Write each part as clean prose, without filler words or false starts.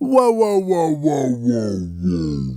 Whoa, whoa, whoa, whoa, whoa, whoa.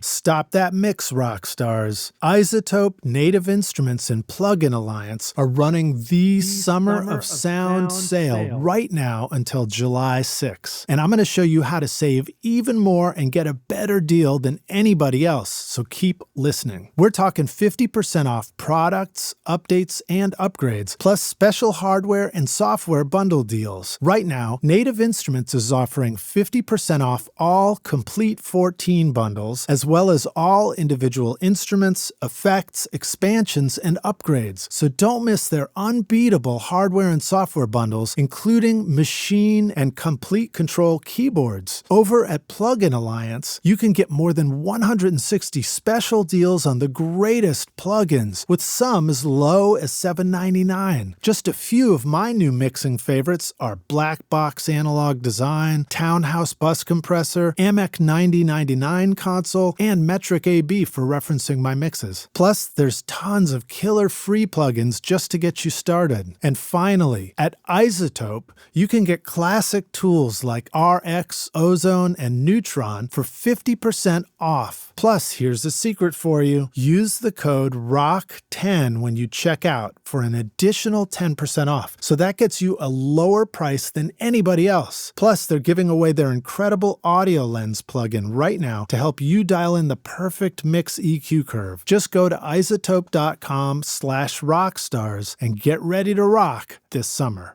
Stop that mix, rock stars. iZotope, Native Instruments, and Plugin Alliance are running the Summer of Sound sale right now until July 6. And I'm going to show you how to save even more and get a better deal than anybody else, so keep listening. We're talking 50% off products, updates, and upgrades, plus special hardware and software bundle deals. Right now, Native Instruments is offering 50% off all complete 14 bundles, as well as all individual instruments, effects, expansions, and upgrades. So don't miss their unbeatable hardware and software bundles, including machine and complete control keyboards. Over at Plugin Alliance, you can get more than 160 special deals on the greatest plugins, with some as low as $7.99. Just a few of my new mixing favorites are Black Box Analog Design, Townhouse Bus Compressor, AMEC 9099 console, and Metric AB for referencing my mixes. Plus, there's tons of killer free plugins just to get you started. And finally, at iZotope, you can get classic tools like RX, Ozone, and Neutron for 50% off. Plus, here's a secret for you. Use the code ROCK10 when you check out for an additional 10% off. So that gets you a lower price than anybody else. Plus, they're giving away their incredible Audio Lens plugin right now to help you dial in the perfect mix EQ curve. Just go to iZotope.com/rockstars and get ready to rock this summer.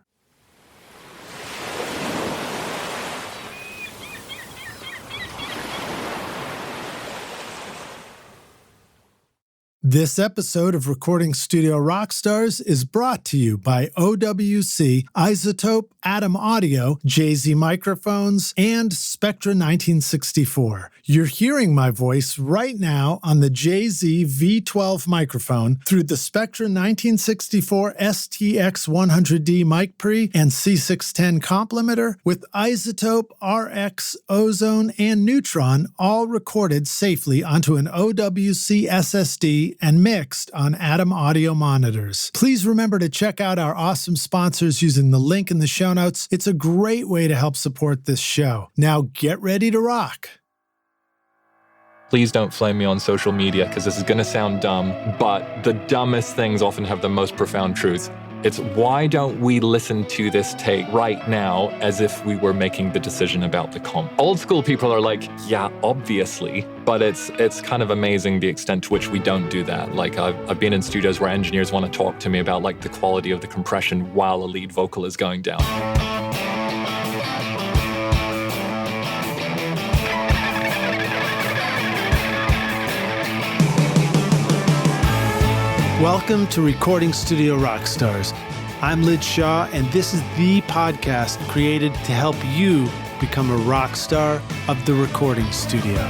This episode of Recording Studio Rockstars is brought to you by OWC, iZotope, Atom Audio, JZ Microphones, and Spectra 1964. You're hearing my voice right now on the JZ V12 microphone through the Spectra 1964 STX100D mic pre and C610 complementer with iZotope, RX, Ozone, and Neutron all recorded safely onto an OWC SSD and mixed on Atom Audio monitors. Please remember to check out our awesome sponsors using the link in the show notes. It's a great way to help support this show. Now get ready to rock. Please don't flame me on social media because this is going to sound dumb, but the dumbest things often have the most profound truth. It's why don't we listen to this take right now as if we were making the decision about the comp? Old school people are like, yeah, obviously, but it's kind of amazing the extent to which we don't do that. Like I've been in studios where engineers want to talk to me about like the quality of the compression while a lead vocal is going down. Welcome to Recording Studio Rockstars. I'm Lid Shaw, and this is the podcast created to help you become a rock star of the recording studio.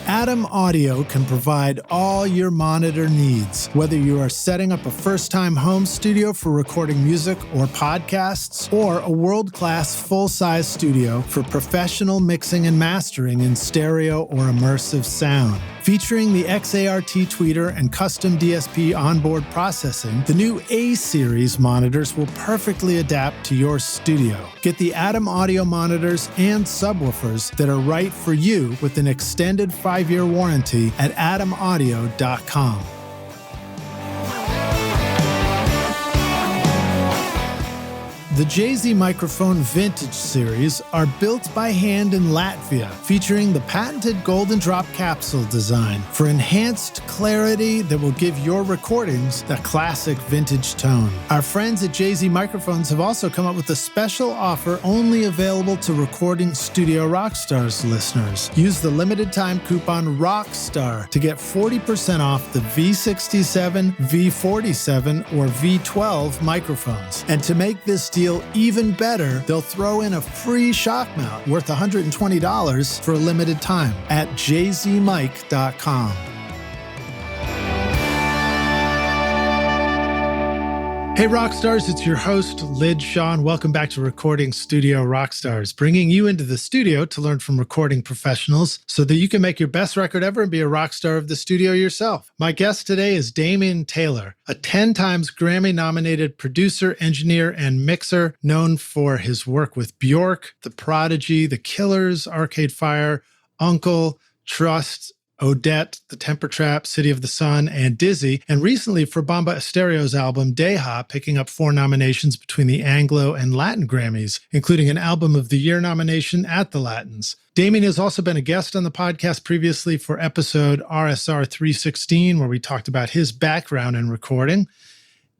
Atom Audio can provide all your monitor needs, whether you are setting up a first-time home studio for recording music or podcasts, or a world-class full-size studio for professional mixing and mastering in stereo or immersive sound. Featuring the XART tweeter and custom DSP onboard processing, the new A-series monitors will perfectly adapt to your studio. Get the Atom Audio monitors and subwoofers that are right for you with an extended 5-year warranty at atomaudio.com. The JZ Microphone Vintage Series are built by hand in Latvia, featuring the patented Golden Drop capsule design for enhanced clarity that will give your recordings the classic vintage tone. Our friends at JZ Microphones have also come up with a special offer only available to Recording Studio Rockstars listeners. Use the limited time coupon ROCKSTAR to get 40% off the V67, V47, or V12 microphones. And to make this deal even better, they'll throw in a free shock mount worth $120 for a limited time at jzmic.com. Hey Rockstars, it's your host, Lid Shaw. Welcome back to Recording Studio Rockstars, bringing you into the studio to learn from recording professionals so that you can make your best record ever and be a rock star of the studio yourself. My guest today is Damian Taylor, a 10 times Grammy-nominated producer, engineer, and mixer known for his work with Bjork, The Prodigy, The Killers, Arcade Fire, UNKLE, Trust, Odette, The Temper Trap, City of the Sun, and Dizzy, and recently for Bomba Estereo's album Deja, picking up 4 nominations between the Anglo and Latin Grammys, including an Album of the Year nomination at the Latins. Damian has also been a guest on the podcast previously for episode RSR406, where we talked about his background in recording.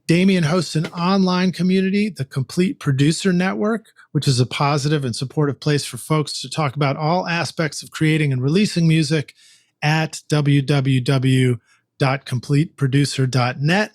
Damian hosts an online community, the Complete Producer Network, which is a positive and supportive place for folks to talk about all aspects of creating and releasing music at www.completeproducer.net.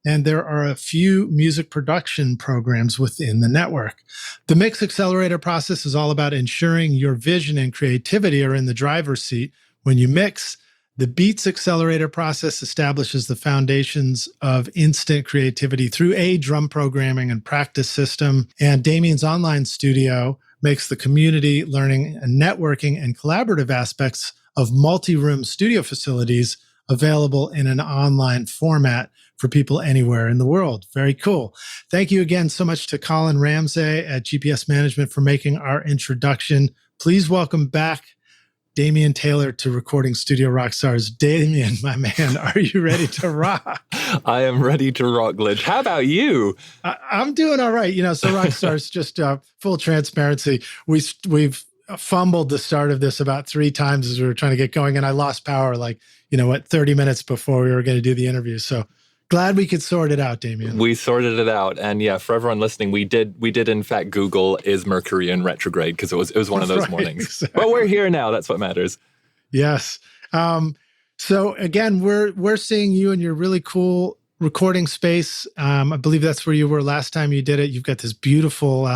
And there are a few music production programs within the network. The Mix Accelerator process is all about ensuring your vision and creativity are in the driver's seat when you mix. The Beats Accelerator process establishes the foundations of instant creativity through a drum programming and practice system. And Damian's online studio makes the community, learning, and networking and collaborative aspects of multi-room studio facilities available in an online format for people anywhere in the world. Very cool. Thank you again so much to Colin Ramsey at GPS Management for making our introduction. Please welcome back Damian Taylor to Recording Studio Rockstars. Damian, my man, are you ready to rock? I am ready to rock, Glitch. How about you? I'm doing all right. So Rockstars, just full transparency. We've fumbled the start of this about 3 times as we were trying to get going, and I lost power 30 minutes before we were going to do the interview. So glad we could sort it out, Damian. We sorted it out. And yeah, for everyone listening, we did in fact Google, is Mercury in retrograde? Because it was one of those mornings. Exactly. But we're here now. That's what matters. Yes. So again, we're seeing you in your really cool recording space. I believe that's where you were last time you did it. You've got this beautiful,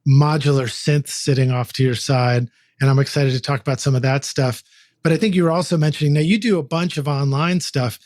modular synth sitting off to your side. And I'm excited to talk about some of that stuff. But I think you were also mentioning, now you do a bunch of online stuff,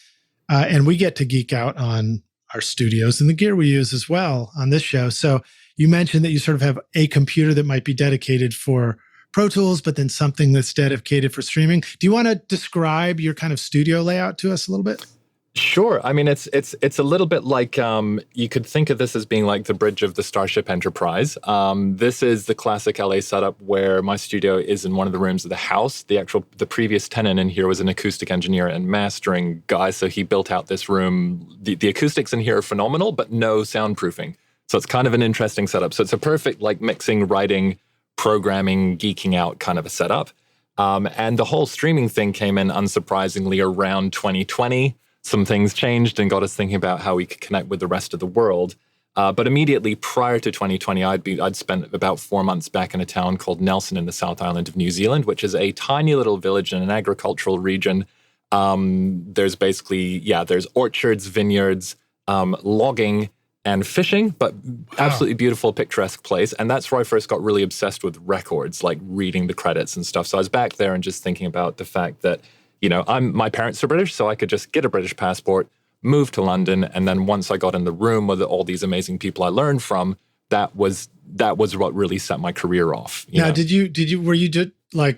and we get to geek out on our studios and the gear we use as well on this show. So you mentioned that you sort of have a computer that might be dedicated for Pro Tools, but then something that's dedicated for streaming. Do you want to describe your kind of studio layout to us a little bit? Sure. I mean, it's a little bit like, you could think of this as being like the bridge of the Starship Enterprise. This is the classic LA setup where my studio is in one of the rooms of the house. The previous tenant in here was an acoustic engineer and mastering guy, so he built out this room. The acoustics in here are phenomenal, but no soundproofing. So it's kind of an interesting setup. So it's a perfect mixing, writing, programming, geeking out kind of a setup. And the whole streaming thing came in unsurprisingly around 2020. Some things changed and got us thinking about how we could connect with the rest of the world. But immediately prior to 2020, I'd spent about 4 months back in a town called Nelson in the South Island of New Zealand, which is a tiny little village in an agricultural region. There's there's orchards, vineyards, logging, and fishing, but absolutely beautiful, picturesque place. And that's where I first got really obsessed with records, like reading the credits and stuff. So I was back there and just thinking about the fact that my parents are British, so I could just get a British passport, move to London, and then once I got in the room with all these amazing people I learned from, that was what really set my career off. Now, were you just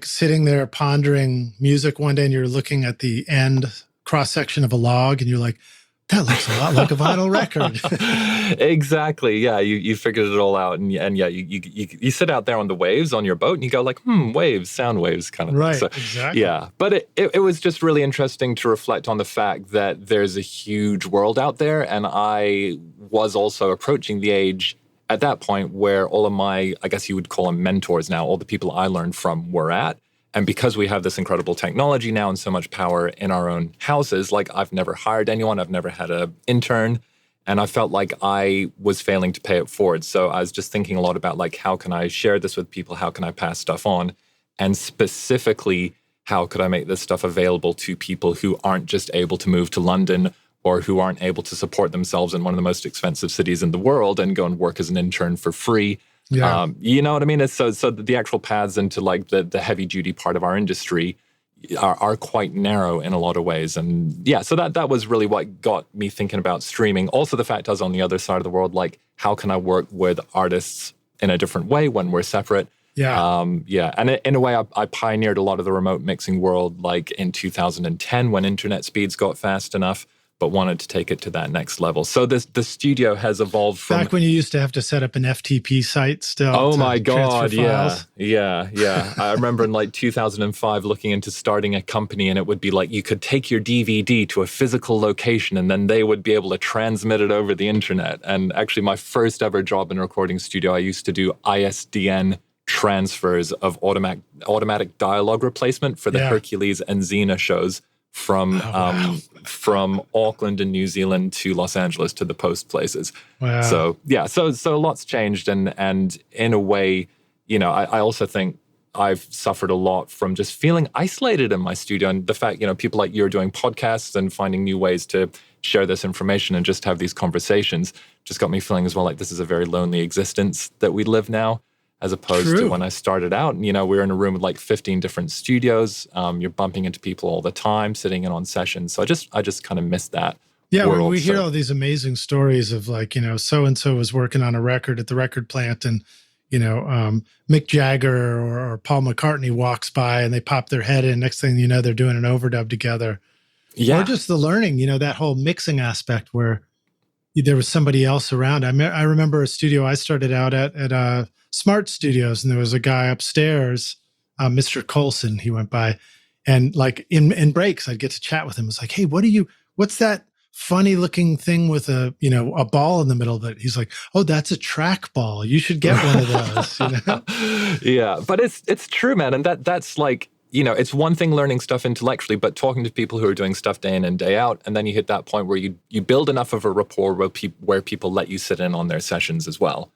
sitting there pondering music one day and you're looking at the end cross-section of a log and you're like, that looks a lot like a vinyl record. Exactly. Yeah, you figured it all out, and yeah, you sit out there on the waves on your boat, and you go like, waves, sound waves, kind of. Right. So, exactly. Yeah, but it was just really interesting to reflect on the fact that there's a huge world out there, and I was also approaching the age at that point where all of my, I guess you would call them mentors now, all the people I learned from were at. And because we have this incredible technology now and so much power in our own houses, I've never hired anyone, I've never had an intern, and I felt like I was failing to pay it forward. So I was just thinking a lot about how can I share this with people? How can I pass stuff on? And specifically, how could I make this stuff available to people who aren't just able to move to London or who aren't able to support themselves in one of the most expensive cities in the world and go and work as an intern for free? Yeah. You know what I mean? So the actual paths into the heavy duty part of our industry, are quite narrow in a lot of ways. And yeah, so that was really what got me thinking about streaming. Also the fact I was on the other side of the world, like how can I work with artists in a different way when we're separate? Yeah. And in a way, I pioneered a lot of the remote mixing world, like in 2010 when internet speeds got fast enough, but wanted to take it to that next level. So the studio has evolved from... Back when you used to have to set up an FTP site still. Oh my God, files. yeah. I remember in like 2005 looking into starting a company, and it would be like you could take your DVD to a physical location and then they would be able to transmit it over the internet. And actually my first ever job in a recording studio, I used to do ISDN transfers of automatic dialogue replacement for the Hercules and Xena shows from Auckland in New Zealand to Los Angeles to the post places. Wow. So yeah, so lots changed, and in a way, you know, I also think I've suffered a lot from just feeling isolated in my studio, and the fact, you know, people like you are doing podcasts and finding new ways to share this information and just have these conversations just got me feeling as well like this is a very lonely existence that we live now, as opposed to when I started out. You know, we were in a room with like 15 different studios. You're bumping into people all the time, sitting in on sessions. So I just kind of missed that. Yeah, world. we hear all these amazing stories of like, you know, so-and-so was working on a record at the record plant and, you know, Mick Jagger or Paul McCartney walks by and they pop their head in. Next thing you know, they're doing an overdub together. Yeah. Or just the learning, you know, that whole mixing aspect where there was somebody else around. I remember a studio I started out at Smart Studios, and there was a guy upstairs, Mr. Colson, he went by, and like in breaks, I'd get to chat with him. It's like, hey, what's that funny looking thing with a ball in the middle of it? He's like, oh, that's a track ball. You should get one of those. You know? Yeah, but it's true, man. And that's like, you know, it's one thing learning stuff intellectually, but talking to people who are doing stuff day in and day out, and then you hit that point where you build enough of a rapport where people let you sit in on their sessions as well.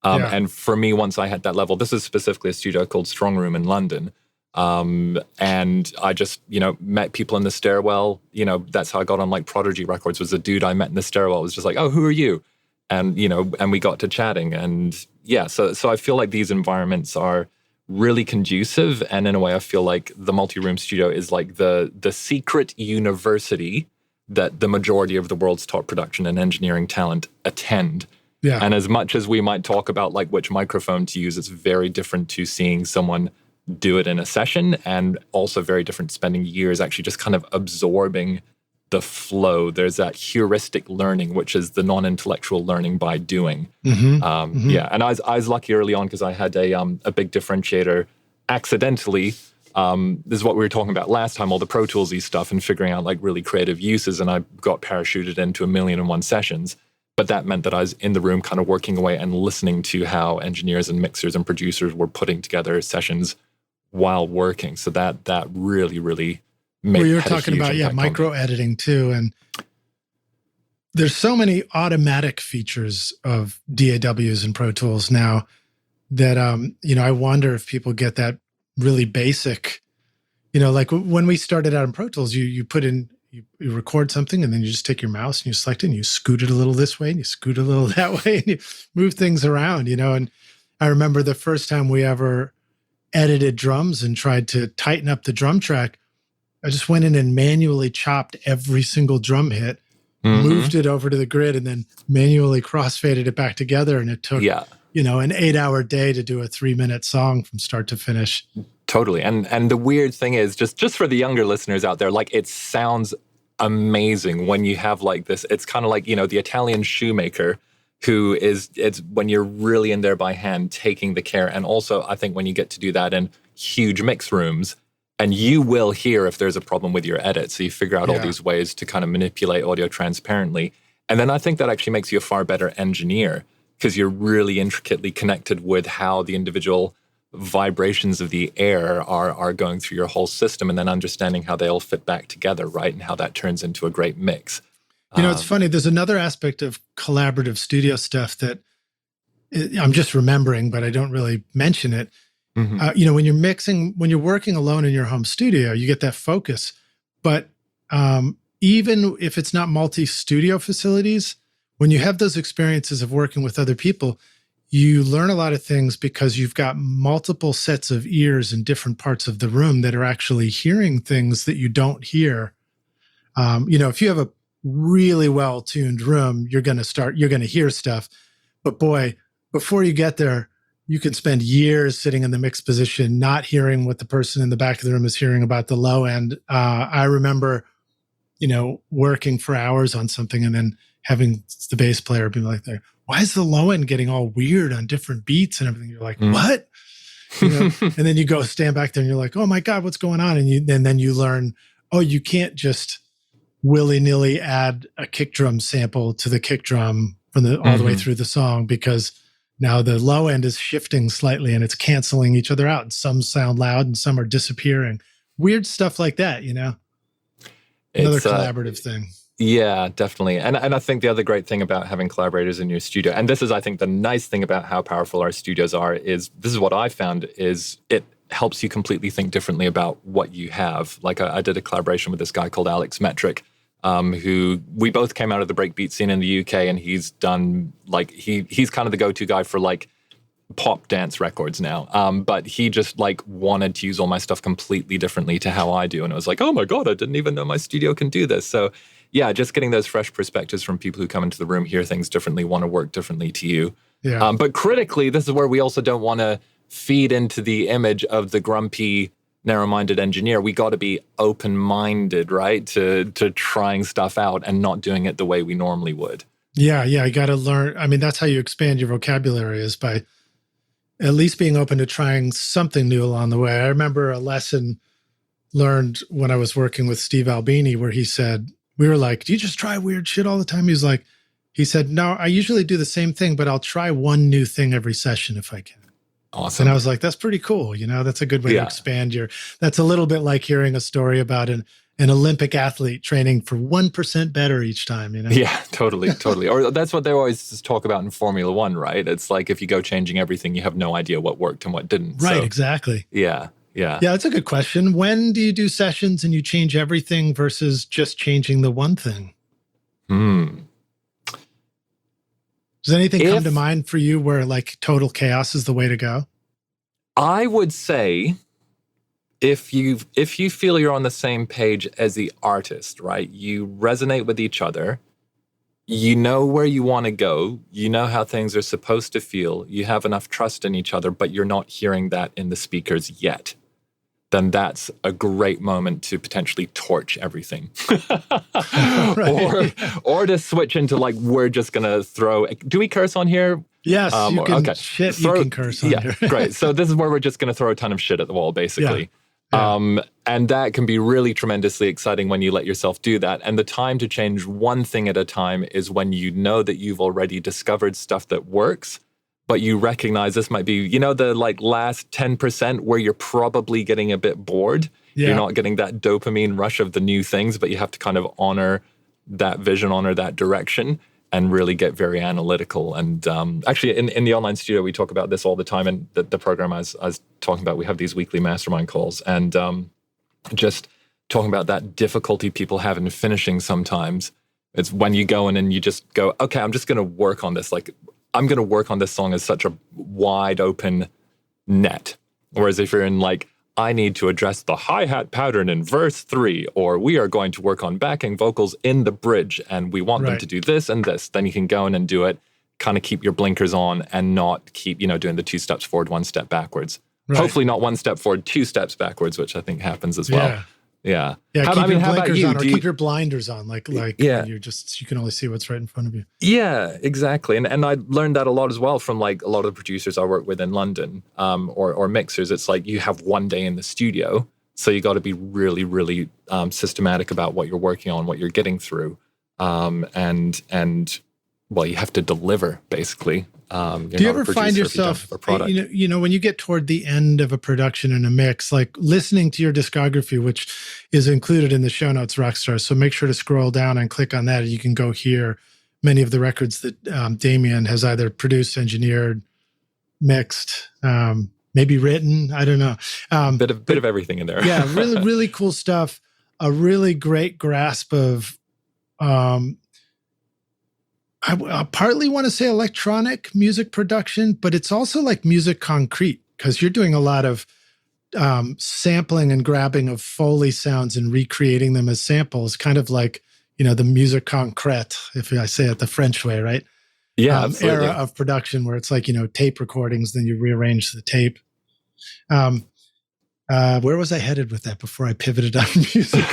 And for me, once I had that level, this is specifically a studio called Strong Room in London. And I just, you know, met people in the stairwell. You know, that's how I got on like Prodigy Records, was a dude I met in the stairwell. It was just like, oh, who are you? And, you know, and we got to chatting. And yeah, so I feel like these environments are really conducive. And in a way, I feel like the multi-room studio is like the secret university that the majority of the world's top production and engineering talent attend. Yeah. And as much as we might talk about like which microphone to use, it's very different to seeing someone do it in a session, and also very different spending years actually just kind of absorbing the flow. There's that heuristic learning, which is the non-intellectual learning by doing. Yeah, and I was lucky early on because I had a big differentiator accidentally. This is what we were talking about last time, all the Pro Toolsy stuff and figuring out like really creative uses, and I got parachuted into 1,000,001 sessions. But that meant that I was in the room kind of working away and listening to how engineers and mixers and producers were putting together sessions while working. So that really, really made well, you're talking about, micro editing too. And there's so many automatic features of DAWs and Pro Tools now that, I wonder if people get that really basic, like when we started out in Pro Tools, you put in, you record something and then you just take your mouse and you select it and you scoot it a little this way and you scoot it a little that way and you move things around, and I remember the first time we ever edited drums and tried to tighten up the drum track, I just went in and manually chopped every single drum hit, moved it over to the grid, and then manually crossfaded it back together. And it took, an 8-hour day to do a 3-minute song from start to finish. Totally. And the weird thing is, just for the younger listeners out there, like it sounds amazing when you have like this. It's kind of like, the Italian shoemaker who it's when you're really in there by hand taking the care. And also, I think when you get to do that in huge mix rooms, and you will hear if there's a problem with your edit. So you figure out all these ways to kind of manipulate audio transparently. And then I think that actually makes you a far better engineer because you're really intricately connected with how the individual vibrations of the air are going through your whole system, and then understanding how they all fit back together, right? And how that turns into a great mix. It's funny. There's another aspect of collaborative studio stuff that I'm just remembering, but I don't really mention it. When you're mixing, when you're working alone in your home studio, you get that focus. But even if it's not multi-studio facilities, when you have those experiences of working with other people, you learn a lot of things because you've got multiple sets of ears in different parts of the room that are actually hearing things that you don't hear. If you have a really well-tuned room, you're going to hear stuff. But boy, before you get there, you can spend years sitting in the mixed position, not hearing what the person in the back of the room is hearing about the low end. I remember, working for hours on something and then having the bass player be like, why is the low end getting all weird on different beats and everything? You're like, what? And then you go stand back there and you're like, oh my God, what's going on? And then you learn, oh, you can't just willy-nilly add a kick drum sample to the kick drum from all the way through the song, because now the low end is shifting slightly and it's canceling each other out, and some sound loud and some are disappearing. Weird stuff like that, Another collaborative thing. Yeah, definitely. And I think the other great thing about having collaborators in your studio, and this is, I think, the nice thing about how powerful our studios are, is this is what I found, is it helps you completely think differently about what you have. Like I did a collaboration with this guy called Alex Metric, who we both came out of the breakbeat scene in the UK, and he's done he's kind of the go-to guy for pop dance records now. But he just wanted to use all my stuff completely differently to how I do. And I was like, oh my God, I didn't even know my studio can do this. So yeah, just getting those fresh perspectives from people who come into the room, hear things differently, want to work differently to you. Yeah. But critically, this is where we also don't want to feed into the image of the grumpy, narrow-minded engineer. We got to be open-minded, right? To trying stuff out and not doing it the way we normally would. Yeah. You got to learn. I mean, that's how you expand your vocabulary, is by at least being open to trying something new along the way. I remember a lesson learned when I was working with Steve Albini, where he said, we were like, do you just try weird shit all the time? He said, no, I usually do the same thing, but I'll try one new thing every session if I can. Awesome. And I was like, that's pretty cool. That's a good way to expand that's a little bit like hearing a story about an Olympic athlete training for 1% better each time, Yeah, totally. Or that's what they always just talk about in Formula One, right? It's like if you go changing everything, you have no idea what worked and what didn't. Right, so, exactly. Yeah. Yeah, that's a good question. When do you do sessions and you change everything versus just changing the one thing? Does anything come to mind for you where total chaos is the way to go? I would say if you feel you're on the same page as the artist, right? You resonate with each other. You know where you want to go. You know how things are supposed to feel. You have enough trust in each other, but you're not hearing that in the speakers yet. Then that's a great moment to potentially torch everything. or to switch into we're just going to throw... Do we curse on here? Yes, you can. Okay. Shit, you can curse on here. Great. So this is where we're just going to throw a ton of shit at the wall, basically. Yeah. And that can be really tremendously exciting when you let yourself do that. And the time to change one thing at a time is when you know that you've already discovered stuff that works, but you recognize this might be, the last 10% where you're probably getting a bit bored. Yeah. You're not getting that dopamine rush of the new things, but you have to kind of honor that vision, honor that direction, and really get very analytical. And actually, in the online studio, we talk about this all the time. And the program I was talking about, we have these weekly mastermind calls. And just talking about that difficulty people have in finishing sometimes. It's when you go in and you just go, okay, I'm just going to work on this. I'm going to work on this song as such a wide open net. Whereas if you're in I need to address the hi-hat pattern in verse 3, or we are going to work on backing vocals in the bridge and we want them to do this and this, then you can go in and do it, kind of keep your blinkers on and not keep, doing the 2 steps forward, 1 step backwards. Right. Hopefully not 1 step forward, 2 steps backwards, which I think happens as well. Yeah. Keep your blinkers on, or keep your blinders on, you can only see what's right in front of you. Yeah, exactly. And I learned that a lot as well from a lot of the producers I work with in London, or mixers. It's you have one day in the studio, so you got to be really, really systematic about what you're working on, what you're getting through, and you have to deliver basically. Do you ever find yourself, when you get toward the end of a production and a mix, listening to your discography, which is included in the show notes, Rockstars. So make sure to scroll down and click on that, and you can go hear many of the records that Damian has either produced, engineered, mixed, maybe written. I don't know. Bit of everything in there. Yeah, really, really cool stuff. A really great grasp of I partly want to say electronic music production, but it's also like music concrete, because you're doing a lot of sampling and grabbing of Foley sounds and recreating them as samples, kind of like, the music concrete, if I say it the French way, right? Yeah, absolutely. Era of production where it's like, tape recordings, then you rearrange the tape. Where was I headed with that before I pivoted on music?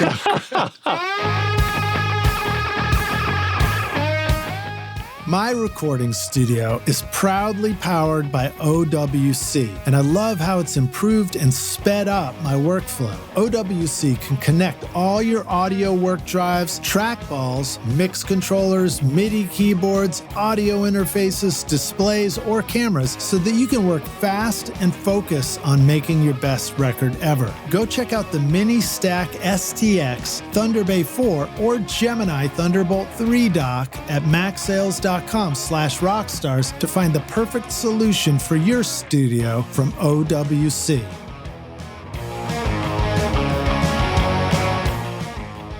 My recording studio is proudly powered by OWC, and I love how it's improved and sped up my workflow. OWC can connect all your audio work drives, trackballs, mix controllers, MIDI keyboards, audio interfaces, displays, or cameras so that you can work fast and focus on making your best record ever. Go check out the Mini Stack STX, Thunder Bay 4, or Gemini Thunderbolt 3 dock at macsales.com/rockstars to find the perfect solution for your studio from OWC.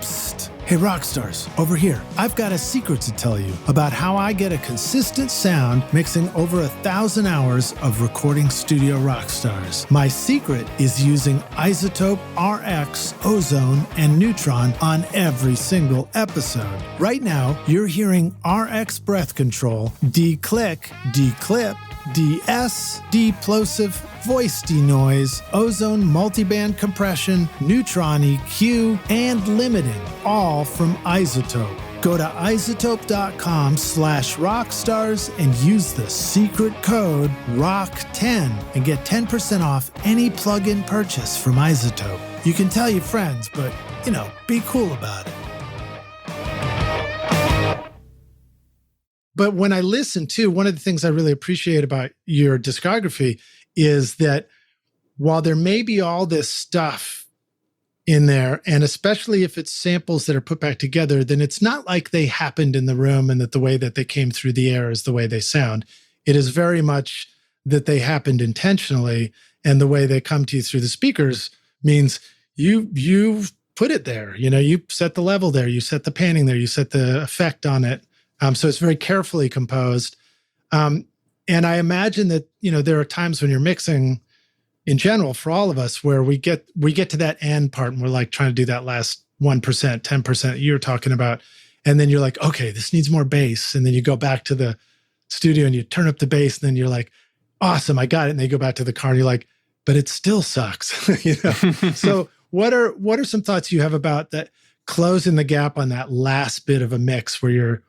Psst. Hey Rockstars, over here. I've got a secret to tell you about how I get a consistent sound mixing over 1,000 hours of recording studio Rockstars. My secret is using Isotope, RX, Ozone, and Neutron on every single episode. Right now, you're hearing RX breath control, D-click, D-clip, DS, D-plosive, voice denoise, Ozone multiband compression, Neutron EQ, and limiting, all from Isotope. Go to isotope.com/rockstars and use the secret code ROCK10 and get 10% off any plug-in purchase from Isotope. You can tell your friends, but, be cool about it. But when I listen to, one of the things I really appreciate about your discography is that while there may be all this stuff in there, and especially if it's samples that are put back together, then it's not like they happened in the room and that the way that they came through the air is the way they sound. It is very much that they happened intentionally, and the way they come to you through the speakers means you've put it there. You set the level there, you set the panning there, you set the effect on it. So it's very carefully composed. And I imagine that, there are times when you're mixing in general for all of us where we get to that end part and we're like trying to do that last 1%, 10% you're talking about. And then you're like, okay, this needs more bass. And then you go back to the studio and you turn up the bass and then you're like, awesome, I got it. And then you go back to the car and you're like, but it still sucks. So what are some thoughts you have about that, closing the gap on that last bit of a mix where you're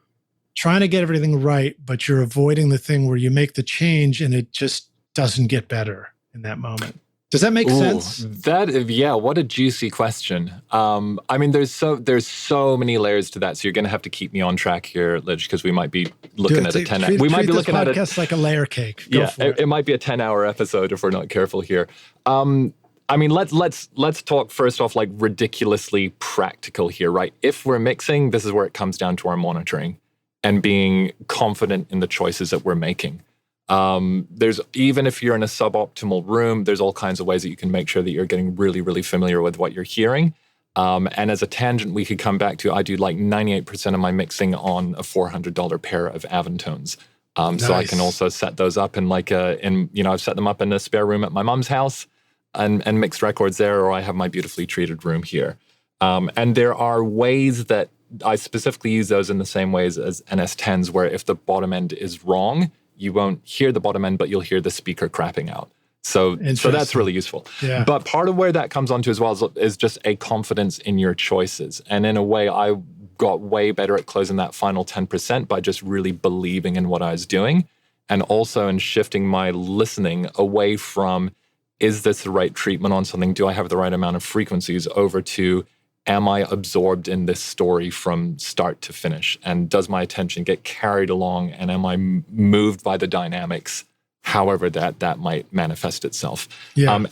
trying to get everything right, but you're avoiding the thing where you make the change and it just doesn't get better in that moment? Does that make sense? What a juicy question. There's so many layers to that. So you're going to have to keep me on track here, Lidge, because we might be looking at a 10. We might be looking at it like a layer cake. It might be a 10-hour episode if we're not careful here. Let's talk first off like ridiculously practical here, right? If we're mixing, this is where it comes down to our monitoring and being confident in the choices that we're making. There's, even if you're in a suboptimal room, there's all kinds of ways that you can make sure that you're getting really, really familiar with what you're hearing. And as a tangent, we could come back to, I do like 98% of my mixing on a $400 pair of Avantones. Nice. So I can also set those up in I've set them up in a spare room at my mom's house and mixed records there, or I have my beautifully treated room here. And there are ways that I specifically use those in the same ways as NS10s, where if the bottom end is wrong, you won't hear the bottom end, but you'll hear the speaker crapping out. So that's really useful. Yeah. But part of where that comes onto as well is just a confidence in your choices. And in a way, I got way better at closing that final 10% by just really believing in what I was doing. And also in shifting my listening away from, is this the right treatment on something? Do I have the right amount of frequencies? Over to, am I absorbed in this story from start to finish? And does my attention get carried along? And am I moved by the dynamics, however that might manifest itself? Yeah.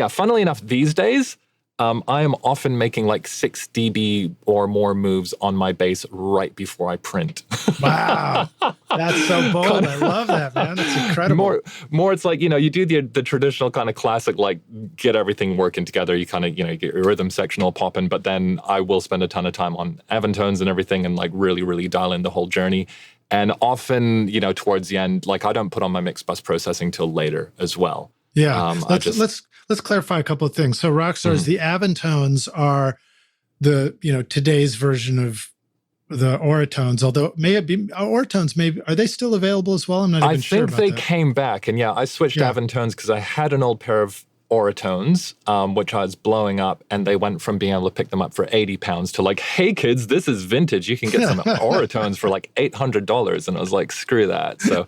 Funnily enough, these days, I am often making like 6 dB or more moves on my bass right before I print. Wow. That's so bold. I love that, man. That's incredible. More it's like, you do the traditional kind of classic, like get everything working together. You kind of, you get your rhythm section all popping, but then I will spend a ton of time on Avantones and everything and like really, really dial in the whole journey. And often, towards the end, like I don't put on my mix bus processing till later as well. Yeah. Let's clarify a couple of things. So Rockstars, the Avantones are the, today's version of the Oratones, although Oratones, are they still available as well? I'm not even sure about that. I think they came back, and I switched to Avantones because I had an old pair of Oratones, which I was blowing up, and they went from being able to pick them up for £80 to like, hey kids, this is vintage. You can get some Oratones for like $800, and I was like, screw that. So,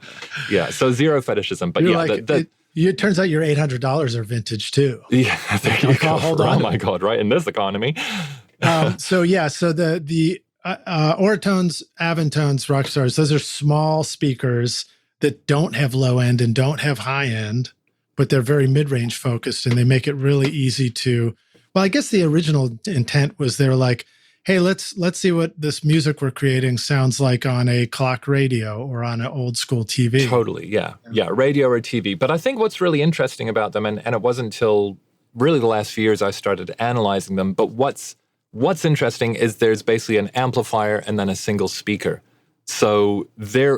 so zero fetishism, but it turns out your $800 are vintage too. Yeah, there you go. Hold on. Oh my God, right in this economy. So the Oratones, Avantones, Rockstars, those are small speakers that don't have low end and don't have high end, but they're very mid-range focused, and they make it really easy to, well, I guess the original intent was they're like, hey, let's see what this music we're creating sounds like on a clock radio or on an old school TV. Totally, yeah, radio or TV. But I think what's really interesting about them, and it wasn't until really the last few years I started analyzing them, but what's interesting is there's basically an amplifier and then a single speaker. So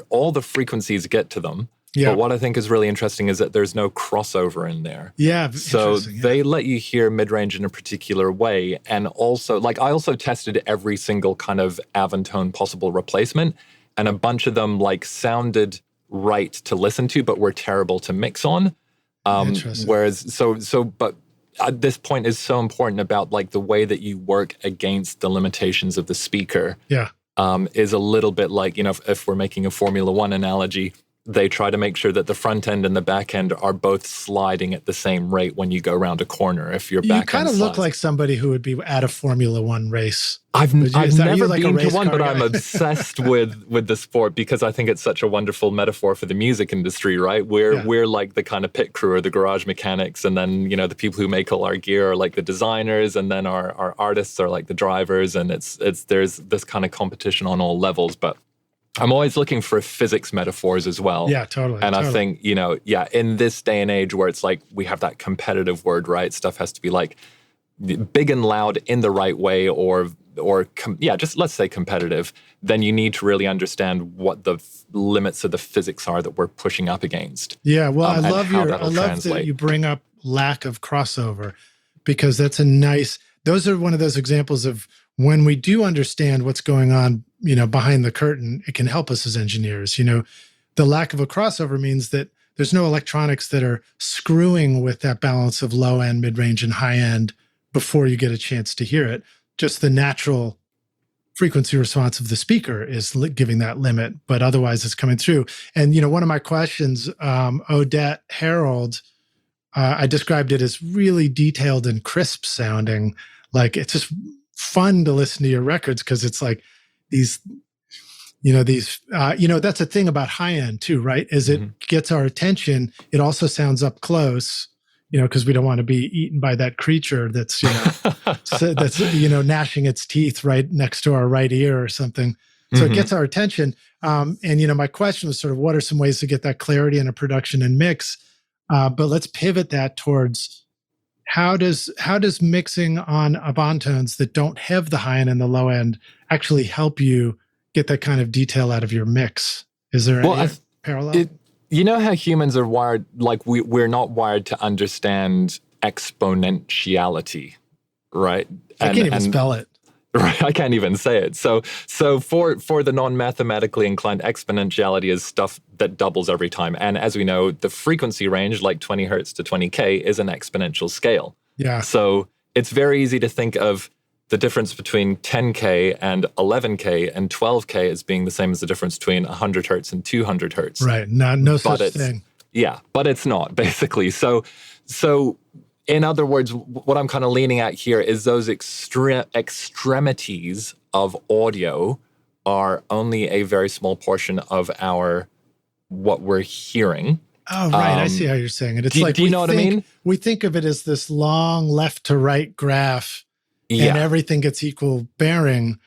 all the frequencies get to them. Yeah. But what I think is really interesting is that there's no crossover in there. Yeah. So they let you hear mid-range in a particular way. And also, like, I also tested every single kind of Avantone possible replacement, and a bunch of them like sounded right to listen to, but were terrible to mix on. Whereas, but at this point is so important about like the way that you work against the limitations of the speaker. Yeah. Is a little bit like, if we're making a Formula One analogy, they try to make sure that the front end and the back end are both sliding at the same rate when you go around a corner. If your back end you kind of look like somebody who would be at a Formula One race. I've never been to one, but I'm obsessed with the sport because I think it's such a wonderful metaphor for the music industry, right? We're like the kind of pit crew or the garage mechanics, and then the people who make all our gear are like the designers, and then our artists are like the drivers, and there's this kind of competition on all levels, but I'm always looking for physics metaphors as well. Yeah, totally. And I think, in this day and age where it's like we have that competitive word, right? Stuff has to be like big and loud in the right way, or just let's say competitive. Then you need to really understand what the limits of the physics are that we're pushing up against. Yeah, well, I love that you bring up lack of crossover, because those are one of those examples of when we do understand what's going on, behind the curtain, it can help us as engineers. The lack of a crossover means that there's no electronics that are screwing with that balance of low end, mid range, and high end before you get a chance to hear it. Just the natural frequency response of the speaker is giving that limit, but otherwise it's coming through. And, one of my questions, Odette Harold, I described it as really detailed and crisp sounding. Like, it's just fun to listen to your records because it's like that's a thing about high end too, right? As it gets our attention, it also sounds up close, because we don't want to be eaten by that creature that's, gnashing its teeth right next to our right ear or something. So it gets our attention. And my question was sort of, what are some ways to get that clarity in a production and mix? But let's pivot that towards how does mixing on Avantones that don't have the high end and the low end actually help you get that kind of detail out of your mix? Is there any parallel? You know how humans are wired, like we're not wired to understand exponentiality, right? I can't even spell it. Right, I can't even say it. So for the non-mathematically inclined, exponentiality is stuff that doubles every time. And as we know, the frequency range, like 20 hertz to 20K, is an exponential scale. Yeah. So it's very easy to think of the difference between 10K and 11K and 12K as being the same as the difference between 100 hertz and 200 hertz. Right, no such thing. Yeah, but it's not, basically. So in other words, what I'm kind of leaning at here is those extremities of audio are only a very small portion of what we're hearing. Oh, right. I see how you're saying it. It's do you know what I mean? We think of it as this long left to right graph, and everything gets equal bearing.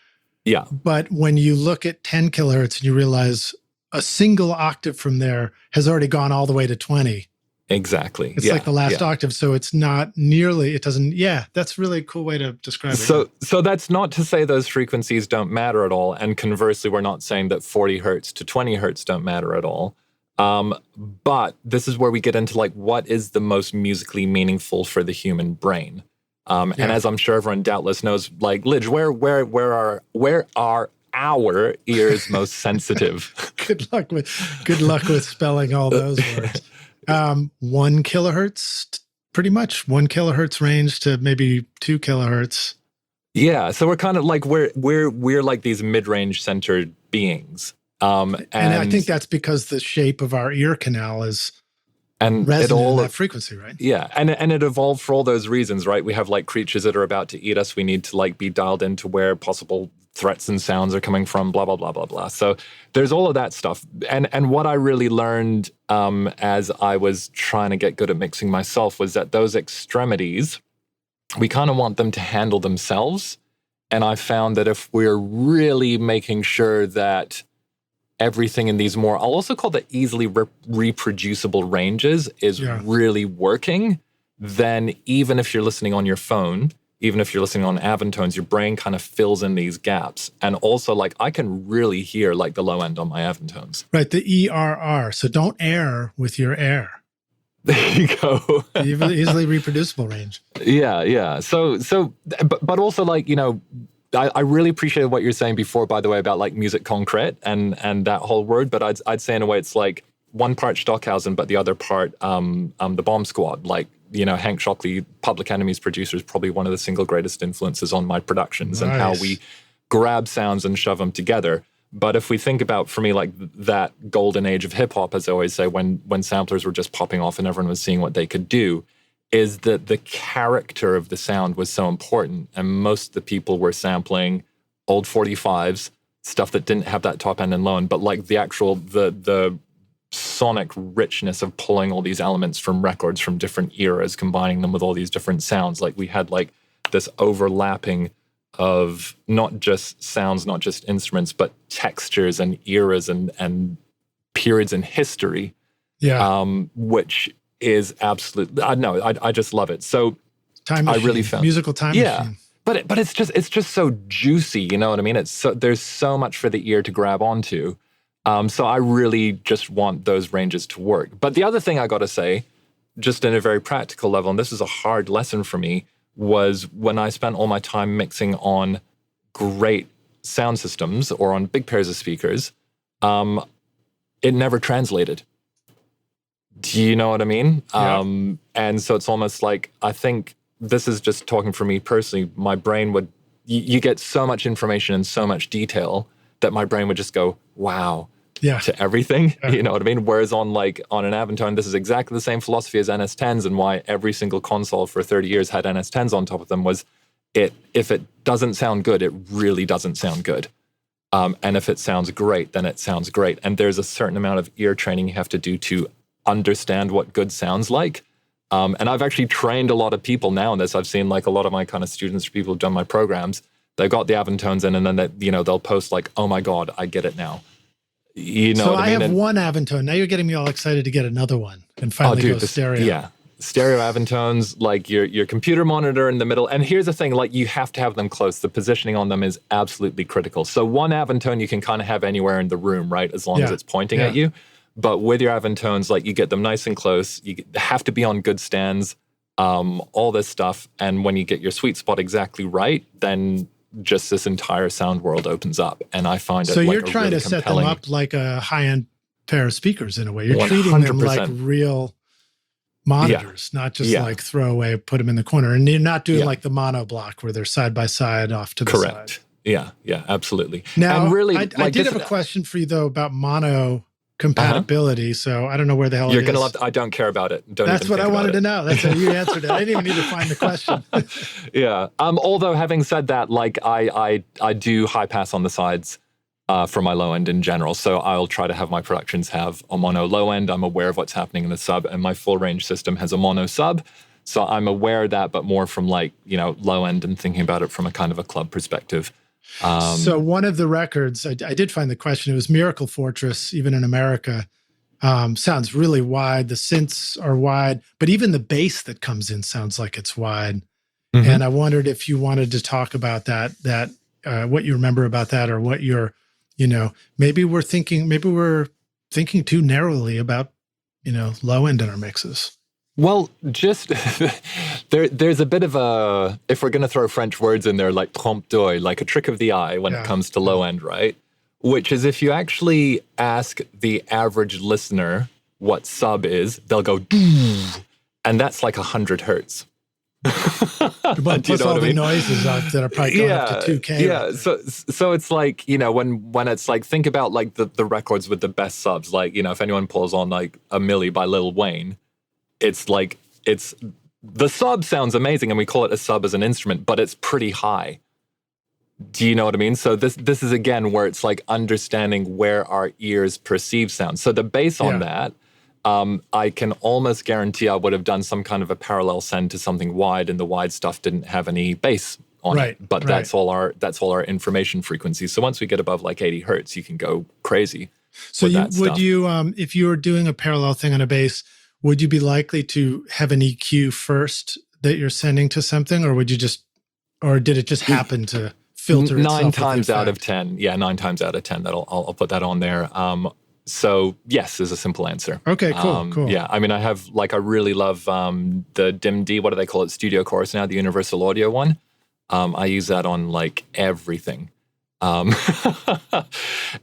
Yeah. But when you look at 10 kilohertz and you realize a single octave from there has already gone all the way to 20. Exactly. It's like the last octave, so it's not nearly, it doesn't, that's really a cool way to describe it. So that's not to say those frequencies don't matter at all. And conversely, we're not saying that 40 hertz to 20 hertz don't matter at all. But this is where we get into like, what is the most musically meaningful for the human brain? And as I'm sure everyone doubtless knows, like, Lidge, where are our ears most sensitive? Good luck with spelling all those words. 1 kilohertz, pretty much 1 kilohertz range to maybe 2 kilohertz. Yeah, so we're kind of like we're like these mid-range centered beings. And I think that's because the shape of our ear canal is resonant in that frequency, right? Yeah, and it evolved for all those reasons, right? We have like creatures that are about to eat us. We need to like be dialed into where possible threats and sounds are coming from, blah, blah, blah, blah, blah. So there's all of that stuff. And what I really learned as I was trying to get good at mixing myself was that those extremities, we kind of want them to handle themselves. And I found that if we're really making sure that everything in these more, I'll also call the easily reproducible ranges is really working, then even if you're listening on your phone, even if you're listening on Avantones, your brain kind of fills in these gaps. And also, like, I can really hear, like, the low end on my Avantones. Right, the ERR. So don't err with your air. There you go. Easily reproducible range. Yeah. But also, like, you know, I really appreciated what you're saying before, by the way, about, like, music concrete and that whole word. But I'd say, in a way, it's like one part Stockhausen, but the other part the Bomb Squad, like, you know, Hank Shockley, Public Enemy's producer, is probably one of the single greatest influences on my productions and how we grab sounds and shove them together. But if we think about, for me, like that golden age of hip hop, as I always say, when samplers were just popping off and everyone was seeing what they could do, is that the character of the sound was so important. And most of the people were sampling old 45s, stuff that didn't have that top end and low end, but like the actual, the sonic richness of pulling all these elements from records from different eras, combining them with all these different sounds. Like we had like this overlapping of not just sounds, not just instruments, but textures and eras and periods in history. Yeah. Which is absolutely, I just love it. So time machine, I really found musical time machine. But it's just so juicy, you know what I mean? There's so much for the ear to grab onto. So I really just want those ranges to work. But the other thing I got to say, just in a very practical level, and this is a hard lesson for me, was when I spent all my time mixing on great sound systems or on big pairs of speakers, it never translated. Do you know what I mean? Yeah. And so it's almost like, I think this is just talking for me personally, my brain would, you get so much information and so much detail that my brain would just go, wow, to everything, you know what I mean? Whereas on an Avantone, this is exactly the same philosophy as NS10s, and why every single console for 30 years had NS10s on top of them was if it doesn't sound good, it really doesn't sound good. And if it sounds great, then it sounds great. And there's a certain amount of ear training you have to do to understand what good sounds like. And I've actually trained a lot of people now in this. I've seen like a lot of my kind of students, people who've done my programs, they've got the Avantones in, and then they'll post like, "Oh my God, I get it now." You know, so what I mean? have one Avantone. Now you're getting me all excited to get another one and finally go stereo. Yeah, stereo Avantones, like your computer monitor in the middle. And here's the thing: like you have to have them close. The positioning on them is absolutely critical. So one Avantone you can kind of have anywhere in the room, right? As long as it's pointing at you. But with your Avantones, like you get them nice and close. You have to be on good stands. All this stuff. And when you get your sweet spot exactly right, then just this entire sound world opens up. And I find it so like you're trying really to set them up like a high-end pair of speakers in a way. You're 100%. Treating them like real monitors, not just like throwaway, put them in the corner. And you're not doing like the mono block where they're side by side off to the side. Yeah, absolutely. Now, and really, I did have a question for you though about mono compatibility. So I don't know where the hell you're it gonna is. love. I don't care about it. That's what I wanted to know. That's how you answered it. I didn't even need to find the question. Yeah. Although having said that, like I do high pass on the sides for my low end in general. So I'll try to have my productions have a mono low end. I'm aware of what's happening in the sub, and my full range system has a mono sub. So I'm aware of that, but more from like, you know, low end and thinking about it from a kind of a club perspective. So one of the records, I did find the question, it was Miracle Fortress, even in America. sounds really wide. The synths are wide, but even the bass that comes in sounds like it's wide. Mm-hmm. And I wondered if you wanted to talk about that what you remember about that, or what you're, maybe we're thinking too narrowly about, low end in our mixes. Well, just there's a bit of a, if we're going to throw French words in there, like trompe d'oeil, like a trick of the eye when it comes to low end, right? Which is, if you actually ask the average listener what sub is, they'll go, and that's like 100 hertz. But plus all the noises that are probably going up to 2K. Yeah, right, so it's like, when it's like, think about like the records with the best subs, like, if anyone pulls on like a Milli by Lil Wayne, it's like, the sub sounds amazing, and we call it a sub as an instrument, but it's pretty high. Do you know what I mean? So this is, again, where it's like understanding where our ears perceive sound. So the bass on that, I can almost guarantee I would have done some kind of a parallel send to something wide, and the wide stuff didn't have any bass on it. But that's all our information frequencies. So once we get above like 80 hertz, you can go crazy. So would you, if you were doing a parallel thing on a bass, would you be likely to have an EQ first that you're sending to something, or did it just happen to filter itself? 9 times out of 10. Yeah, 9 times out of 10. I'll put that on there. So yes is a simple answer. Okay, cool. Yeah, I mean, I really love the DIM-D, what do they call it? Studio Chorus now, the Universal Audio one. I use that on like everything. And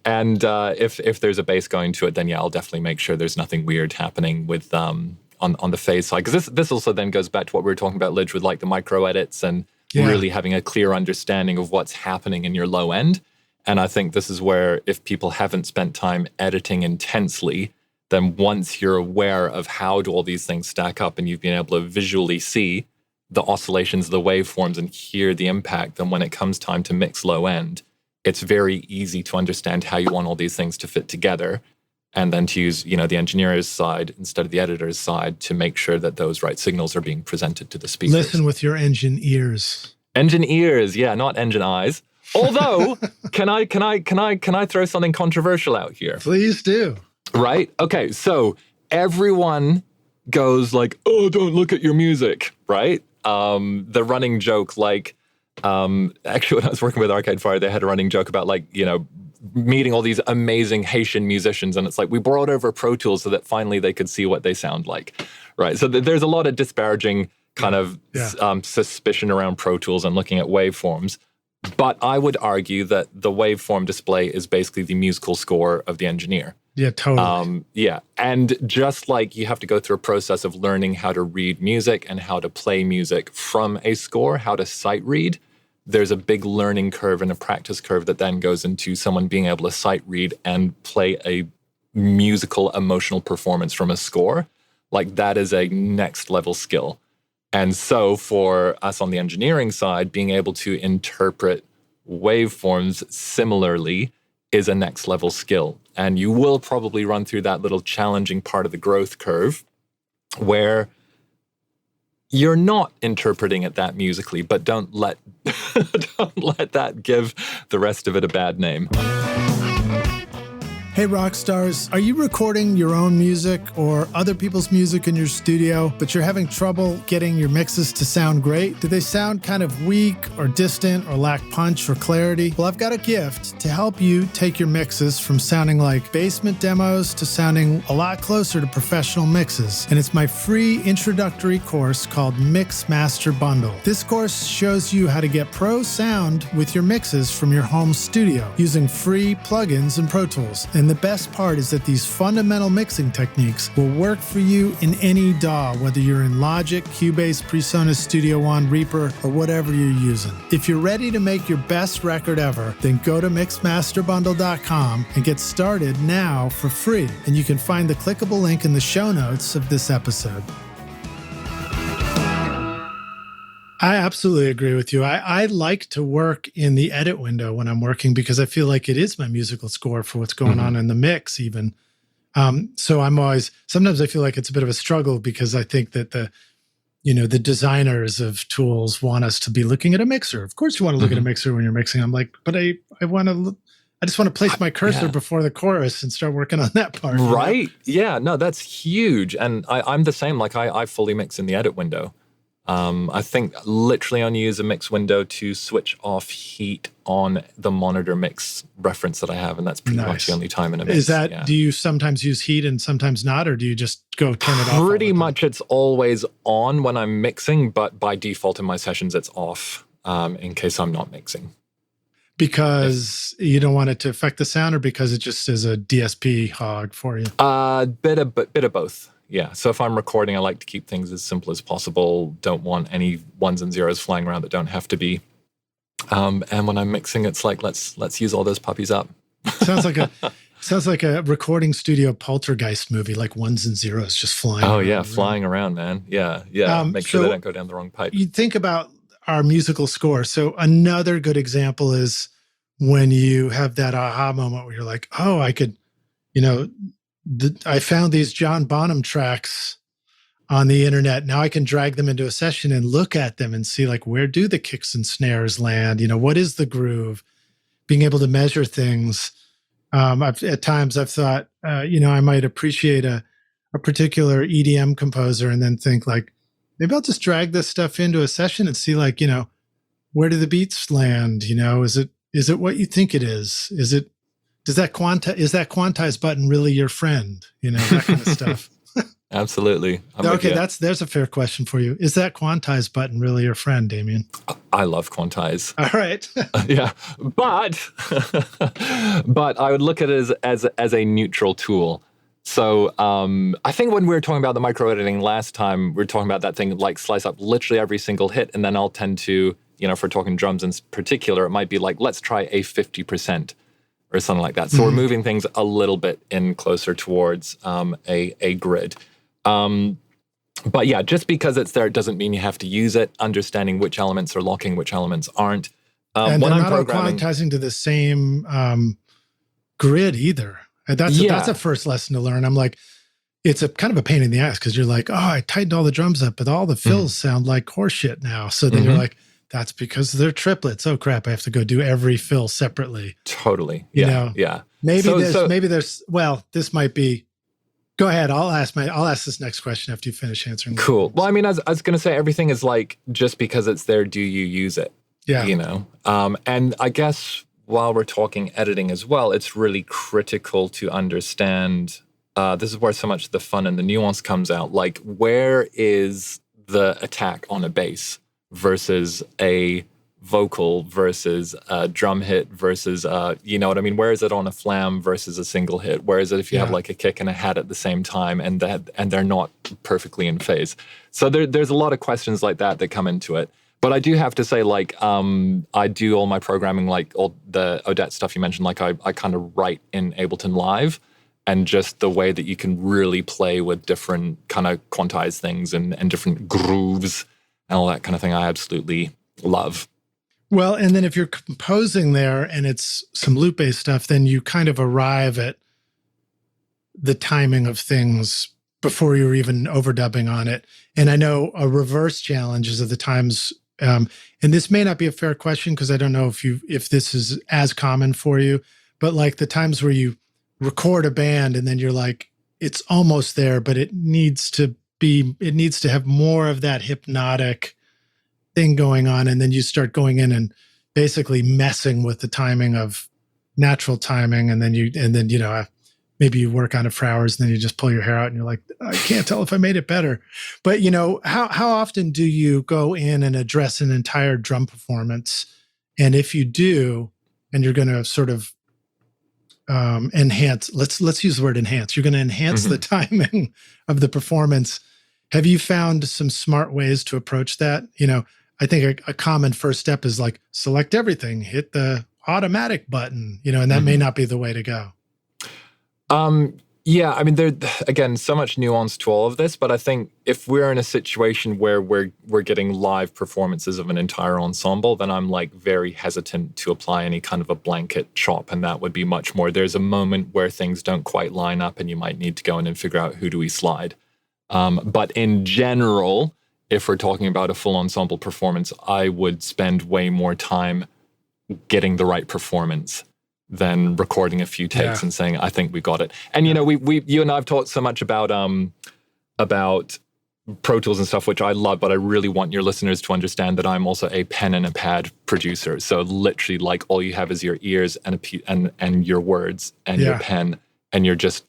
if there's a bass going to it, then I'll definitely make sure there's nothing weird happening with on the phase side. Because this also then goes back to what we were talking about, Lidge, with like the micro edits and really having a clear understanding of what's happening in your low end. And I think this is where, if people haven't spent time editing intensely, then once you're aware of how do all these things stack up, and you've been able to visually see the oscillations, the waveforms, and hear the impact, then when it comes time to mix low end, it's very easy to understand how you want all these things to fit together, and then to use, the engineer's side instead of the editor's side to make sure that those right signals are being presented to the speakers. Listen with your engine ears. Engine ears, yeah, not engine eyes. Although, can I throw something controversial out here? Please do. Right? Okay, so everyone goes like, "Oh, don't look at your music," right? The running joke, like, actually, when I was working with Arcade Fire, they had a running joke about like, meeting all these amazing Haitian musicians, and it's like, we brought over Pro Tools so that finally they could see what they sound like, right? So there's a lot of disparaging kind of suspicion around Pro Tools and looking at waveforms. But I would argue that the waveform display is basically the musical score of the engineer. Yeah, totally. And just like you have to go through a process of learning how to read music and how to play music from a score, how to sight read, there's a big learning curve and a practice curve that then goes into someone being able to sight read and play a musical, emotional performance from a score. Like, that is a next level skill. And so for us on the engineering side, being able to interpret waveforms similarly is a next level skill. And you will probably run through that little challenging part of the growth curve where you're not interpreting it that musically, but don't let that give the rest of it a bad name. Hey rock stars, are you recording your own music or other people's music in your studio, but you're having trouble getting your mixes to sound great? Do they sound kind of weak or distant or lack punch or clarity? Well, I've got a gift to help you take your mixes from sounding like basement demos to sounding a lot closer to professional mixes. And it's my free introductory course called Mix Master Bundle. This course shows you how to get pro sound with your mixes from your home studio using free plugins and Pro Tools. And the best part is that these fundamental mixing techniques will work for you in any DAW, whether you're in Logic, Cubase, PreSonus, Studio One, Reaper, or whatever you're using. If you're ready to make your best record ever, then go to mixmasterbundle.com and get started now for free. And you can find the clickable link in the show notes of this episode. I absolutely agree with you. I like to work in the edit window when I'm working because I feel like it is my musical score for what's going on in the mix even. So I'm always, sometimes I feel like it's a bit of a struggle because I think that the designers of tools want us to be looking at a mixer. Of course you want to look at a mixer when you're mixing. I'm like, but I want to I just want to place my cursor before the chorus and start working on that part. Right? Yeah, no, that's huge. And I'm the same. Like I fully mix in the edit window. I think literally only use a mix window to switch off heat on the monitor mix reference that I have, and that's pretty much the only time in a mix. Is that, do you sometimes use heat and sometimes not, or do you just go turn it off? Pretty much it's always on when I'm mixing, but by default in my sessions it's off in case I'm not mixing. Because you don't want it to affect the sound, or because it just is a DSP hog for you? Bit of both. Yeah. So if I'm recording, I like to keep things as simple as possible. Don't want any ones and zeros flying around that don't have to be. And when I'm mixing, it's like let's use all those puppies up. Sounds like a recording studio poltergeist movie, like ones and zeros just flying. Oh yeah, flying around, man. Yeah. Make sure they don't go down the wrong pipe. You think about our musical score. So another good example is when you have that aha moment where you're like, oh, I could, I found these John Bonham tracks on the internet. Now I can drag them into a session and look at them and see, like, where do the kicks and snares land? What is the groove? Being able to measure things. At times I've thought, I might appreciate a particular EDM composer and then think, like, maybe I'll just drag this stuff into a session and see, like, where do the beats land? Is it what you think it is? Is that quantize button really your friend? That kind of stuff. Absolutely. Okay, there's a fair question for you. Is that quantize button really your friend, Damian? I love quantize. All right. Yeah, but I would look at it as a neutral tool. So I think when we were talking about the micro editing last time, we were talking about that thing like slice up literally every single hit, and then I'll tend to, if we're talking drums in particular, it might be like, let's try a 50%. Or something like that. So we're moving things a little bit in closer towards a grid. But yeah, just because it's there, it doesn't mean you have to use it. Understanding which elements are locking, which elements aren't. And they're not all quantizing to the same grid either. And that's a first lesson to learn. I'm like, it's a kind of a pain in the ass because you're like, oh, I tightened all the drums up, but all the fills sound like horseshit now. So then you're like, that's because they're triplets. Oh crap! I have to go do every fill separately. Totally. Yeah. Yeah. Maybe there's. Well, this might be. Go ahead. I'll ask this next question after you finish answering. Cool. Well, I mean, I was going to say, everything is like, just because it's there, do you use it? Yeah. And I guess while we're talking editing as well, it's really critical to understand. This is where so much of the fun and the nuance comes out. Like, where is the attack on a bass versus a vocal versus a drum hit versus you know what I mean? Where is it on a flam versus a single hit? Where is it if you have like a kick and a hat at the same time and they're not perfectly in phase? So there's a lot of questions like that come into it. But I do have to say, like, I do all my programming, like all the Odette stuff you mentioned, like I kind of write in Ableton Live, and just the way that you can really play with different kind of quantized things and different grooves and all that kind of thing, I absolutely love. Well, and then if you're composing there and it's some loop-based stuff, then you kind of arrive at the timing of things before you're even overdubbing on it. And I know a reverse challenge is of the times, and this may not be a fair question because I don't know if this is as common for you, but like the times where you record a band and then you're like, it's almost there, but it needs to have more of that hypnotic thing going on. And then you start going in and basically messing with the timing of natural timing. And then maybe you work on it for hours and then you just pull your hair out and you're like, I can't tell if I made it better. But how often do you go in and address an entire drum performance? And if you do, and you're going to sort of enhance, let's use the word enhance. You're going to enhance the timing of the performance. Have you found some smart ways to approach that? I think a common first step is like, select everything, hit the automatic button, and that may not be the way to go. Yeah, I mean, there again, so much nuance to all of this, but I think if we're in a situation where we're getting live performances of an entire ensemble, then I'm like very hesitant to apply any kind of a blanket chop, and that would be much more, there's a moment where things don't quite line up and you might need to go in and figure out who do we slide. But in general, if we're talking about a full ensemble performance, I would spend way more time getting the right performance than recording a few takes and saying, I think we got it. And, you know, you and I have talked so much about Pro Tools and stuff, which I love, but I really want your listeners to understand that I'm also a pen and a pad producer. So literally, like, all you have is your ears and and your words and your pen, and it's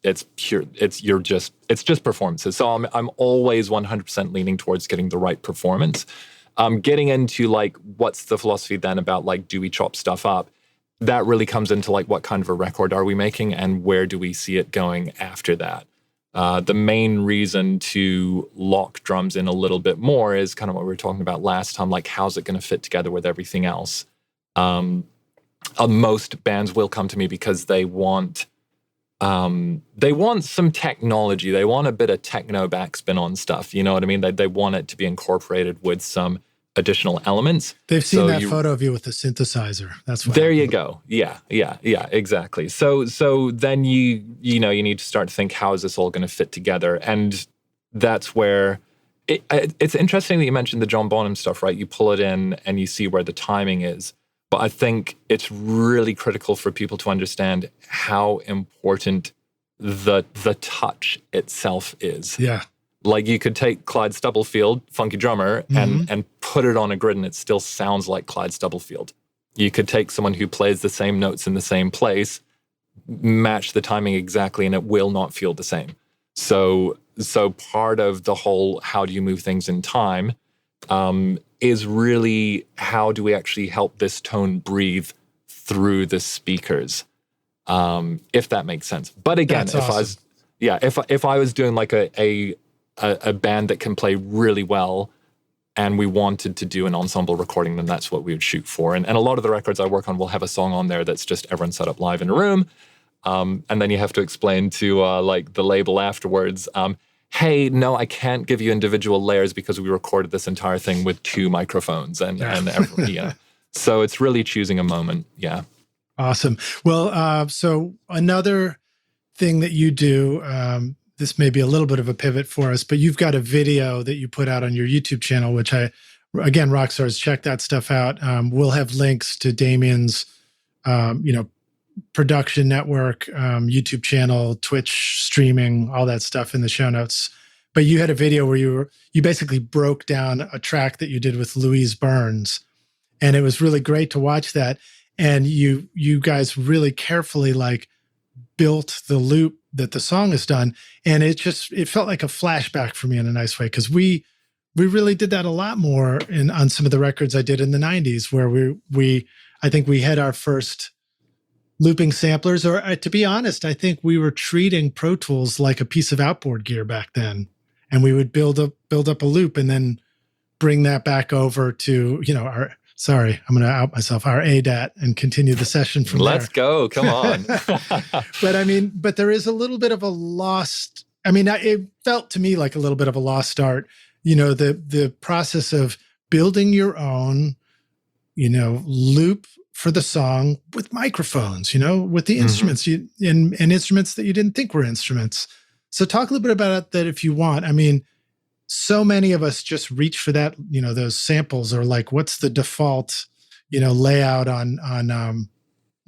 just performances. So I'm always 100% leaning towards getting the right performance. Getting into like, what's the philosophy then about like, do we chop stuff up? That really comes into like, what kind of a record are we making and where do we see it going after that? The main reason to lock drums in a little bit more is kind of what we were talking about last time, like how's it going to fit together with everything else? Most bands will come to me because they want some technology. They want a bit of techno backspin on stuff. You know what I mean? They want it to be incorporated with some additional elements. They've seen that photo of you with the synthesizer. That's what there you go. Yeah, exactly. So then you need to start to think, how is this all going to fit together? And that's where it's interesting that you mentioned the John Bonham stuff, right? You pull it in and you see where the timing is. But I think it's really critical for people to understand how important the touch itself is. Yeah. Like, you could take Clyde Stubblefield, funky drummer, and put it on a grid and it still sounds like Clyde Stubblefield. You could take someone who plays the same notes in the same place, match the timing exactly, and it will not feel the same. So part of the whole how do you move things in time is really how do we actually help this tone breathe through the speakers, if that makes sense. But again, if I was doing like a band that can play really well and we wanted to do an ensemble recording, then that's what we would shoot for. And a lot of the records I work on will have a song on there that's just everyone set up live in a room. And then you have to explain to like the label afterwards, hey, no, I can't give you individual layers because we recorded this entire thing with 2 microphones. So it's really choosing a moment. Yeah. Awesome. Well, so another thing that you do, this may be a little bit of a pivot for us, but you've got a video that you put out on your YouTube channel, which again, Rockstars, check that stuff out. We'll have links to Damian's, production network, YouTube channel, Twitch streaming, all that stuff in the show notes. But you had a video where you basically broke down a track that you did with Louise Burns, and it was really great to watch that. And you guys really carefully like built the loop that the song has done, and it felt like a flashback for me in a nice way, because we really did that a lot more on some of the records I did in the 90s, where I think we had our first looping samplers, or to be honest, I think we were treating Pro Tools like a piece of outboard gear back then, and we would build up a loop and then bring that back over to our. Sorry, I'm going to out myself, our ADAT, and continue the session from there. Let's go. Come on. But there is a little bit of a lost, it felt to me like a little bit of a lost art, the process of building your own, loop for the song with microphones, with the instruments and instruments that you didn't think were instruments. So talk a little bit about that if you want. So many of us just reach for that, those samples, or like, what's the default, layout on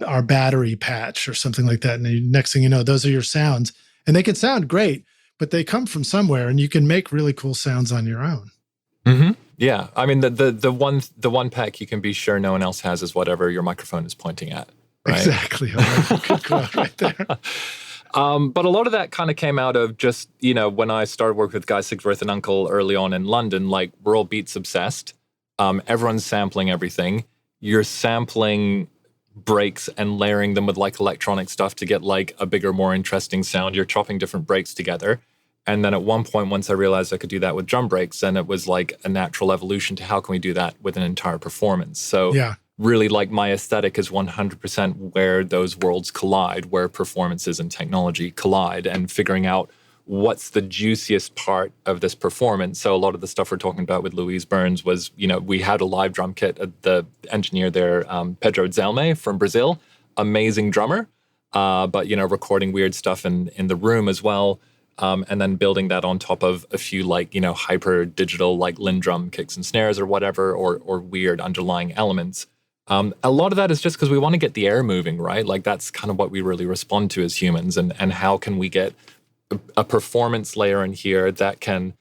our battery patch or something like that. And the next thing you know, those are your sounds, and they can sound great, but they come from somewhere, and you can make really cool sounds on your own. Mm-hmm. Yeah. The one pack you can be sure no one else has is whatever your microphone is pointing at. Right? Exactly. Good quote right there. But a lot of that kind of came out of just, when I started working with Guy Sigsworth and UNKLE early on in London, like, we're all beats obsessed. Everyone's sampling everything. You're sampling breaks and layering them with like electronic stuff to get like a bigger, more interesting sound. You're chopping different breaks together. And then at one point, once I realized I could do that with drum breaks, then it was like a natural evolution to how can we do that with an entire performance. So really, like, my aesthetic is 100% where those worlds collide, where performances and technology collide, and figuring out what's the juiciest part of this performance. So a lot of the stuff we're talking about with Louise Burns was, we had a live drum kit. The engineer there, Pedro Zelme from Brazil, amazing drummer, but, recording weird stuff in the room as well. And then building that on top of a few like, hyper digital like Lindrum kicks and snares or whatever, or weird underlying elements. A lot of that is just because we want to get the air moving, right? Like that's kind of what we really respond to as humans. And how can we get a performance layer in here that can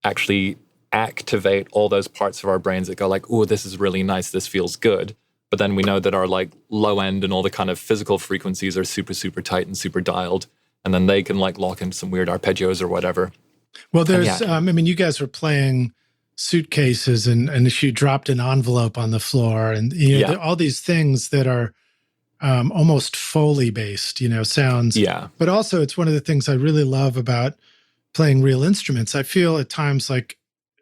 actually activate all those parts of our brains that go like, oh, this is really nice, this feels good. But then we know that our like low end and all the kind of physical frequencies are super, super tight and super dialed. And then they can like lock into some weird arpeggios or whatever. Well, there's, I mean, you guys were playing Suitcases and she dropped an envelope on the floor and, you know, all these things that are almost Foley based, you know, sounds. Yeah. But also it's one of the things I really love about playing real instruments. I feel at times like,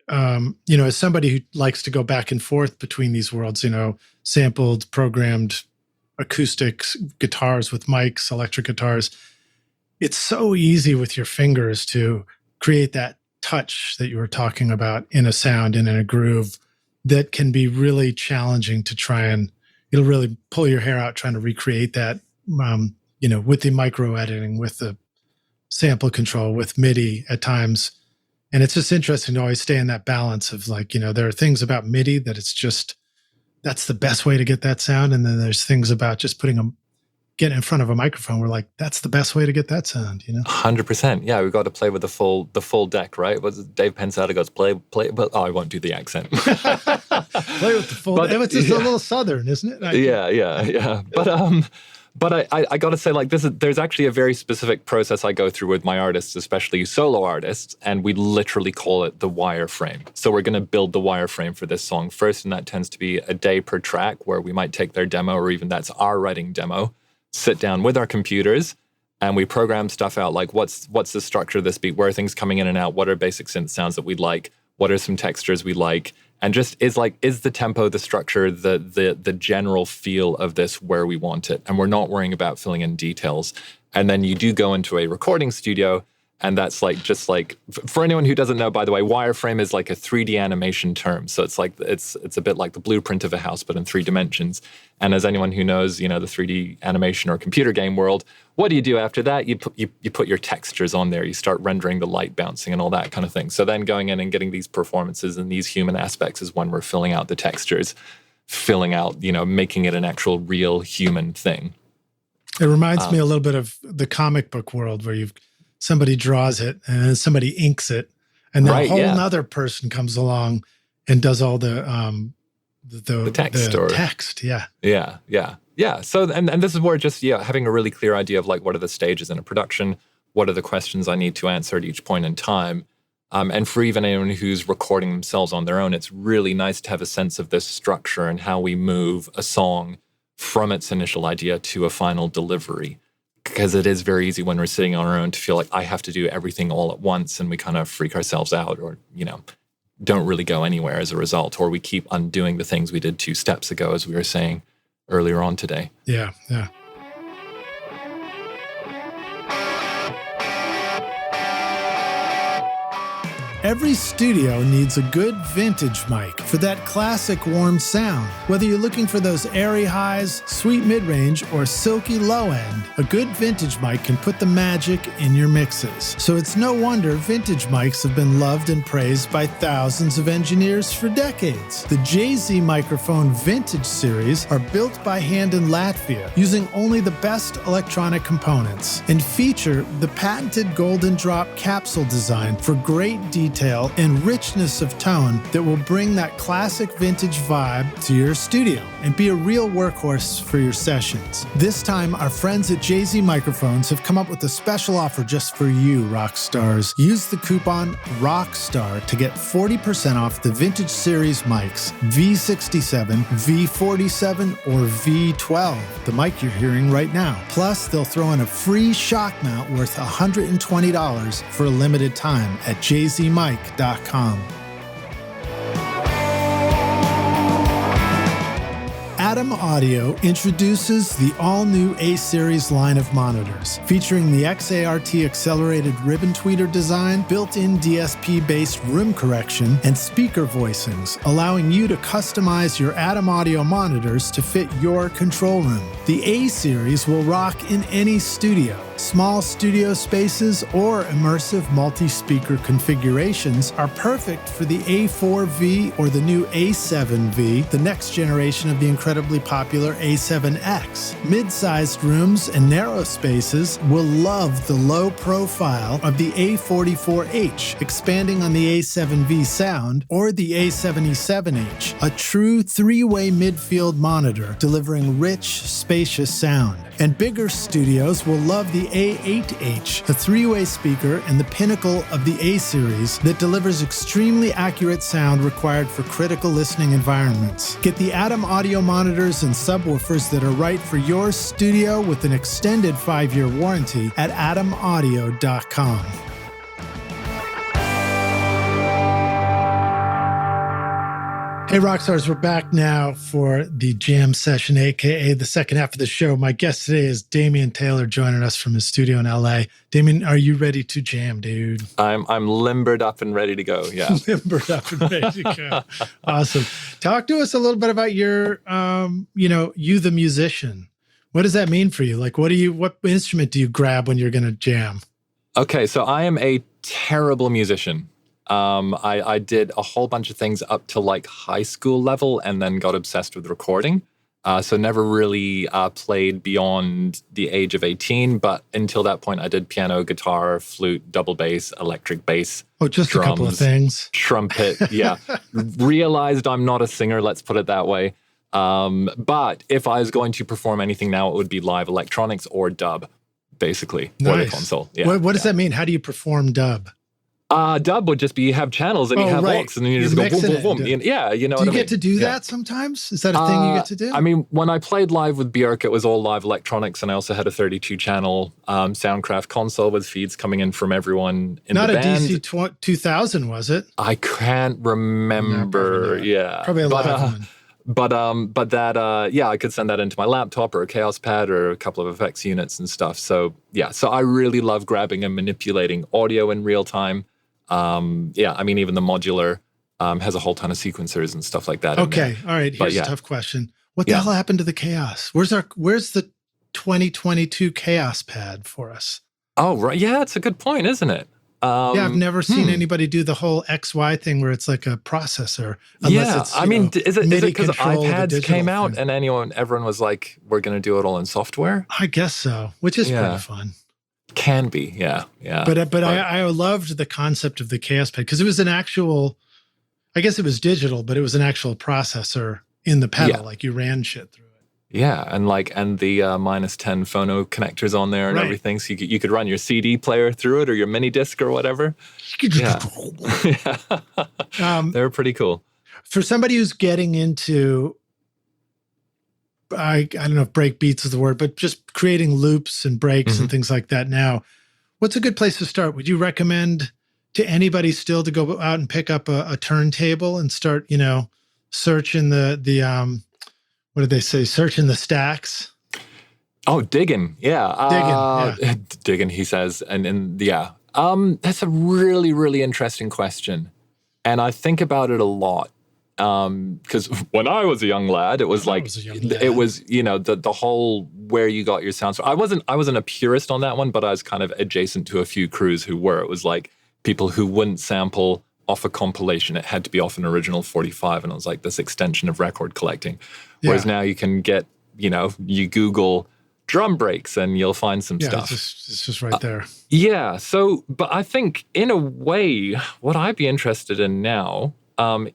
you know, as somebody who likes to go back and forth between these worlds, you know, sampled, programmed acoustic guitars with mics, electric guitars, it's so easy with your fingers to create that touch that you were talking about in a sound and in a groove that can be really challenging to try and it'll really pull your hair out trying to recreate that, you know, with the micro editing, with the sample control, with MIDI at times. And it's just interesting to always stay in that balance of like, you know, there are things about MIDI that it's just, that's the best way to get that sound. And then there's things about just getting in front of a microphone. We're like, that's the best way to get that sound, you know? 100%. Yeah, we've got to play with the full deck, right? What's Dave Pensado goes, play, but I won't do the accent. Play with the full deck. It's just a little Southern, isn't it? Yeah. But I got to say, like, there's actually a very specific process I go through with my artists, especially solo artists, and we literally call it the wireframe. So we're going to build the wireframe for this song first, and that tends to be a day per track where we might take their demo, or even that's our writing demo, sit down with our computers, and we program stuff out, like what's the structure of this beat, where are things coming in and out, what are basic synth sounds that we'd like, what are some textures we like, and just is the tempo, the structure, the general feel of this where we want it. And we're not worrying about filling in details. And then you do go into a recording studio, and that's like, just like, for anyone who doesn't know, by the way, wireframe is like a 3D animation term. So it's like, it's a bit like the blueprint of a house, but in 3 dimensions. And as anyone who knows, you know, the 3D animation or computer game world, what do you do after that? You put your textures on there. You start rendering the light bouncing and all that kind of thing. So then going in and getting these performances and these human aspects is when we're filling out the textures, filling out, you know, making it an actual real human thing. It reminds me a little bit of the comic book world where somebody draws it and then somebody inks it, and then a whole nother person comes along and does all the text. Yeah. So, and this is where just, having a really clear idea of like, what are the stages in a production? What are the questions I need to answer at each point in time? And for even anyone who's recording themselves on their own, it's really nice to have a sense of this structure and how we move a song from its initial idea to a final delivery. Because it is very easy when we're sitting on our own to feel like I have to do everything all at once, and we kind of freak ourselves out, or, you know, don't really go anywhere as a result, or we keep undoing the things we did 2 steps ago, as we were saying earlier on today. Yeah. Every studio needs a good vintage mic for that classic warm sound. Whether you're looking for those airy highs, sweet mid-range, or silky low end, a good vintage mic can put the magic in your mixes. So it's no wonder vintage mics have been loved and praised by thousands of engineers for decades. The JZ Microphone Vintage Series are built by hand in Latvia using only the best electronic components and feature the patented Golden Drop capsule design for great detail and richness of tone that will bring that classic vintage vibe to your studio and be a real workhorse for your sessions. This time, our friends at JZ Microphones have come up with a special offer just for you, rock stars. Use the coupon ROCKSTAR to get 40% off the Vintage Series mics, V67, V47, or V12, the mic you're hearing right now. Plus, they'll throw in a free shock mount worth $120 for a limited time at jzmic.com. Atom Audio introduces the all-new A-Series line of monitors, featuring the XART accelerated ribbon tweeter design, built-in DSP-based room correction, and speaker voicings, allowing you to customize your Atom Audio monitors to fit your control room. The A-Series will rock in any studio, Small studio spaces or immersive multi-speaker configurations are perfect for the A4V or the new A7V, the next generation of the incredibly popular A7X. Mid-sized rooms and narrow spaces will love the low profile of the A44H, expanding on the A7V sound, or the A77H, a true three-way midfield monitor delivering rich, spacious sound. And bigger studios will love the A8H, a three-way speaker and the pinnacle of the A-series that delivers extremely accurate sound required for critical listening environments. Get the Atom audio monitors and subwoofers that are right for your studio with an extended 5-year warranty at atomaudio.com. Hey, Rockstars, we're back now for the jam session, aka the second half of the show. My guest today is Damian Taylor, joining us from his studio in LA. Damian, are you ready to jam, dude? I'm limbered up and ready to go. Yeah, limbered up and ready to go. Awesome. Talk to us a little bit about your, you the musician. What does that mean for you? Like, what instrument do you grab when you're going to jam? Okay, so I am a terrible musician. I did a whole bunch of things up to like high school level and then got obsessed with recording. So never really played beyond the age of 18. But until that point, I did piano, guitar, flute, double bass, electric bass. Oh, just drums, a couple of things. Trumpet, yeah. Realized I'm not a singer, let's put it that way. But if I was going to perform anything now, it would be live electronics or dub, basically. Nice. Or the console. Yeah, what does that mean? How do you perform dub? Dub would just be you have channels and you have aux and then you just go boom, boom, boom. Yeah, you know what I mean? Do you get to do that sometimes? Is that a thing you get to do? I mean, when I played live with Bjork, it was all live electronics, and I also had a 32-channel Soundcraft console with feeds coming in from everyone in the band. Not a DC 2000, was it? I can't remember. Yeah. Probably a live one. But that, I could send that into my laptop or a Chaos Pad or a couple of effects units and stuff. So, yeah, so I really love grabbing and manipulating audio in real time. I mean, even the modular has a whole ton of sequencers and stuff like that. Okay, all right. Here's a tough question. What the hell happened to the Chaos? Where's the 2022 Chaos Pad for us? Oh, right. Yeah, it's a good point, isn't it? I've never seen anybody do the whole XY thing where it's like a processor. Unless it's, is it because iPads came out and everyone was like, we're going to do it all in software? I guess so, which is pretty fun. Can be, yeah. But I loved the concept of the Chaos Pad because it was an actual, I guess it was digital, but it was an actual processor in the pedal, like you ran shit through it. Yeah, and the -10 phono connectors on there and everything, so you could run your CD player through it or your mini disc or whatever. They're pretty cool. For somebody who's getting into, I don't know if break beats is the word, but just creating loops and breaks and things like that now, what's a good place to start? Would you recommend to anybody still to go out and pick up a turntable and start, searching the what did they say? Searching the stacks? Oh, digging. Yeah. Digging, he says. That's a really, really interesting question. And I think about it a lot. Because when I was a young lad, it was the whole where you got your sounds. I wasn't a purist on that one, but I was kind of adjacent to a few crews who were. It was like people who wouldn't sample off a compilation. It had to be off an original 45, and it was like this extension of record collecting. Whereas now you can get, you Google drum breaks and you'll find some stuff. It's just right there. So, but I think in a way, what I'd be interested in now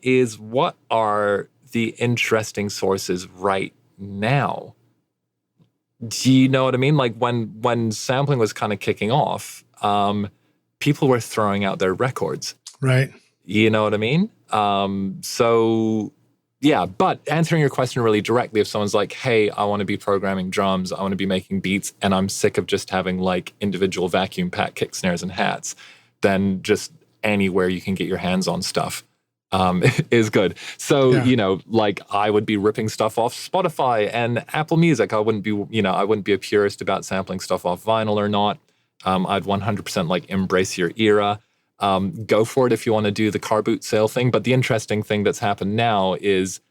is what are the interesting sources right now? Do you know what I mean? Like when sampling was kind of kicking off, people were throwing out their records. Right. You know what I mean? But answering your question really directly, if someone's like, hey, I want to be programming drums, I want to be making beats, and I'm sick of just having like individual vacuum pack kick snares and hats, then just anywhere you can get your hands on stuff is good. So, I would be ripping stuff off Spotify and Apple Music. I wouldn't be a purist about sampling stuff off vinyl or not. I'd 100% embrace your era. Go for it if you want to do the car boot sale thing. But the interesting thing that's happened now is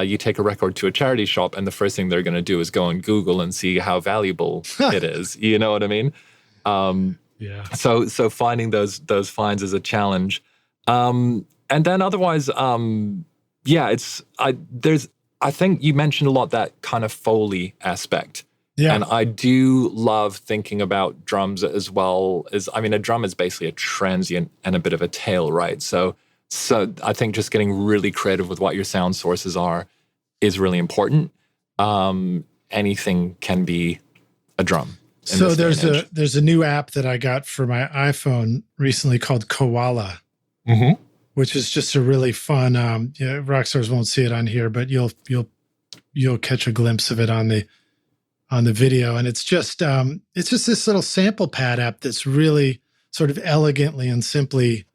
you take a record to a charity shop and the first thing they're going to do is go on Google and see how valuable it is. You know what I mean? Yeah. So finding those finds is a challenge. And then otherwise, I think you mentioned a lot that kind of Foley aspect. Yeah. And I do love thinking about drums as well as, I mean, a drum is basically a transient and a bit of a tail, right? So I think just getting really creative with what your sound sources are is really important. Anything can be a drum. So there's a new app that I got for my iPhone recently called Koala, which is just a really fun. Rockstars won't see it on here, but you'll catch a glimpse of it on the video, and it's just this little sample pad app that's really sort of elegantly and simply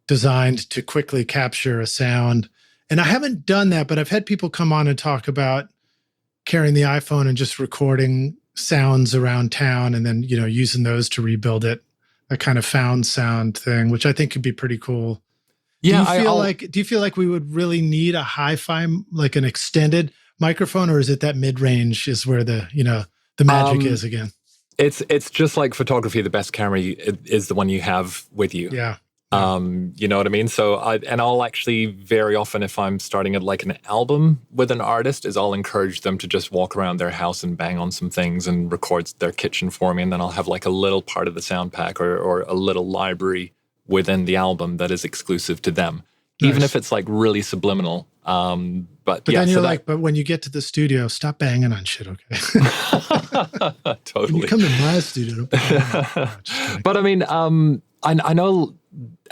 designed to quickly capture a sound. And I haven't done that, but I've had people come on and talk about carrying the iPhone and just recording sounds around town and then, using those to rebuild it, a kind of found sound thing, which I think could be pretty cool. Yeah. Do you feel like we would really need a hi-fi, like an extended microphone, or is it that mid-range is where the magic is again? It's just like photography. The best camera is the one you have with you. Yeah. You know what I mean? So I'll actually very often, if I'm starting at like an album with an artist, I'll encourage them to just walk around their house and bang on some things and record their kitchen for me. And then I'll have like a little part of the sound pack or a little library within the album that is exclusive to them, even if it's like really subliminal. But then you're but when you get to the studio, stop banging on shit, okay? Totally. When you come to my studio, but I mean, I know.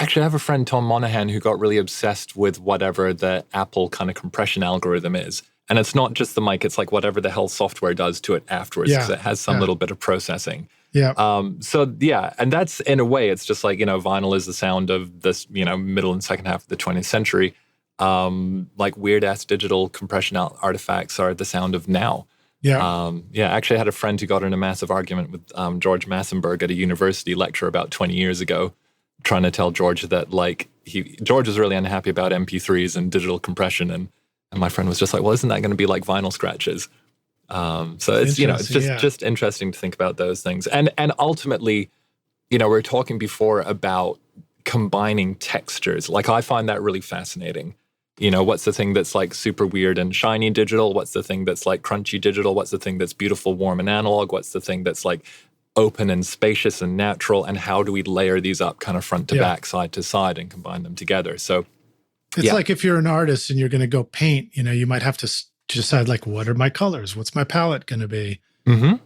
Actually, I have a friend, Tom Monahan, who got really obsessed with whatever the Apple kind of compression algorithm is. And it's not just the mic, it's like whatever the hell software does to it afterwards, because it has some little bit of processing. Yeah. And that's, in a way, it's just like, vinyl is the sound of this, middle and second half of the 20th century. Like weird-ass digital compression artifacts are the sound of now. Yeah. Actually, I had a friend who got in a massive argument with George Massenburg at a university lecture about 20 years ago, trying to tell George that George was really unhappy about MP3s and digital compression, and my friend was just like, well, isn't that going to be like vinyl scratches? So it's it's just interesting to think about those things, and ultimately, we were talking before about combining textures. Like I find that really fascinating. What's the thing that's like super weird and shiny digital? What's the thing that's like crunchy digital? What's the thing that's beautiful, warm, and analog? What's the thing that's like open and spacious and natural? And how do we layer these up kind of front to back, side to side, and combine them together? So it's like if you're an artist and you're going to go paint, you might have to decide like, what are my colors? What's my palette going to be? And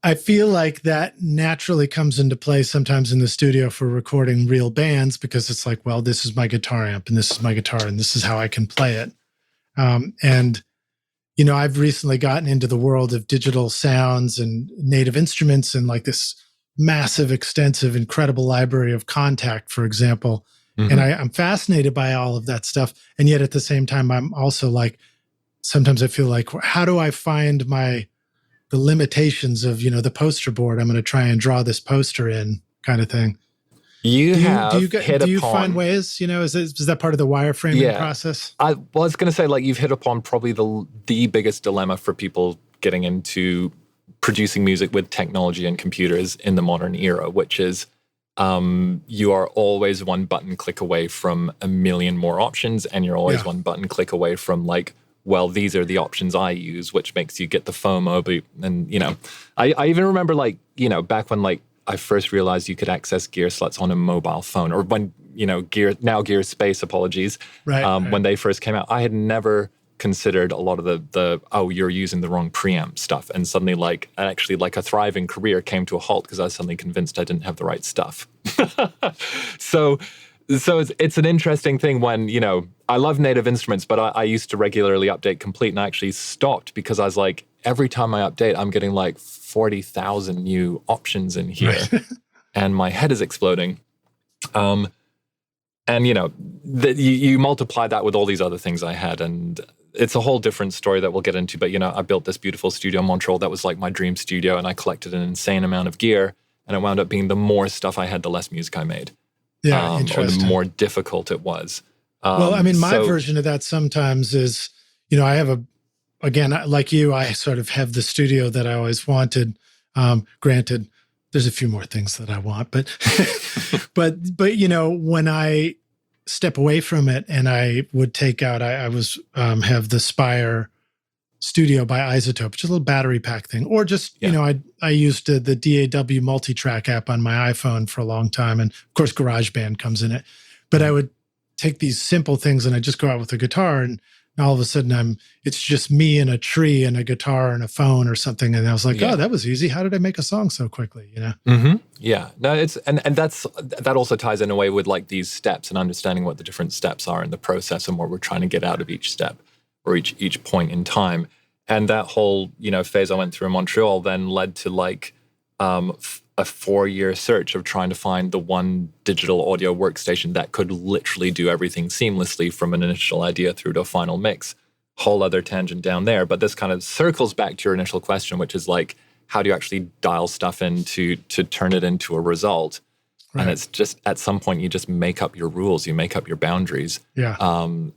I feel like that naturally comes into play sometimes in the studio for recording real bands, because it's like, well, this is my guitar amp and this is my guitar and this is how I can play it. I've recently gotten into the world of digital sounds and native instruments and like this massive, extensive, incredible library of Contact, for example. And I'm fascinated by all of that stuff. And yet at the same time, I'm also like, sometimes I feel like, how do I find the limitations of, the poster board? I'm going to try and draw this poster in, kind of thing. Do you find ways, is that part of the wireframing process? I was going to say, like, you've hit upon probably the biggest dilemma for people getting into producing music with technology and computers in the modern era, which is you are always one button click away from a million more options, and you're always one button click away from like, well, these are the options I use, which makes you get the FOMO. And, I even remember back when I first realized you could access gear slots on a mobile phone, or when, Gear Space, apologies. Right. When they first came out, I had never considered a lot of the you're using the wrong preamp stuff. And suddenly a thriving career came to a halt because I was suddenly convinced I didn't have the right stuff. So it's an interesting thing when, I love native instruments, but I used to regularly update Complete, and I actually stopped because I was like, every time I update, I'm getting like 40,000 new options in here, and my head is exploding. And you multiply that with all these other things I had, and it's a whole different story that we'll get into. But, I built this beautiful studio in Montreal that was like my dream studio, and I collected an insane amount of gear, and it wound up being the more stuff I had, the less music I made. Yeah, or the more difficult it was. My version of that sometimes is, I have again, like you, I sort of have the studio that I always wanted. Granted, there's a few more things that I want, but but when I step away from it and I would take out, I was have the Spire Studio by Isotope, which is a little battery pack thing, or just I used the DAW multi-track app on my iPhone for a long time, and of course GarageBand comes in it. But I would take these simple things and I just go out with a guitar, and all of a sudden it's just me and a tree and a guitar and a phone or something, and I was like, oh, that was easy. How did I make a song so quickly? Yeah, no, it's and that also ties in a way with like these steps and understanding what the different steps are in the process and what we're trying to get out of each step or each point in time. And that whole phase I went through in Montreal then led to like a 4-year search of trying to find the one digital audio workstation that could literally do everything seamlessly from an initial idea through to a final mix. Whole other tangent down there, but this kind of circles back to your initial question, which is like, how do you actually dial stuff in to turn it into a result? Right. And it's just, at some point, you just make up your rules, you make up your boundaries. Yeah.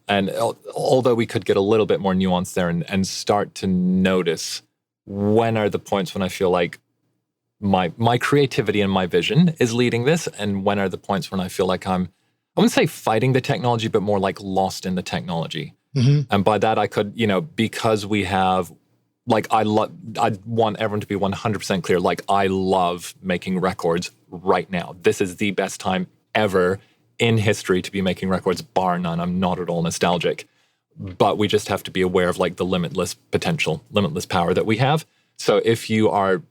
And although we could get a little bit more nuanced there and start to notice when are the points when I feel like my creativity and my vision is leading this, and when are the points when I feel like I wouldn't say fighting the technology, but more like lost in the technology. And by that I could, because we have, like, I want everyone to be 100% clear. Like, I love making records right now. This is the best time ever in history to be making records, bar none. I'm not at all nostalgic. But we just have to be aware of like the limitless potential, limitless power that we have. So if you are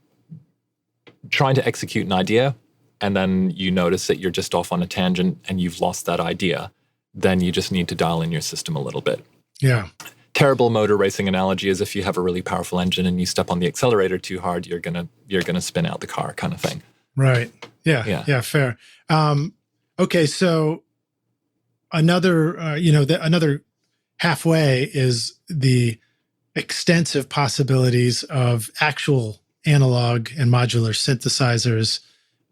trying to execute an idea and then you notice that you're just off on a tangent and you've lost that idea, then you just need to dial in your system a little bit. Yeah. Terrible motor racing analogy is if you have a really powerful engine and you step on the accelerator too hard, you're gonna spin out the car, kind of thing. Right. Yeah. Fair. Okay. So another, another halfway is the extensive possibilities of actual analog and modular synthesizers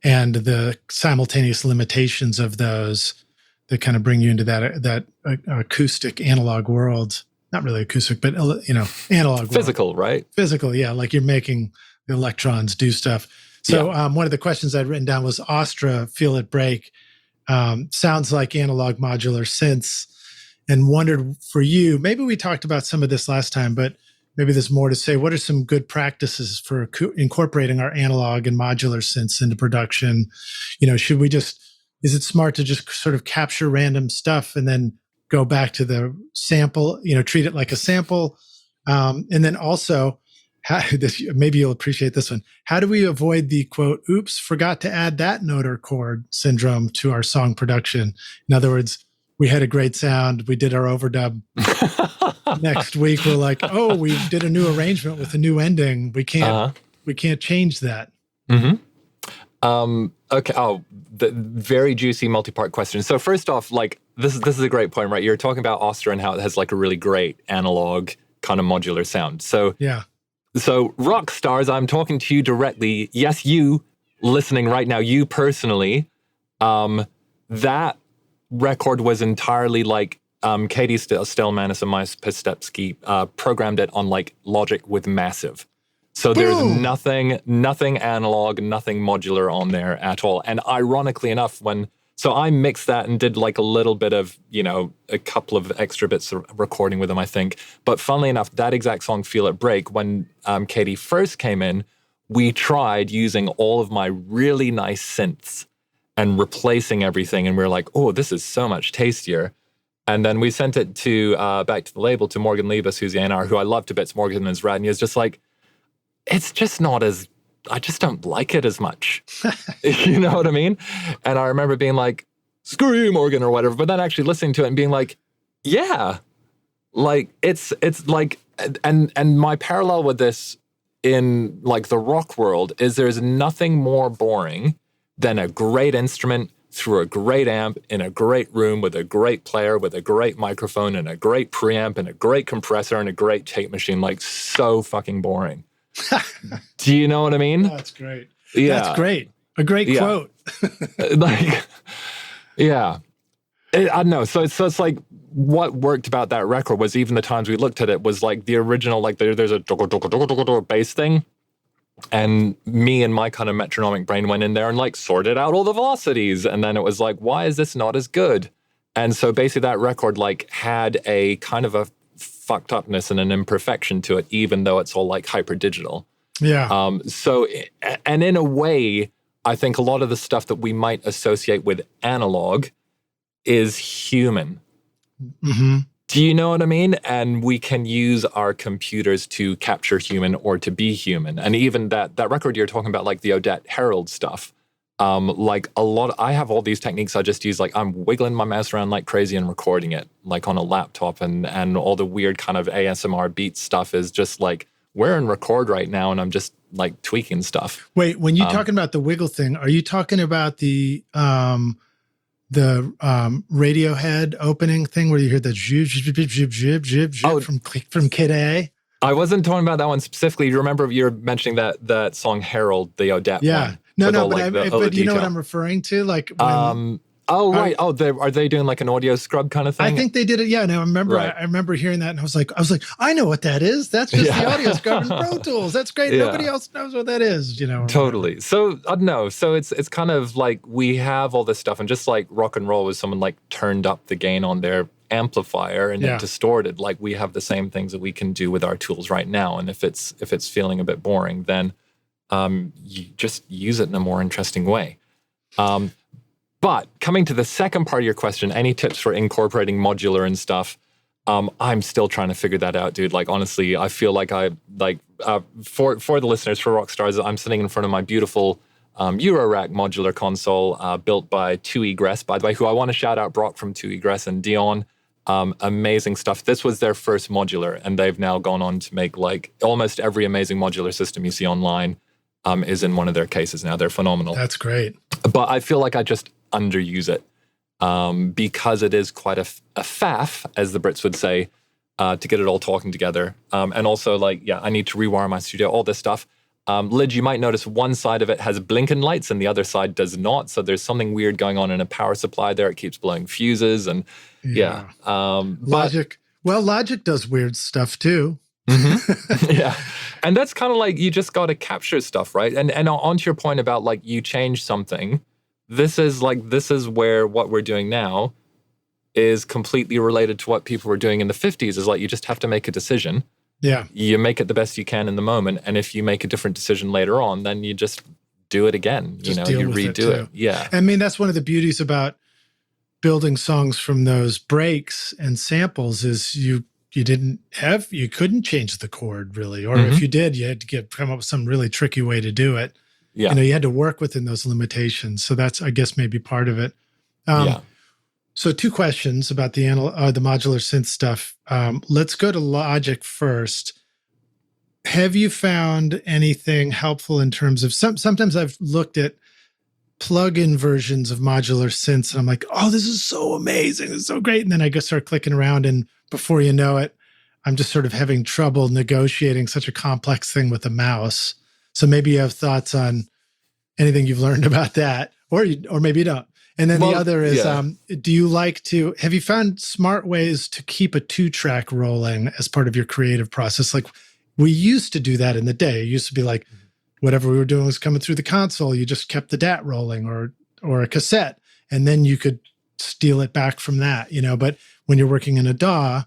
and the simultaneous limitations of those that kind of bring you into that acoustic analog world. Not really acoustic, but analog. Physical, world. Right? Physical, yeah. Like you're making the electrons do stuff. So one of the questions I'd written down was Astra, Feel It Break. Sounds like analog modular synths, and wondered for you, maybe we talked about some of this last time, but maybe there's more to say. What are some good practices for incorporating our analog and modular synths into production? Is it smart to just sort of capture random stuff and then go back to the sample, treat it like a sample? And then also, maybe you'll appreciate this one. How do we avoid the quote, oops, forgot to add that note or chord syndrome to our song production? In other words, we had a great sound, we did our overdub. Next week, we're like, oh, we did a new arrangement with a new ending. We can't change that. Okay. Oh, the very juicy multi-part question. So first off, like this is a great point, right? You're talking about Astra and how it has like a really great analog kind of modular sound. So yeah. So rock stars, I'm talking to you directly. Yes, you listening right now, you personally. That record was entirely like Katie Stelmanis and Maya Pistepsky programmed it on like Logic with Massive. So there's nothing analog, nothing modular on there at all. And ironically enough, so I mixed that and did like a little bit of, a couple of extra bits of recording with them, I think. But funnily enough, that exact song, Feel It Break, when Katie first came in, we tried using all of my really nice synths and replacing everything. And we were like, oh, this is so much tastier. And then we sent it to back to the label, to Morgan Levis, who's the A&R, who I love to bits. Morgan is rad. And he was just like, it's just not as, I just don't like it as much. You know what I mean? And I remember being like, screw you, Morgan, or whatever. But then actually listening to it and being like, yeah, like it's like, and my parallel with this in like the rock world is there's nothing more boring than a great instrument through a great amp in a great room with a great player, with a great microphone and a great preamp and a great compressor and a great tape machine. Like, so fucking boring. Do you know what I mean? That's great. Yeah. That's great. A great quote. Like, yeah. I don't know. So it's like what worked about that record was even the times we looked at it was like the original, like there's a bass thing. And me and my kind of metronomic brain went in there and like sorted out all the velocities. And then it was like, why is this not as good? And so basically that record like had a kind of a fucked upness and an imperfection to it, even though it's all like hyper digital. Yeah. So, and in a way, I think a lot of the stuff that we might associate with analog is human. Mm-hmm. Do you know what I mean? And we can use our computers to capture human or to be human. And even that record you're talking about, like the Odette Herald stuff, like I have all these techniques I just use. Like I'm wiggling my mouse around like crazy and recording it like on a laptop, and all the weird kind of ASMR beat stuff is just like, we're in record right now and I'm just like tweaking stuff. Wait, when you're talking about the wiggle thing, are you talking about the Radiohead opening thing where you hear the zhib, zhib, zhib, zhib, zhib, zhib from Kid A? I wasn't talking about that one specifically. You remember you're mentioning that song Herald, the Odette one. No, but you know what I'm referring to? Like when, right. Are they doing like an audio scrub kind of thing? I think they did it. Yeah, no, I remember. Right. I remember hearing that, and I was like, I know what that is. That's just the audio scrub in Pro Tools. That's great. Yeah. Nobody else knows what that is. You know. Totally. So I don't know. So it's kind of like we have all this stuff, and just like rock and roll was someone like turned up the gain on their amplifier and it distorted. Like we have the same things that we can do with our tools right now. And if it's feeling a bit boring, then you just use it in a more interesting way. But coming to the second part of your question, any tips for incorporating modular and stuff? I'm still trying to figure that out, dude. Like, honestly, I feel like for the listeners, for Rockstars, I'm sitting in front of my beautiful Eurorack modular console built by 2egress, by the way, who I want to shout out Brock from 2egress and Dion. Amazing stuff. This was their first modular, and they've now gone on to make like almost every amazing modular system you see online is in one of their cases now. They're phenomenal. That's great. But I feel like I just underuse it because it is quite a faff, as the Brits would say, to get it all talking together. And also, like, I need to rewire my studio, all this stuff. Lid, you might notice one side of it has blinking lights and the other side does not. So there's something weird going on in a power supply there. It keeps blowing fuses and Logic. Logic does weird stuff too. Mm-hmm. Yeah. And that's kind of like, you just got to capture stuff, right? And onto your point about like, you change something. This is where what we're doing now is completely related to what people were doing in the 50s. Is like, you just have to make a decision. Yeah. You make it the best you can in the moment. And if you make a different decision later on, then you just do it again. You redo it. Yeah. I mean, that's one of the beauties about building songs from those breaks and samples is you couldn't change the chord really. Or if you did, you had to come up with some really tricky way to do it. Yeah. You had to work within those limitations. So that's, I guess, maybe part of it. So 2 questions about the modular synth stuff. Let's go to Logic first. Have you found anything helpful in terms of sometimes I've looked at plug-in versions of modular synths and I'm like, oh, this is so amazing. This is so great. And then I go start clicking around and before you know it, I'm just sort of having trouble negotiating such a complex thing with a mouse. So maybe you have thoughts on anything you've learned about that, or maybe you don't. And then the other is, have you found smart ways to keep a 2-track rolling as part of your creative process? Like we used to do that in the day. It used to be like whatever we were doing was coming through the console. You just kept the DAT rolling or a cassette, and then you could steal it back from that, But when you're working in a DAW,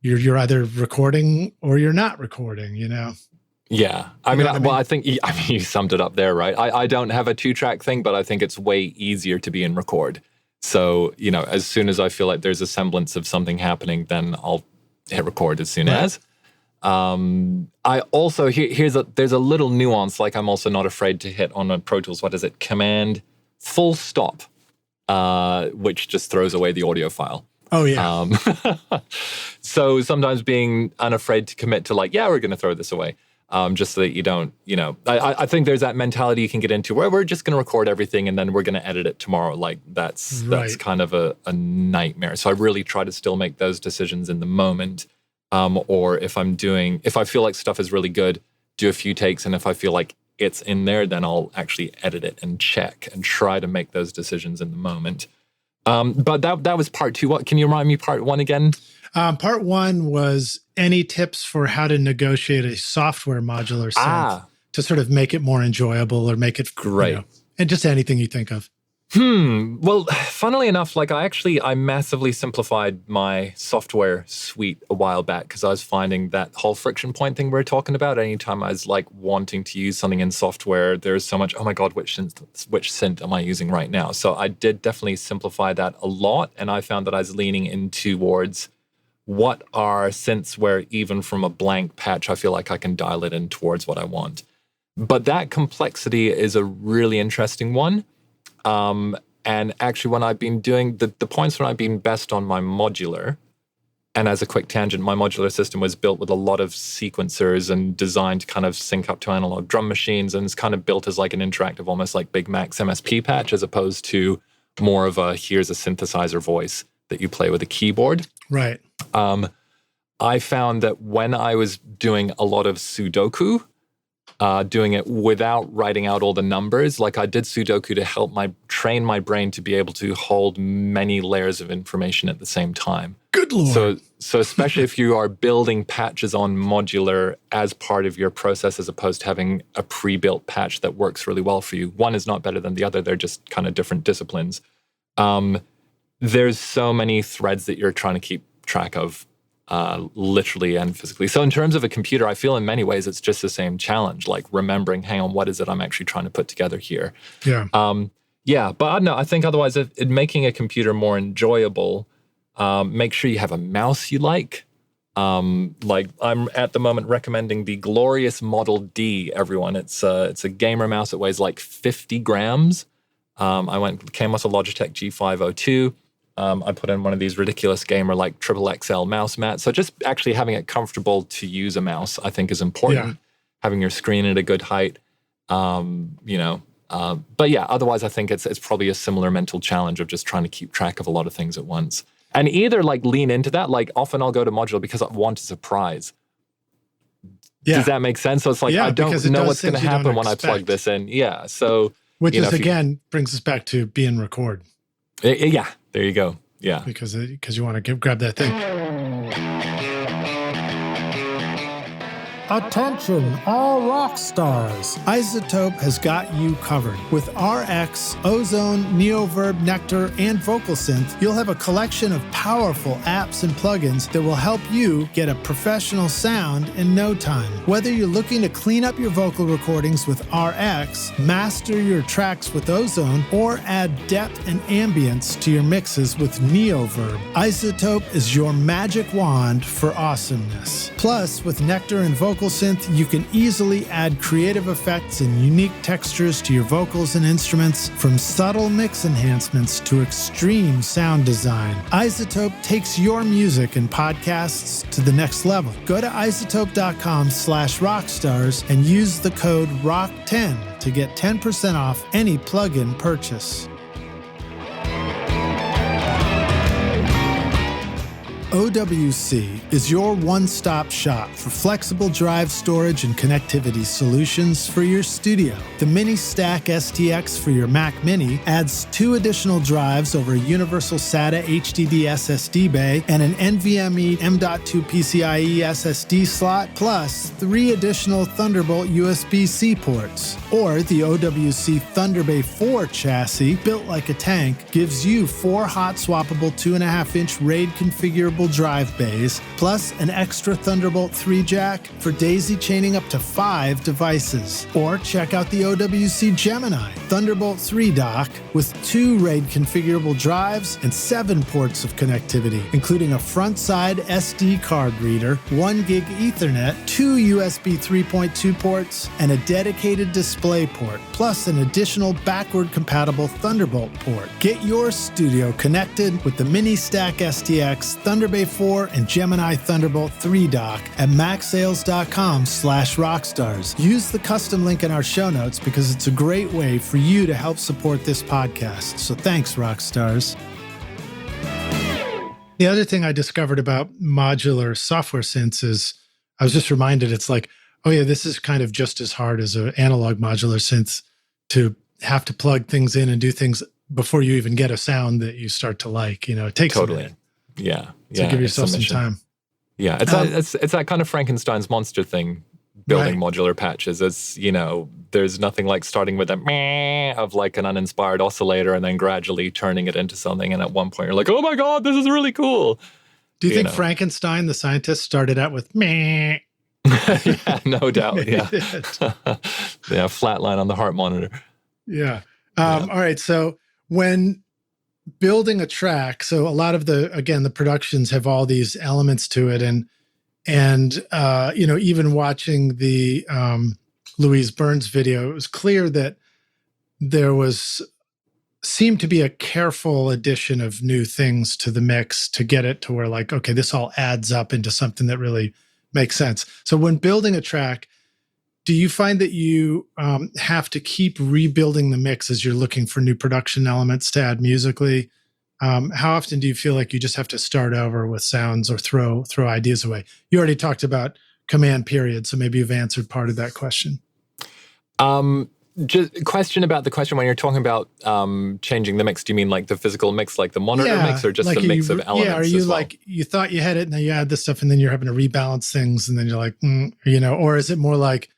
you're either recording or you're not recording, Yeah. I think you summed it up there, right? I don't have a 2-track thing, but I think it's way easier to be in record. So, as soon as I feel like there's a semblance of something happening, then I'll hit record as soon as. I also, there's a little nuance, like I'm also not afraid to hit on a Pro Tools, Command full stop, which just throws away the audio file. Oh, yeah. So sometimes being unafraid to commit to like, we're going to throw this away. Just so that you don't, I think there's that mentality you can get into where we're just going to record everything and then we're going to edit it tomorrow. Like that's kind of a nightmare. So I really try to still make those decisions in the moment. Or if I feel like stuff is really good, do a few takes. And if I feel like it's in there, then I'll actually edit it and check and try to make those decisions in the moment. But that was part 2. What can you remind me part 1 again? Part 1 was any tips for how to negotiate a software modular synth. to sort of make it more enjoyable or make it great. And just anything you think of. Well, funnily enough, like I massively simplified my software suite a while back because I was finding that whole friction point thing we were talking about. Anytime I was like wanting to use something in software, there's so much, oh my God, which synth am I using right now? So I did definitely simplify that a lot. And I found that I was leaning in towards what are synths where even from a blank patch, I feel like I can dial it in towards what I want. But that complexity is a really interesting one. And actually, when I've been doing the points when I've been best on my modular, and as a quick tangent, my modular system was built with a lot of sequencers and designed to kind of sync up to analog drum machines, and it's kind of built as like an interactive, almost like Big Mac's MSP patch, as opposed to more of a here's a synthesizer voice that you play with a keyboard. Right. I found that when I was doing a lot of Sudoku, doing it without writing out all the numbers. Like I did Sudoku to help train my brain to be able to hold many layers of information at the same time. Good Lord. So especially if you are building patches on modular as part of your process, as opposed to having a pre-built patch that works really well for you. One is not better than the other. They're just kind of different disciplines. There's so many threads that you're trying to keep track of. Literally and physically. So in terms of a computer, I feel in many ways it's just the same challenge, like remembering, hang on, what is it I'm actually trying to put together here? Yeah. But I don't know. I think otherwise, making a computer more enjoyable, make sure you have a mouse you like. Like I'm at the moment recommending the glorious Model D, everyone. It's a gamer mouse that weighs like 50 grams. Came with a Logitech G502. I put in one of these ridiculous gamer like triple XL mouse mats. So just actually having it comfortable to use a mouse, I think is important. Yeah. Having your screen at a good height, but yeah, otherwise I think it's probably a similar mental challenge of just trying to keep track of a lot of things at once. And either like lean into that, like often I'll go to modular because I want a surprise. Yeah. Does that make sense? So it's like, I don't know what's going to happen when I plug this in. Yeah. So, which is again, brings us back to be and record. Yeah. There you go. Yeah. Because you want to grab that thing. Attention, all rock stars. iZotope has got you covered. With RX, Ozone, Neoverb, Nectar, and Vocal Synth, you'll have a collection of powerful apps and plugins that will help you get a professional sound in no time. Whether you're looking to clean up your vocal recordings with RX, master your tracks with Ozone, or add depth and ambience to your mixes with Neoverb, iZotope is your magic wand for awesomeness. Plus, with Nectar and Vocal Synth, you can easily add creative effects and unique textures to your vocals and instruments, from subtle mix enhancements to extreme sound design. iZotope takes your music and podcasts to the next level. Go to iZotope.com/rockstars and use the code ROCK10 to get 10% off any plugin purchase. OWC is your one-stop shop for flexible drive storage and connectivity solutions for your studio. The Mini Stack STX for your Mac Mini adds 2 additional drives over a universal SATA HDD SSD bay and an NVMe M.2 PCIe SSD slot, plus 3 additional Thunderbolt USB-C ports. Or the OWC Thunderbay 4 chassis, built like a tank, gives you 4 hot swappable 2.5-inch RAID configurable drive bays, plus an extra Thunderbolt 3 jack for daisy chaining up to 5 devices. Or check out the OWC Gemini Thunderbolt 3 dock with 2 RAID configurable drives and 7 ports of connectivity, including a front-side SD card reader, 1 gig Ethernet, 2 USB 3.2 ports, and a dedicated display port, plus an additional backward-compatible Thunderbolt port. Get your studio connected with the Mini Stack STX, Thunderbay 4, and Gemini Thunderbolt 3 dock at macsales.com/rockstars. Use the custom link in our show notes because it's a great way for you to help support this podcast. So thanks, Rockstars. The other thing I discovered about modular software synths is I was just reminded it's like, oh yeah, this is kind of just as hard as an analog modular synth to have to plug things in and do things before you even get a sound that you start to like. It takes a minute. Yeah. So give yourself some time. Yeah, it's that kind of Frankenstein's monster thing building modular patches. It's, there's nothing like starting with a meh of like an uninspired oscillator and then gradually turning it into something. And at one point you're like, oh my God, this is really cool. Do you think Frankenstein, the scientist, started out with meh? Yeah, no doubt. Yeah. Yeah. Flatline on the heart monitor. Yeah. All right. So when building a track, so a lot of the productions have all these elements to it. And even watching the Louise Burns video, it was clear that there seemed to be a careful addition of new things to the mix to get it to where like, okay, this all adds up into something that really makes sense. So when building a track, do you find that you have to keep rebuilding the mix as you're looking for new production elements to add musically? How often do you feel like you just have to start over with sounds or throw ideas away? You already talked about command period, so maybe you've answered part of that question. Just question about the question when you're talking about changing the mix. Do you mean like the physical mix, like the monitor mix, or just like the mix of elements? Yeah, are you like you thought you had it, and then you add this stuff, and then you're having to rebalance things, and then you're like, or is it more like?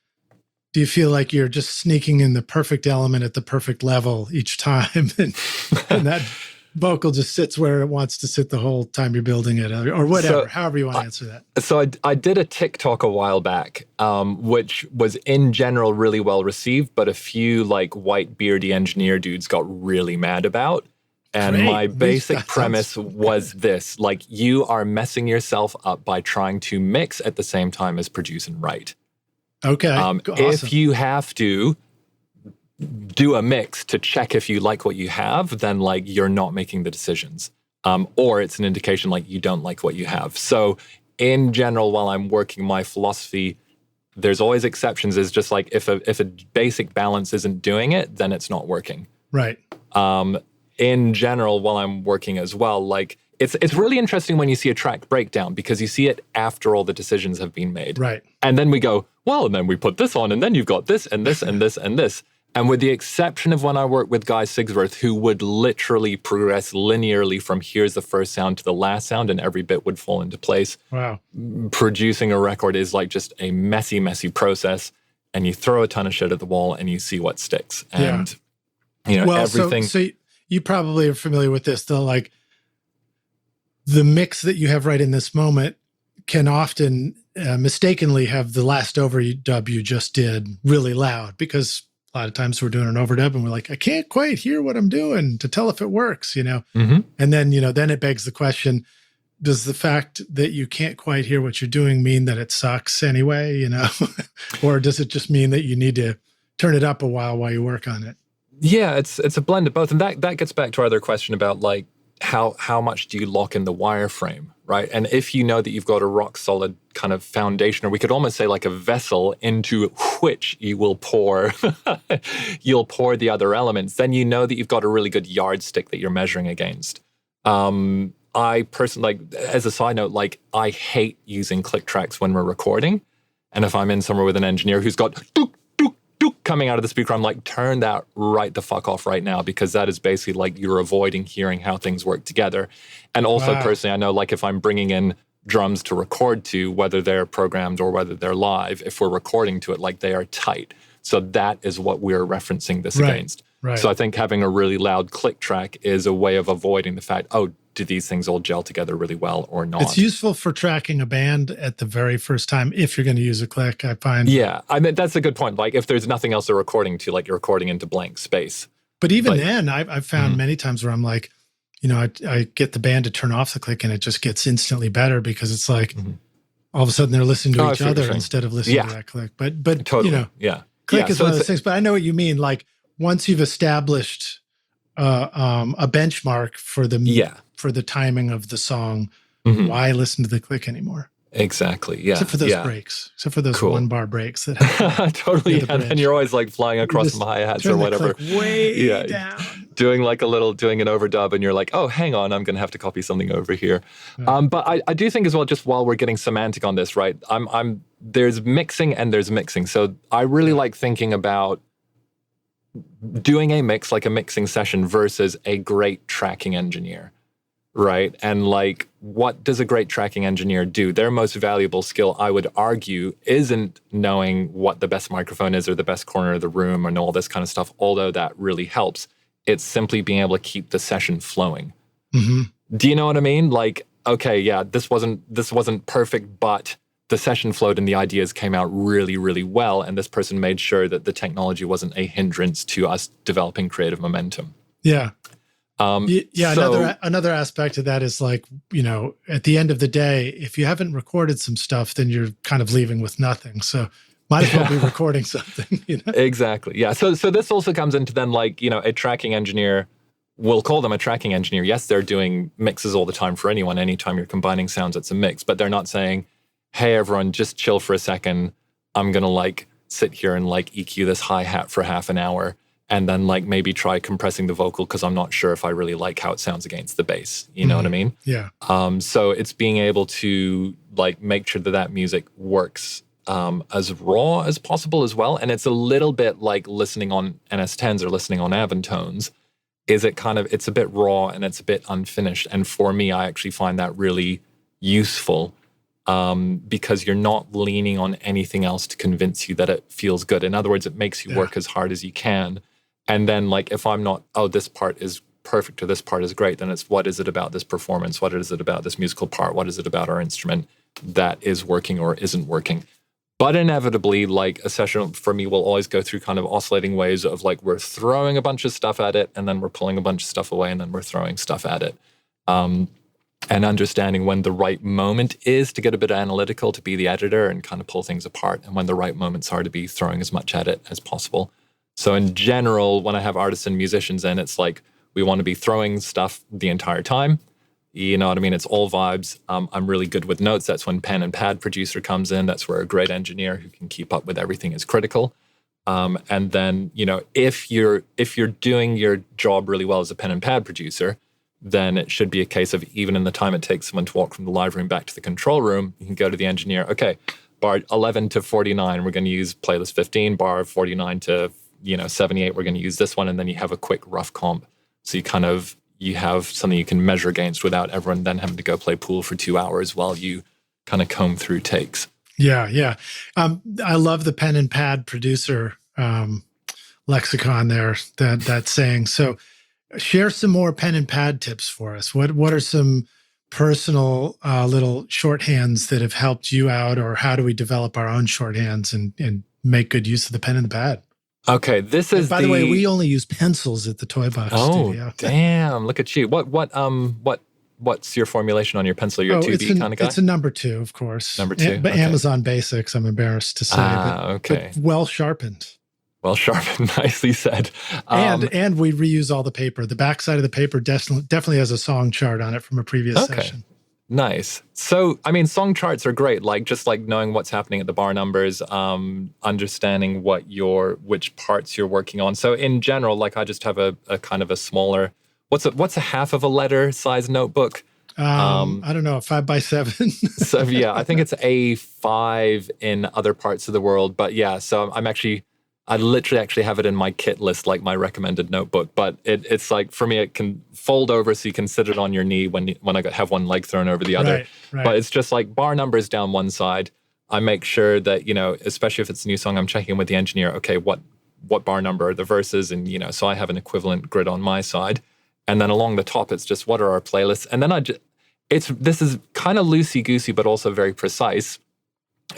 Do you feel like you're just sneaking in the perfect element at the perfect level each time, and that vocal just sits where it wants to sit the whole time you're building it, or whatever, however you want to answer that? So I did a TikTok a while back, which was in general really well received, but a few like white beardy engineer dudes got really mad about. And my basic premise was this, like, you are messing yourself up by trying to mix at the same time as produce and write. Okay. Awesome. If you have to do a mix to check if you like what you have, then like you're not making the decisions. Or it's an indication like you don't like what you have. So in general, while I'm working my philosophy, there's always exceptions. Is just like if a basic balance isn't doing it, then it's not working. Right. In general, while I'm working as well, like it's really interesting when you see a track breakdown because you see it after all the decisions have been made. Right. And then we go, well, and then we put this on, and then you've got this and this and this and this. And with the exception of when I work with Guy Sigsworth, who would literally progress linearly from here's the first sound to the last sound, and every bit would fall into place. Wow. Producing a record is like just a messy, messy process. And you throw a ton of shit at the wall and you see what sticks. And, everything. So you probably are familiar with this, though, like the mix that you have right in this moment can often mistakenly have the last overdub you just did really loud, because a lot of times we're doing an overdub and we're like, I can't quite hear what I'm doing to tell if it works, Mm-hmm. And then, then it begs the question, does the fact that you can't quite hear what you're doing mean that it sucks anyway, or does it just mean that you need to turn it up a while you work on it? Yeah, it's a blend of both. And that gets back to our other question about like, how much do you lock in the wireframe, right? And if you know that you've got a rock solid kind of foundation, or we could almost say like a vessel into which you will pour, you'll pour the other elements, then you know that you've got a really good yardstick that you're measuring against. I personally, like, as a side note, like I hate using click tracks when we're recording. And if I'm in somewhere with an engineer who's got dook, dook, dook coming out of the speaker, I'm like, turn that right the fuck off right now, because that is basically like you're avoiding hearing how things work together. And also personally, I know like if I'm bringing in drums to record to, whether they're programmed or whether they're live, if we're recording to it, like they are tight. So that is what we're referencing this against. Right. So I think having a really loud click track is a way of avoiding the fact, do these things all gel together really well or not? It's useful for tracking a band at the very first time if you're going to use a click, I find. Yeah, I mean, that's a good point. Like if there's nothing else they're recording to, like you're recording into blank space. But even then, I've found many times where I'm like, I get the band to turn off the click and it just gets instantly better, because it's like all of a sudden they're listening to each other instead of listening to that click. But totally. Click is one of those things. But I know what you mean. Like once you've established a benchmark for the timing of the song, why listen to the click anymore? Exactly. Yeah. Except for those breaks. Except for those 1-bar breaks that happen. Totally. And then you're always like flying across some hi-hats or whatever. Way down. Doing an overdub, and you're like, oh, hang on, I'm going to have to copy something over here. Right. But I do think as well, just while we're getting semantic on this, right? There's mixing and there's mixing. So I really like thinking about doing a mix, like a mixing session, versus a great tracking engineer. right? And like, what does a great tracking engineer do? Their most valuable skill, I would argue, isn't knowing what the best microphone is or the best corner of the room and all this kind of stuff, although that really helps. It's simply being able to keep the session flowing. Mm-hmm. Do you know what I mean? Like, okay, yeah, this wasn't perfect, but the session flowed and the ideas came out really, really well. And this person made sure that the technology wasn't a hindrance to us developing creative momentum. Yeah. Yeah, so, another aspect of that is like, at the end of the day, if you haven't recorded some stuff, then you're kind of leaving with nothing. So might as well be recording something, Exactly. Yeah. So this also comes into then like, a tracking engineer, we'll call them a tracking engineer. Yes, they're doing mixes all the time for anyone. Anytime you're combining sounds, it's a mix, but they're not saying, hey, everyone, just chill for a second. I'm going to like sit here and like EQ this hi-hat for half an hour. And then like maybe try compressing the vocal because I'm not sure if I really like how it sounds against the bass. You know what I mean? Yeah. So it's being able to like make sure that music works as raw as possible as well. And it's a little bit like listening on NS10s or listening on Avantones. It's a bit raw and it's a bit unfinished. And for me, I actually find that really useful because you're not leaning on anything else to convince you that it feels good. In other words, it makes you work as hard as you can. And then like, if I'm not, this part is perfect or this part is great, then it's what is it about this performance? What is it about this musical part? What is it about our instrument that is working or isn't working? But inevitably, like a session for me will always go through kind of oscillating ways of like, we're throwing a bunch of stuff at it and then we're pulling a bunch of stuff away and then we're throwing stuff at it. And understanding when the right moment is to get a bit analytical, to be the editor and kind of pull things apart, and when the right moments are to be throwing as much at it as possible. So in general, when I have artists and musicians in, it's like we want to be throwing stuff the entire time. You know what I mean? It's all vibes. I'm really good with notes. That's when pen and pad producer comes in. That's where a great engineer who can keep up with everything is critical. And then, if you're doing your job really well as a pen and pad producer, then it should be a case of even in the time it takes someone to walk from the live room back to the control room, you can go to the engineer. Okay, bar 11 to 49, we're going to use playlist 15. Bar 49 to 78, we're going to use this one. And then you have a quick rough comp. So you have something you can measure against without everyone then having to go play pool for 2 hours while you kind of comb through takes. Yeah. I love the pen and pad producer lexicon there, that saying. So share some more pen and pad tips for us. What are some personal little shorthands that have helped you out, or how do we develop our own shorthands and make good use of the pen and the pad? Okay, this is. And by the way, we only use pencils at the Toy Box Studio. Oh, damn! Look at you. What's your formulation on your pencil? You're a 2B kind of guy. It's a number 2, of course. Number 2, but okay. Amazon Basics. I'm embarrassed to say, but well sharpened. Well sharpened, nicely said. And we reuse all the paper. The backside of the paper definitely has a song chart on it from a previous session. Nice. So, I mean, song charts are great. Like just like knowing what's happening at the bar numbers, understanding which parts you're working on. So in general, like I just have a kind of a smaller, what's a half of a letter size notebook? I don't know, 5x7. So yeah, I think it's A5 in other parts of the world. But yeah, so I literally actually have it in my kit list, like my recommended notebook. But it's like, for me, it can fold over so you can sit it on your knee when I have one leg thrown over the other. Right. But it's just like bar numbers down one side. I make sure that, especially if it's a new song, I'm checking with the engineer, okay, what bar number are the verses? And, so I have an equivalent grid on my side. And then along the top, it's just what are our playlists? And then this is kind of loosey-goosey, but also very precise,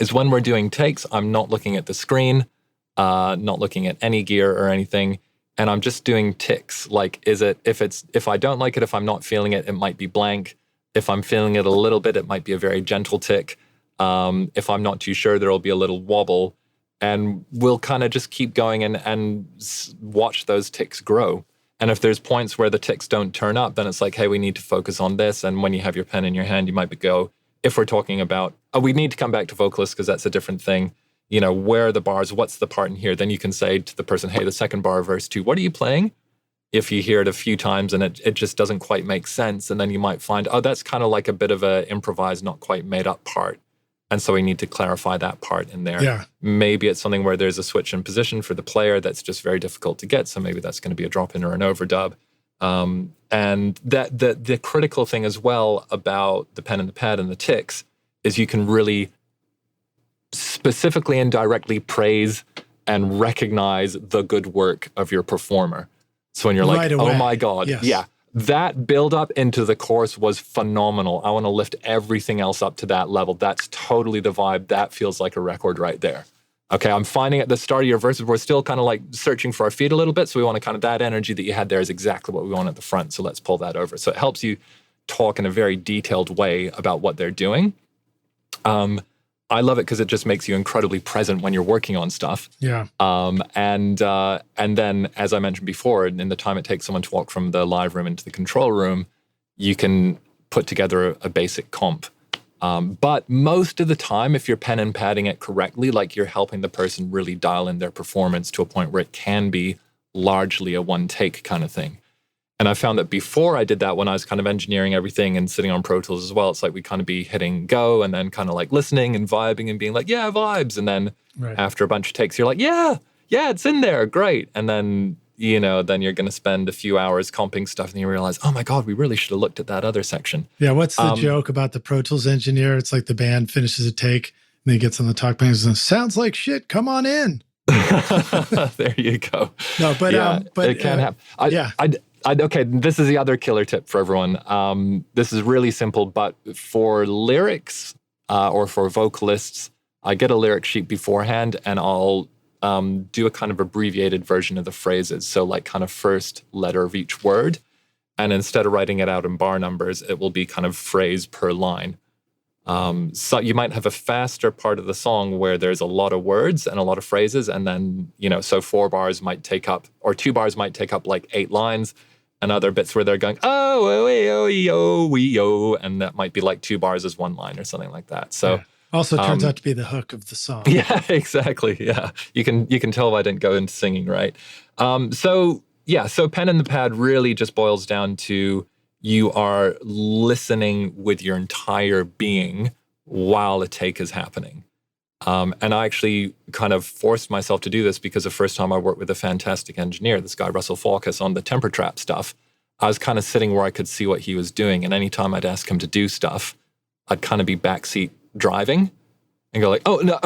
is when we're doing takes, I'm not looking at the screen. Not looking at any gear or anything, and I'm just doing ticks. Like, if I don't like it, if I'm not feeling it, it might be blank. If I'm feeling it a little bit, it might be a very gentle tick. If I'm not too sure, there'll be a little wobble, and we'll kind of just keep going and watch those ticks grow. And if there's points where the ticks don't turn up, then it's like, hey, we need to focus on this. And when you have your pen in your hand, you might go, if we're talking about, we need to come back to vocalists because that's a different thing. Where are the bars? What's the part in here? Then you can say to the person, hey, the second bar of verse 2, what are you playing? If you hear it a few times and it just doesn't quite make sense, and then you might find, that's kind of like a bit of a improvised, not quite made up part. And so we need to clarify that part in there. Yeah. Maybe it's something where there's a switch in position for the player that's just very difficult to get. So maybe that's going to be a drop in or an overdub. And that the critical thing as well about the pen and the pad and the ticks is you can really specifically and directly praise and recognize the good work of your performer. So when you're like, oh my God, yeah, that build up into the chorus was phenomenal. I want to lift everything else up to that level. That's totally the vibe. That feels like a record right there. Okay, I'm finding at the start of your verses, we're still kind of like searching for our feet a little bit. So we want to kind of, that energy that you had there is exactly what we want at the front. So let's pull that over. So it helps you talk in a very detailed way about what they're doing. I love it because it just makes you incredibly present when you're working on stuff. Yeah. And then, as I mentioned before, in the time it takes someone to walk from the live room into the control room, you can put together a basic comp. But most of the time, if you're pen and padding it correctly, like you're helping the person really dial in their performance to a point where it can be largely a one take kind of thing. And I found that before I did that, when I was kind of engineering everything and sitting on Pro Tools as well, it's like we kind of be hitting go and then kind of like listening and vibing and being like, yeah, vibes. And then after a bunch of takes, you're like, yeah, it's in there. Great. And then, then you're going to spend a few hours comping stuff and you realize, oh my God, we really should have looked at that other section. Yeah. What's the joke about the Pro Tools engineer? It's like the band finishes a take and then he gets on the talk band and says, sounds like shit. Come on in. There you go. No, but it can happen. Okay, this is the other killer tip for everyone. This is really simple, but for lyrics or for vocalists, I get a lyric sheet beforehand and I'll do a kind of abbreviated version of the phrases. So like kind of first letter of each word. And instead of writing it out in bar numbers, it will be kind of phrase per line. So you might have a faster part of the song where there's a lot of words and a lot of phrases. And then, so 4 bars might take up, or 2 bars might take up like 8 lines. And other bits where they're going, oh, and that might be like 2 bars as 1 line or something like that. So also turns out to be the hook of the song. Yeah, exactly. Yeah, you can tell I didn't go into singing right. So pen and the pad really just boils down to you are listening with your entire being while a take is happening. And I actually kind of forced myself to do this because the first time I worked with a fantastic engineer, this guy, Russell Falkus, on the temper trap stuff, I was kind of sitting where I could see what he was doing. And anytime I'd ask him to do stuff, I'd kind of be backseat driving and go like, oh, no,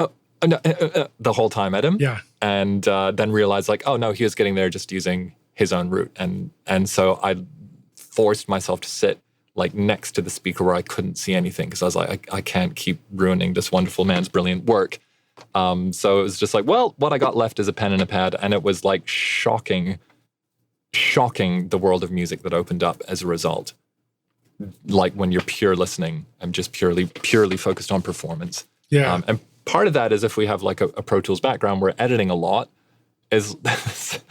the whole time at him. Yeah. And then realize like, oh, no, he was getting there just using his own route. And so I forced myself to sit like next to the speaker where I couldn't see anything because I was like, I can't keep ruining this wonderful man's brilliant work. So it was just like, well, what I got left is a pen and a pad. And it was like shocking the world of music that opened up as a result. Like when you're pure listening and just purely focused on performance. Yeah. And part of that is if we have like a Pro Tools background, we're editing a lot. Everyone's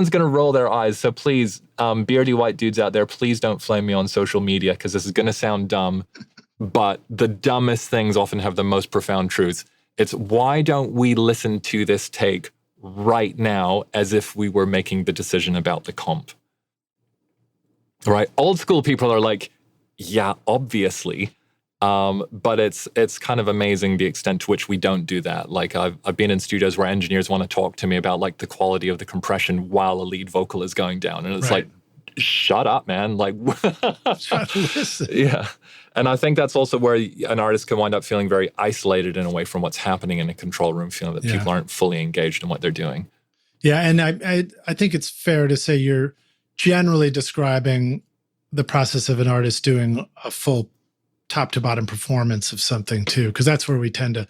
going to roll their eyes. So please, beardy white dudes out there, please don't flame me on social media because this is going to sound dumb, but the dumbest things often have the most profound truths. It's why don't we listen to this take right now as if we were making the decision about the comp? Right? Old school people are like, yeah, obviously. But it's kind of amazing the extent to which we don't do that. Like I've been in studios where engineers want to talk to me about like the quality of the compression while a lead vocal is going down. And it's like, shut up, man. Like, try to listen. Yeah. And I think that's also where an artist can wind up feeling very isolated in a way from what's happening in a control room, feeling that people aren't fully engaged in what they're doing. Yeah. And I think it's fair to say you're generally describing the process of an artist doing a full top to bottom performance of something too, because that's where we tend to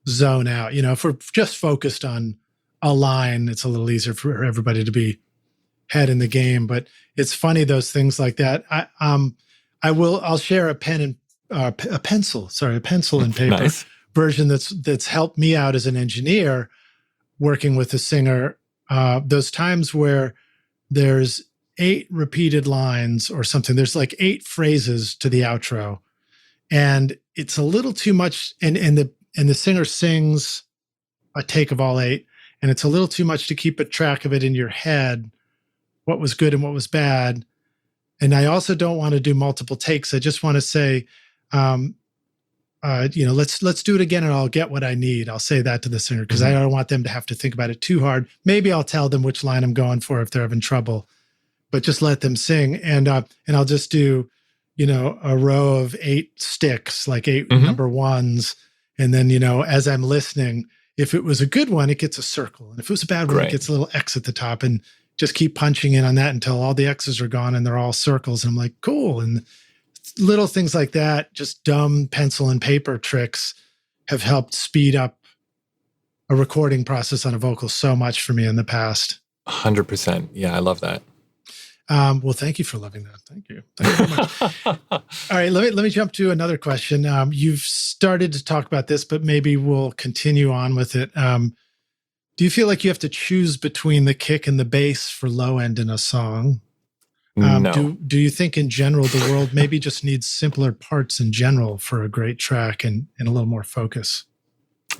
zone out. If we're just focused on a line, it's a little easier for everybody to be head in the game. But it's funny, those things like that. I'll share a pencil and paper version that's helped me out as an engineer working with a singer. Those times where there's 8 repeated lines or something, there's like 8 phrases to the outro. And it's a little too much, and the singer sings a take of all 8, and it's a little too much to keep a track of it in your head, what was good and what was bad. And I also don't want to do multiple takes. I just want to say, let's do it again, and I'll get what I need. I'll say that to the singer because I don't want them to have to think about it too hard. Maybe I'll tell them which line I'm going for if they're having trouble. but just let them sing. And I'll just do, a row of 8 sticks, like 8 number ones. And then, as I'm listening, if it was a good one, it gets a circle. And if it was a bad one, it gets a little X at the top, and just keep punching in on that until all the X's are gone and they're all circles. And I'm like, cool. And little things like that, just dumb pencil and paper tricks, have helped speed up a recording process on a vocal so much for me in the past. 100%. Yeah, I love that. Well, thank you for loving that. Thank you. Thank you very much. All right, let me jump to another question. You've started to talk about this, but maybe we'll continue on with it. Do you feel like you have to choose between the kick and the bass for low end in a song? No. Do you think in general the world maybe just needs simpler parts in general for a great track and a little more focus?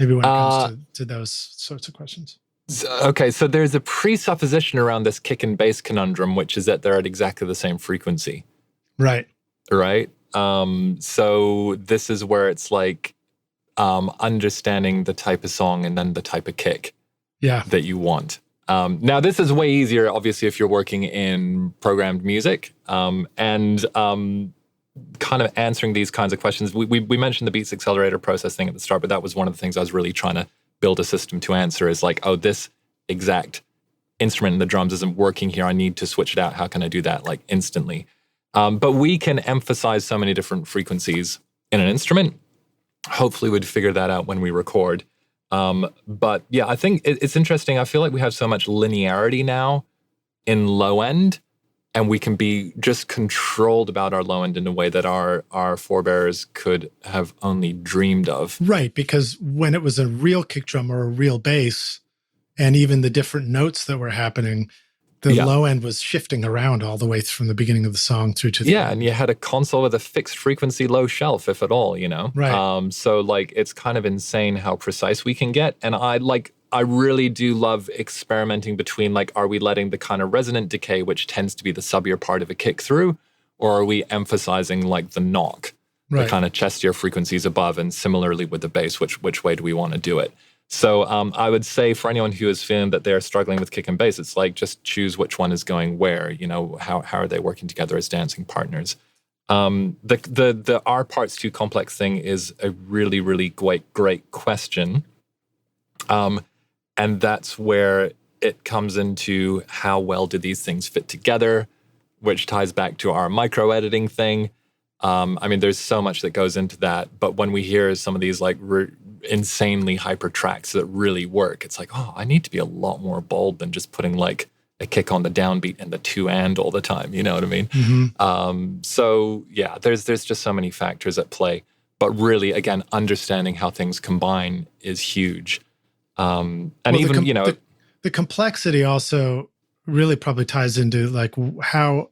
Maybe when it comes to those sorts of questions. Okay, so there's a presupposition around this kick and bass conundrum, which is that they're at exactly the same frequency. Right. Right? So this is where it's like understanding the type of song and then the type of kick that you want. Now, this is way easier, obviously, if you're working in programmed music. And kind of answering these kinds of questions, we mentioned the Beats Accelerator Process thing at the start, but that was one of the things I was really trying to build a system to answer, is like, oh, this exact instrument in the drums isn't working here. I need to switch it out. How can I do that like instantly? But we can emphasize so many different frequencies in an instrument. Hopefully we'd figure that out when we record. But yeah, I think it's interesting. I feel like we have so much linearity now in low end, and we can be just controlled about our low end in a way that our forebears could have only dreamed of. Right, because when it was a real kick drum or a real bass, and even the different notes that were happening, the low end was shifting around all the way from the beginning of the song through to the end. And you had a console with a fixed frequency low shelf, if at all, Right. So like it's kind of insane how precise we can get. And I really do love experimenting between, like, are we letting the kind of resonant decay, which tends to be the subbier part of a kick through, or are we emphasizing like the knock, the kind of chestier frequencies above, and similarly with the bass, which way do we want to do it? So I would say for anyone who is feeling that they're struggling with kick and bass, it's like just choose which one is going where, how are they working together as dancing partners? The our parts too complex thing is a really, really great question. And that's where it comes into how well do these things fit together, which ties back to our micro editing thing. I mean, there's so much that goes into that. But when we hear some of these like insanely hyper tracks that really work, it's like, oh, I need to be a lot more bold than just putting like a kick on the downbeat and the 2 all the time. You know what I mean? Mm-hmm. So yeah, there's just so many factors at play. But really, again, understanding how things combine is huge. And well, even, the complexity also really probably ties into like how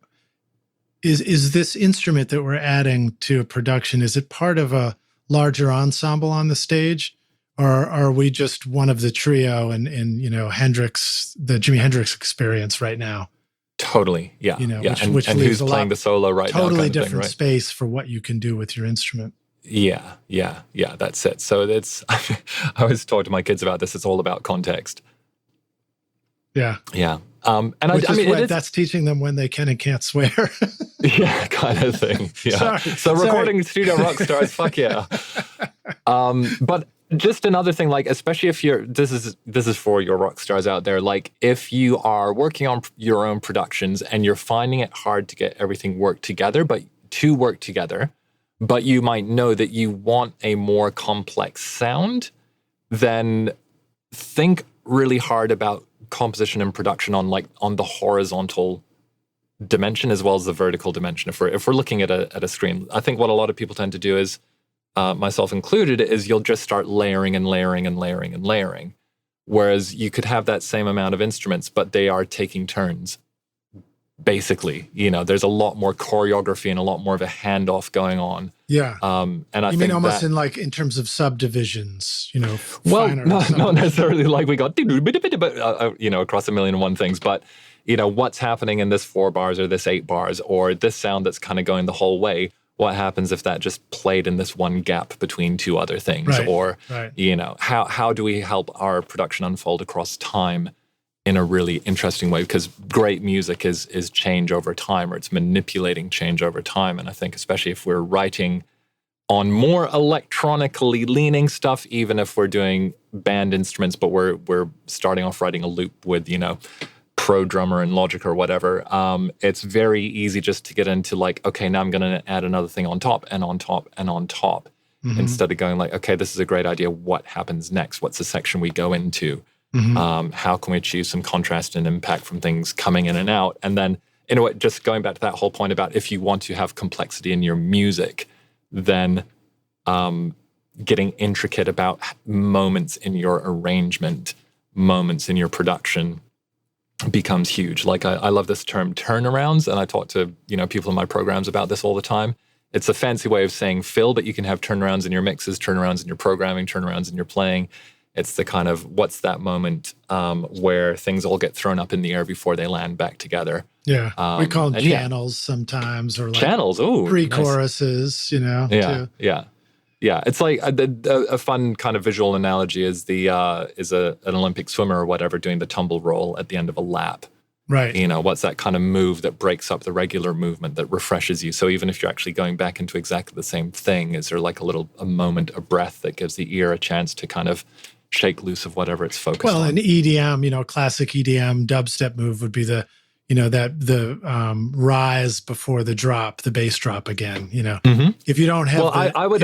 is this instrument that we're adding to a production, is it part of a larger ensemble on the stage, or are we just one of the trio and Hendrix, the Jimi Hendrix experience right now? Totally. Yeah. Which and who's playing the solo right now? Totally different space for what you can do with your instrument. Yeah, that's it. So I always talk to my kids about this. It's all about context. Yeah. And that's teaching them when they can and can't swear. Yeah, kind of thing. Yeah. Recording studio rock stars, fuck yeah. But just another thing, like, especially if this is for your rock stars out there, like if you are working on your own productions and you're finding it hard to get everything work together, but you might know that you want a more complex sound, then think really hard about composition and production on the horizontal dimension as well as the vertical dimension. If we're looking at a screen, I think what a lot of people tend to do is, myself included, is you'll just start layering and layering and layering and layering. Whereas you could have that same amount of instruments, but they are taking turns. Basically, there's a lot more choreography and a lot more of a handoff going on. Yeah. And I think mean almost in terms of subdivisions, Well, not necessarily like we got, across 1,000,001 things, but, what's happening in this 4 bars or this 8 bars or this sound that's kind of going the whole way. What happens if that just played in this one gap between 2 other things? Right, or, right. how do we help our production unfold across time in a really interesting way, because great music is change over time, or it's manipulating change over time. And I think especially if we're writing on more electronically leaning stuff, even if we're doing band instruments, but we're starting off writing a loop with, Pro Drummer and Logic or whatever, it's very easy just to get into like, okay, now I'm going to add another thing on top and on top and on top, instead of going like, okay, this is a great idea. What happens next? What's the section we go into? How can we achieve some contrast and impact from things coming in and out? And then, in a way, just going back to that whole point about if you want to have complexity in your music, then getting intricate about moments in your arrangement, moments in your production becomes huge. Like I love this term turnarounds, and I talk to people in my programs about this all the time. It's a fancy way of saying fill, but you can have turnarounds in your mixes, turnarounds in your programming, turnarounds in your playing. It's the kind of what's that moment where things all get thrown up in the air before they land back together. Yeah, we call them channels sometimes, or like channels. Oh, pre-choruses. Nice. Yeah. It's like a fun kind of visual analogy is an Olympic swimmer or whatever doing the tumble roll at the end of a lap. Right. What's that kind of move that breaks up the regular movement that refreshes you? So even if you're actually going back into exactly the same thing, is there like a moment, a breath that gives the ear a chance to kind of shake loose of whatever it's focused on? Well, an EDM, classic EDM dubstep move would be the rise before the drop, the bass drop again. If you don't have, I would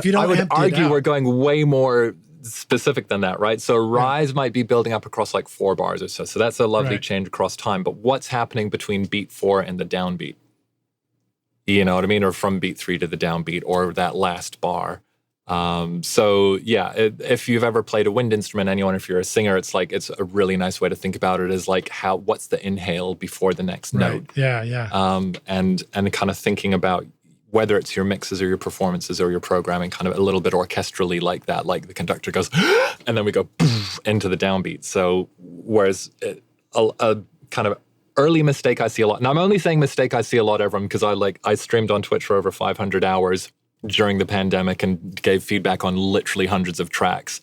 argue we're going way more specific than that, right? So rise might be building up across like 4 bars or so. So that's a lovely change across time. But what's happening between beat 4 and the downbeat? You know what I mean? Or from beat 3 to the downbeat, or that last bar. If you've ever played a wind instrument, anyone, if you're a singer, it's a really nice way to think about it is like what's the inhale before the next note? Yeah. And kind of thinking about whether it's your mixes or your performances or your programming, kind of a little bit orchestrally like that, like the conductor goes, and then we go into the downbeat. So whereas a kind of early mistake I see a lot, and I'm only saying mistake I see a lot, everyone, because I streamed on Twitch for over 500 hours during the pandemic and gave feedback on literally hundreds of tracks,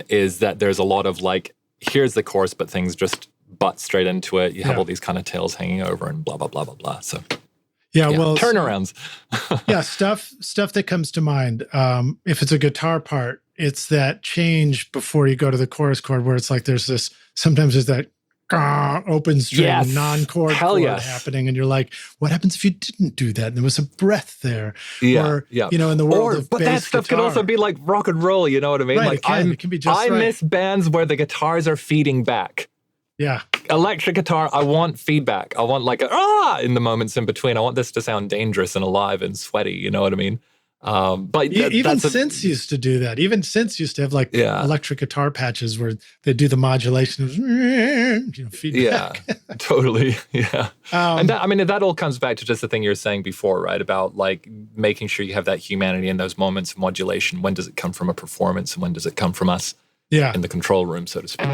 is that there's a lot of like, here's the chorus, but things just butt straight into it. You have all these kind of tails hanging over and blah, blah, blah, blah, blah. So well, turnarounds. Stuff that comes to mind. If it's a guitar part, it's that change before you go to the chorus chord where it's like sometimes there's that open string non-chord chord happening, and you're like, what happens if you didn't do that and there was a breath there? In the world of but bass that stuff guitar, could also be like rock and roll, you know what I mean? Right, it can be just I miss bands where the guitars are feeding back. Yeah. Electric guitar, I want feedback. I want like in the moments in between. I want this to sound dangerous and alive and sweaty, you know what I mean? But even synths used to do that. Even synths used to have like electric guitar patches where they do the modulation of feedback. Yeah, totally. Yeah. And that all comes back to just the thing you were saying before, right? About like making sure you have that humanity in those moments of modulation. When does it come from a performance and when does it come from us in the control room, so to speak?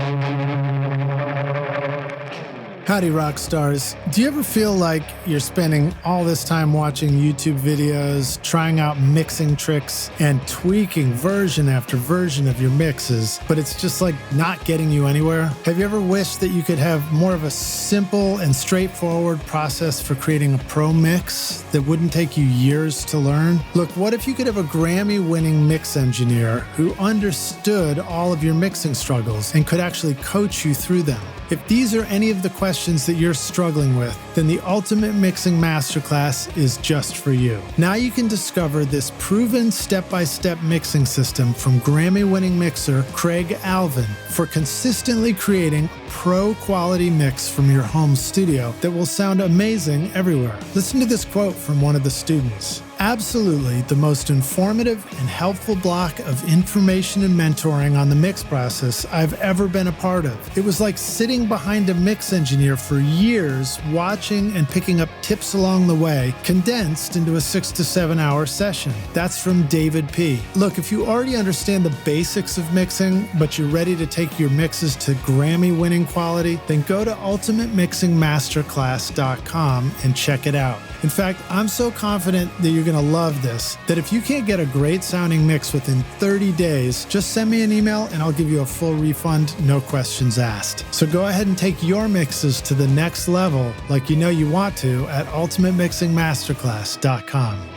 Howdy, rock stars. Do you ever feel like you're spending all this time watching YouTube videos, trying out mixing tricks, and tweaking version after version of your mixes, but it's just like not getting you anywhere? Have you ever wished that you could have more of a simple and straightforward process for creating a pro mix that wouldn't take you years to learn? Look, what if you could have a Grammy-winning mix engineer who understood all of your mixing struggles and could actually coach you through them? If these are any of the questions that you're struggling with, then the Ultimate Mixing Masterclass is just for you. Now you can discover this proven step-by-step mixing system from Grammy-winning mixer Craig Alvin for consistently creating a pro-quality mix from your home studio that will sound amazing everywhere. Listen to this quote from one of the students. Absolutely the most informative and helpful block of information and mentoring on the mix process I've ever been a part of. It was like sitting behind a mix engineer for years, watching and picking up tips along the way, condensed into a 6 to 7 hour session. That's from David P. Look, if you already understand the basics of mixing, but you're ready to take your mixes to Grammy-winning quality, then go to ultimatemixingmasterclass.com and check it out. In fact, I'm so confident that you're going to love this that if you can't get a great sounding mix within 30 days, just send me an email and I'll give you a full refund, no questions asked. So go ahead and take your mixes to the next level like you know you want to at ultimatemixingmasterclass.com.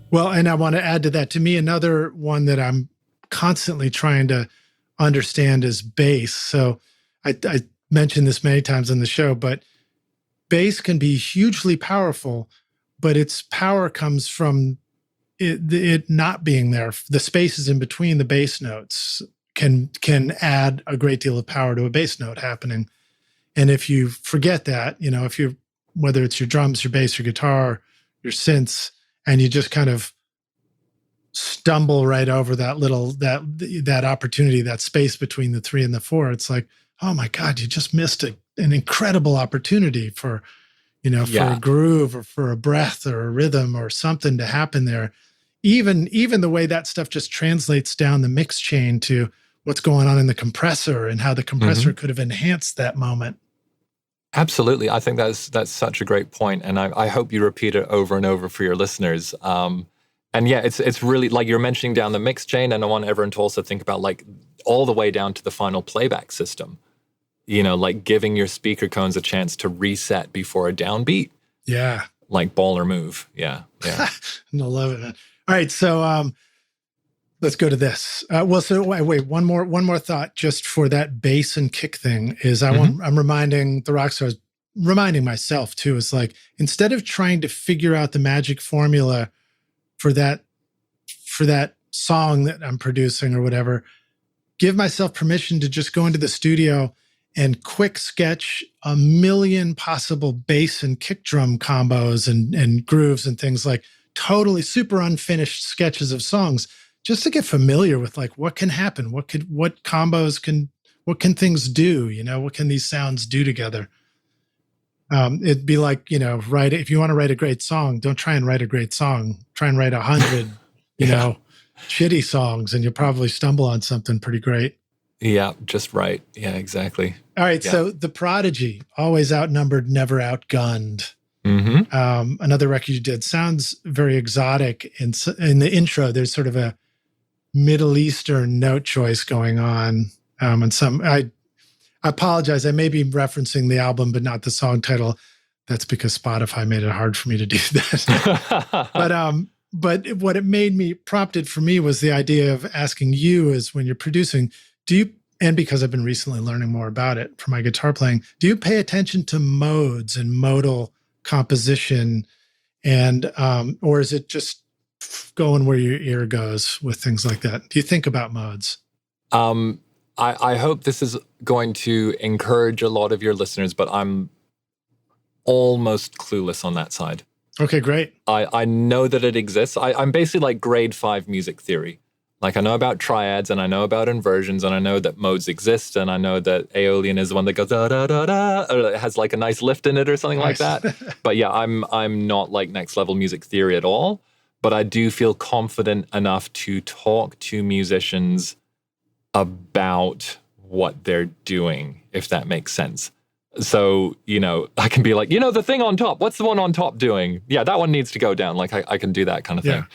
Well, and I want to add to that, to me, another one that I'm constantly trying to understand is bass. So I mentioned this many times on the show, but bass can be hugely powerful, but its power comes from it not being there. The spaces in between the bass notes can add a great deal of power to a bass note happening. And if you forget that, if you, whether it's your drums, your bass, your guitar, your synths, and you just kind of stumble right over that opportunity, that space between the 3 and the 4, it's like, oh my God, you just missed an incredible opportunity for a groove or for a breath or a rhythm or something to happen there. Even the way that stuff just translates down the mix chain to what's going on in the compressor and how the compressor could have enhanced that moment. Absolutely. I think that's such a great point. And I hope you repeat it over and over for your listeners. And yeah, it's really like you're mentioning down the mix chain. And I want everyone to also think about like all the way down to the final playback system. Like giving your speaker cones a chance to reset before a downbeat. Yeah. Like baller move. Yeah. Yeah. I love it, man. All right. So let's go to this. Wait, one more thought just for that bass and kick thing is I'm reminding the rock stars, reminding myself too, is like, instead of trying to figure out the magic formula for that song that I'm producing or whatever, give myself permission to just go into the studio and quick sketch a million possible bass and kick drum combos and grooves and things, like totally super unfinished sketches of songs, just to get familiar with like what can happen, what can things do, what can these sounds do together? It'd be like, if you want to write a great song, don't try and write a great song. Try and write 100, shitty songs, and you'll probably stumble on something pretty great. Yeah, just right. Yeah, exactly. All right. Yeah. So the Prodigy, always outnumbered, never outgunned. Another record you did, sounds very exotic. In the intro, there's sort of a Middle Eastern note choice going on. And I apologize. I may be referencing the album, but not the song title. That's because Spotify made it hard for me to do that. But what it prompted for me was the idea of asking you is when you're producing, and because I've been recently learning more about it for my guitar playing, do you pay attention to modes and modal composition, and or is it just going where your ear goes with things like that? Do you think about modes? I hope this is going to encourage a lot of your listeners, but I'm almost clueless on that side. Okay, great. I know that it exists. I'm basically like grade 5 music theory. Like I know about triads and I know about inversions and I know that modes exist and I know that Aeolian is the one that goes da da da da, or it has like a nice lift in it or something like that. But yeah, I'm not like next level music theory at all, but I do feel confident enough to talk to musicians about what they're doing, if that makes sense. So, I can be like, the thing on top, what's the one on top doing? Yeah, that one needs to go down. Like I can do that kind of thing.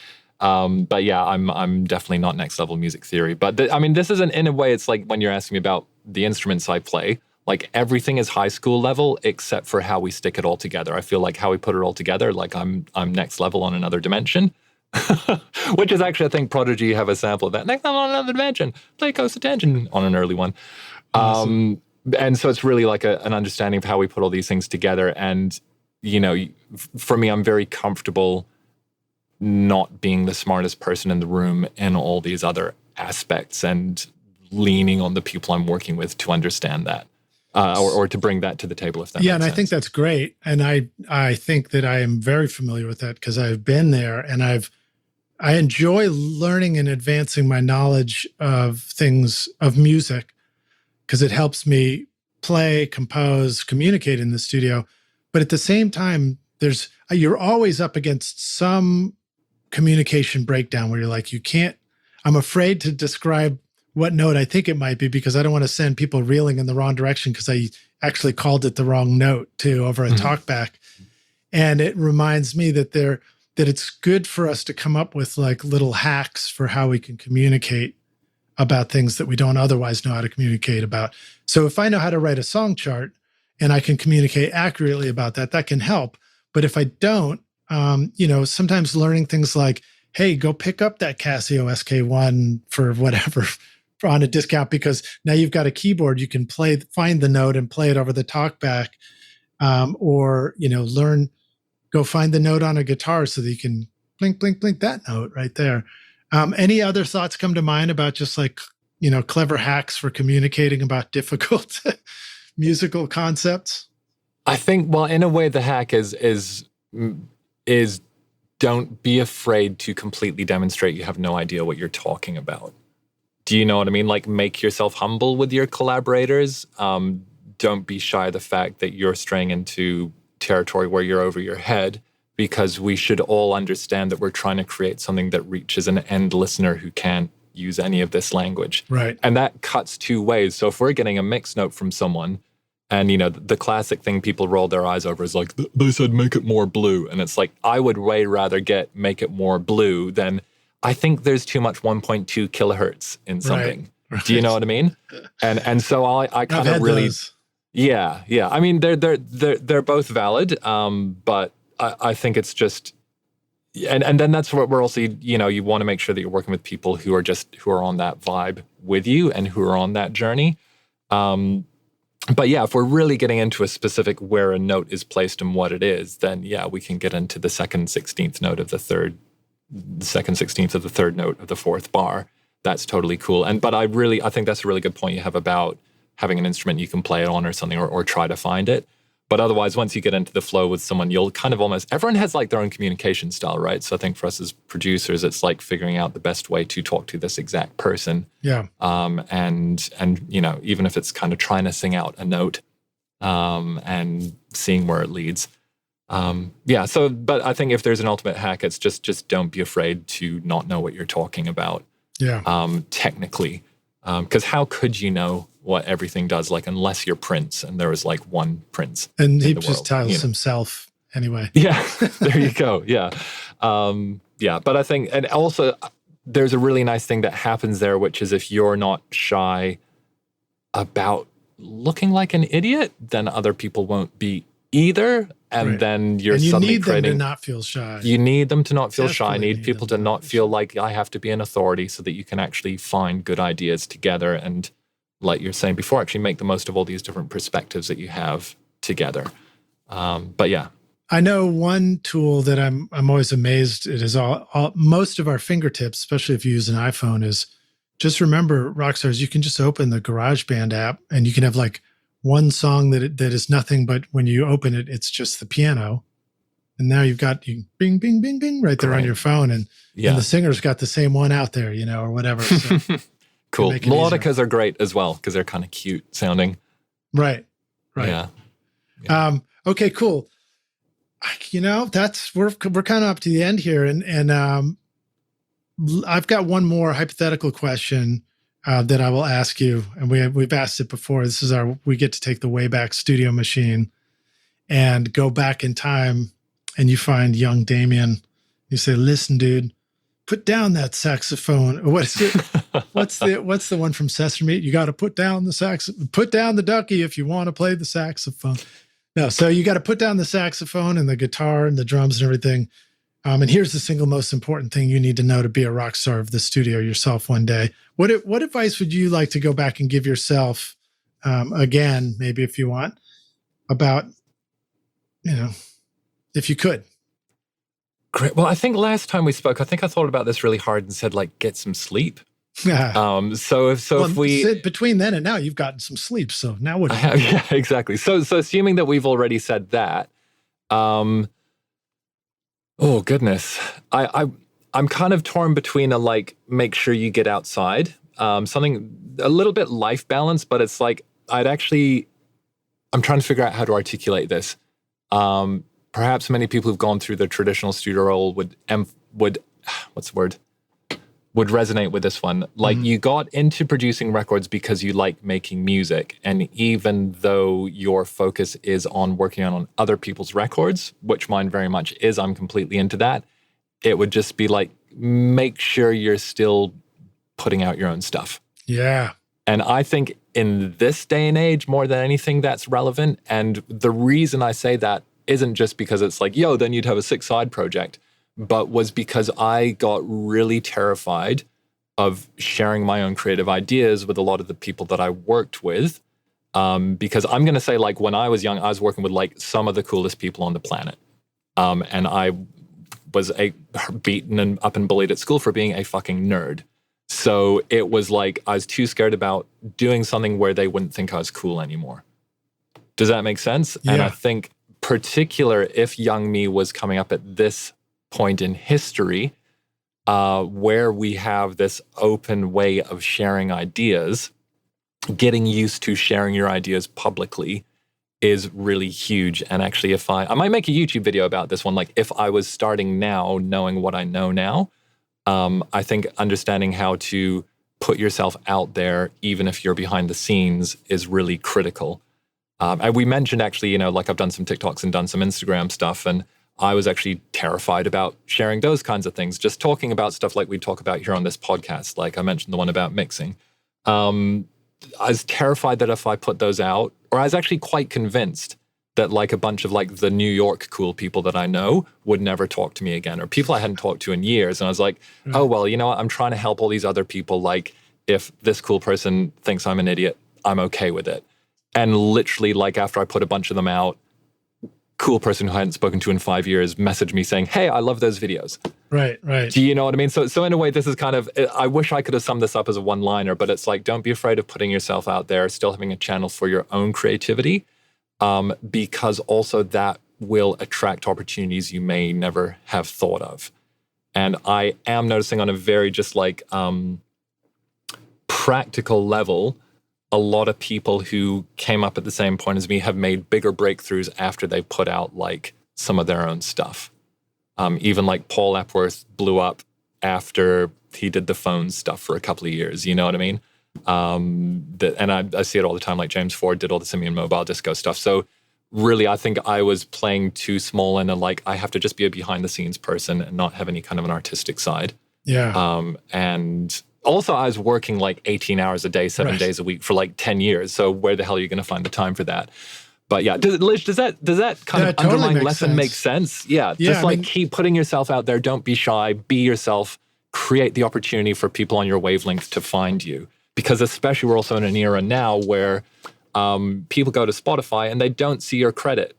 But yeah, I'm definitely not next level music theory. But this isn't, in a way, it's like when you're asking me about the instruments I play, like everything is high school level except for how we stick it all together. I feel like how we put it all together, like I'm next level on another dimension. Which is actually, I think Prodigy have a sample of that. Next level on another dimension, play Coast Attention on an early one. Awesome. And so it's really like an understanding of how we put all these things together. And, for me, I'm very comfortable not being the smartest person in the room in all these other aspects and leaning on the people I'm working with to understand that or to bring that to the table, if that makes sense. Yeah, and I think that's great. And I think that I am very familiar with that because I've been there and I enjoy learning and advancing my knowledge of things, of music, because it helps me play, compose, communicate in the studio. But at the same time, you're always up against some communication breakdown where you're like, I'm afraid to describe what note I think it might be, because I don't want to send people reeling in the wrong direction, because I actually called it the wrong note too over a talkback. And it reminds me that it's good for us to come up with like little hacks for how we can communicate about things that we don't otherwise know how to communicate about. So if I know how to write a song chart and I can communicate accurately about that, that can help. But if I don't, sometimes learning things like, hey, go pick up that Casio SK1 for whatever on a discount, because now you've got a keyboard, you can find the note and play it over the talkback, or go find the note on a guitar so that you can blink, blink, blink that note right there. Any other thoughts come to mind about just like, clever hacks for communicating about difficult musical concepts? I think, well, in a way, the hack is don't be afraid to completely demonstrate you have no idea what you're talking about. Do you know what I mean? Like, make yourself humble with your collaborators. Don't be shy of the fact that you're straying into territory where you're over your head, because we should all understand that we're trying to create something that reaches an end listener who can't use any of this language. Right. And that cuts two ways. So if we're getting a mixed note from someone, and, the classic thing people roll their eyes over is like, they said, make it more blue. And it's like, I would way rather make it more blue than, I think there's too much 1.2 kilohertz in something. Right. Do you know what I mean? And so I kind of really, those. Yeah. I mean, they're both valid. But I think it's just, and then that's what we're also, you want to make sure that you're working with people who are on that vibe with you and who are on that journey. But yeah, if we're really getting into a specific where a note is placed and what it is, then yeah, we can get into the second 16th note of the third note of the fourth bar. That's totally cool. But I think that's a really good point you have about having an instrument you can play it on or something, or try to find it. But otherwise, once you get into the flow with someone, you'll kind of everyone has like their own communication style, right? So I think for us as producers, it's like figuring out the best way to talk to this exact person. Yeah. And even if it's kind of trying to sing out a note, and seeing where it leads. So, but I think if there's an ultimate hack, it's just don't be afraid to not know what you're talking about. Yeah. Technically. Because how could you know what everything does, like, unless you're Prince and there was like one Prince and he just tells himself anyway. Yeah, there you go. Yeah. But I think, and also there's a really nice thing that happens there, which is if you're not shy about looking like an idiot, then other people won't be either. And then you're suddenly creating... You need them to not feel shy. You need them to not feel shy. You need people to not feel like I have to be an authority, so that you can actually find good ideas together and, like you're saying before, actually make the most of all these different perspectives that you have together. But yeah. I know one tool that I'm always amazed it is most of our fingertips, especially if you use an iPhone, is just remember, Rockstars, you can just open the GarageBand app and you can have like one song that is nothing but when you open it, it's just the piano. And now you've got bing, bing, bing, bing right there on your phone. And the singer's got the same one out there, or whatever. So cool. Melodicas are great as well because they're kind of cute sounding. Right. Yeah. Okay, cool. We're kind of up to the end here. And I've got one more hypothetical question that I will ask you, and we've asked it before. This is we get to take the Wayback Studio machine and go back in time, and you find young Damian. You say, "Listen, dude, put down that saxophone." What's the one from Sesame? You got to put down the ducky if you want to play the saxophone. No, so you got to put down the saxophone and the guitar and the drums and everything. And here's the single most important thing you need to know to be a rock star of the studio yourself one day. What advice would you like to go back and give yourself again, maybe if you want, about, if you could? Great. Well, I think last time we spoke, I think I thought about this really hard and said, like, get some sleep. If we between then and now, you've gotten some sleep. So now what? Yeah, exactly. So assuming that we've already said that, oh goodness, I'm kind of torn between make sure you get outside, something a little bit life balance, but it's like I'm trying to figure out how to articulate this. Perhaps many people who've gone through the traditional studio role would what's the word? would resonate with this one. Like, you got into producing records because you like making music. And even though your focus is on working on other people's records, which mine very much is, I'm completely into that, it would just be like, make sure you're still putting out your own stuff. Yeah. And I think in this day and age, more than anything, that's relevant. And the reason I say that isn't just because it's like, yo, then you'd have a 6-side project, but was because I got really terrified of sharing my own creative ideas with a lot of the people that I worked with. Because I'm going to say, like, when I was young, I was working with like some of the coolest people on the planet. And I was beaten and up and bullied at school for being a fucking nerd. So it was like I was too scared about doing something where they wouldn't think I was cool anymore. Does that make sense? Yeah. And I think particular if young me was coming up at this point in history, where we have this open way of sharing ideas, getting used to sharing your ideas publicly is really huge. And actually, if I might make a YouTube video about this one, like if I was starting now, knowing what I know now, I think understanding how to put yourself out there, even if you're behind the scenes, is really critical. And we mentioned actually, you know, like I've done some TikToks and done some Instagram stuff, and I was actually terrified about sharing those kinds of things, just talking about stuff like we talk about here on this podcast. Like I mentioned the one about mixing. I was terrified that if I put those out, or I was actually quite convinced that like a bunch of like the New York cool people that I know would never talk to me again, or people I hadn't talked to in years. And I was like, oh, well, you know what? I'm trying to help all these other people. Like if this cool person thinks I'm an idiot, I'm okay with it. And literally like after I put a bunch of them out, cool person who I hadn't spoken to in 5 years messaged me saying, hey, I love those videos. Right, right. Do you know what I mean? So in a way, this is kind of, I wish I could have summed this up as a one-liner, but it's like, don't be afraid of putting yourself out there, still having a channel for your own creativity, because also that will attract opportunities you may never have thought of. And I am noticing on a very just like practical level, a lot of people who came up at the same point as me have made bigger breakthroughs after they put out like some of their own stuff. Even like Paul Epworth blew up after he did the phone stuff for a couple of years, you know what I mean? And I see it all the time, like James Ford did all the Simian Mobile Disco stuff. So really, I think I was playing too small and like I have to just be a behind the scenes person and not have any kind of an artistic side. Yeah. And also I was working like 18 hours a day, 7 days a week for like 10 years. So where the hell are you going to find the time for that? But yeah, Liz, does that kind of totally underlying lesson make sense? Yeah, just like keep putting yourself out there. Don't be shy. Be yourself. Create the opportunity for people on your wavelength to find you. Because especially we're also in an era now where people go to Spotify and they don't see your credit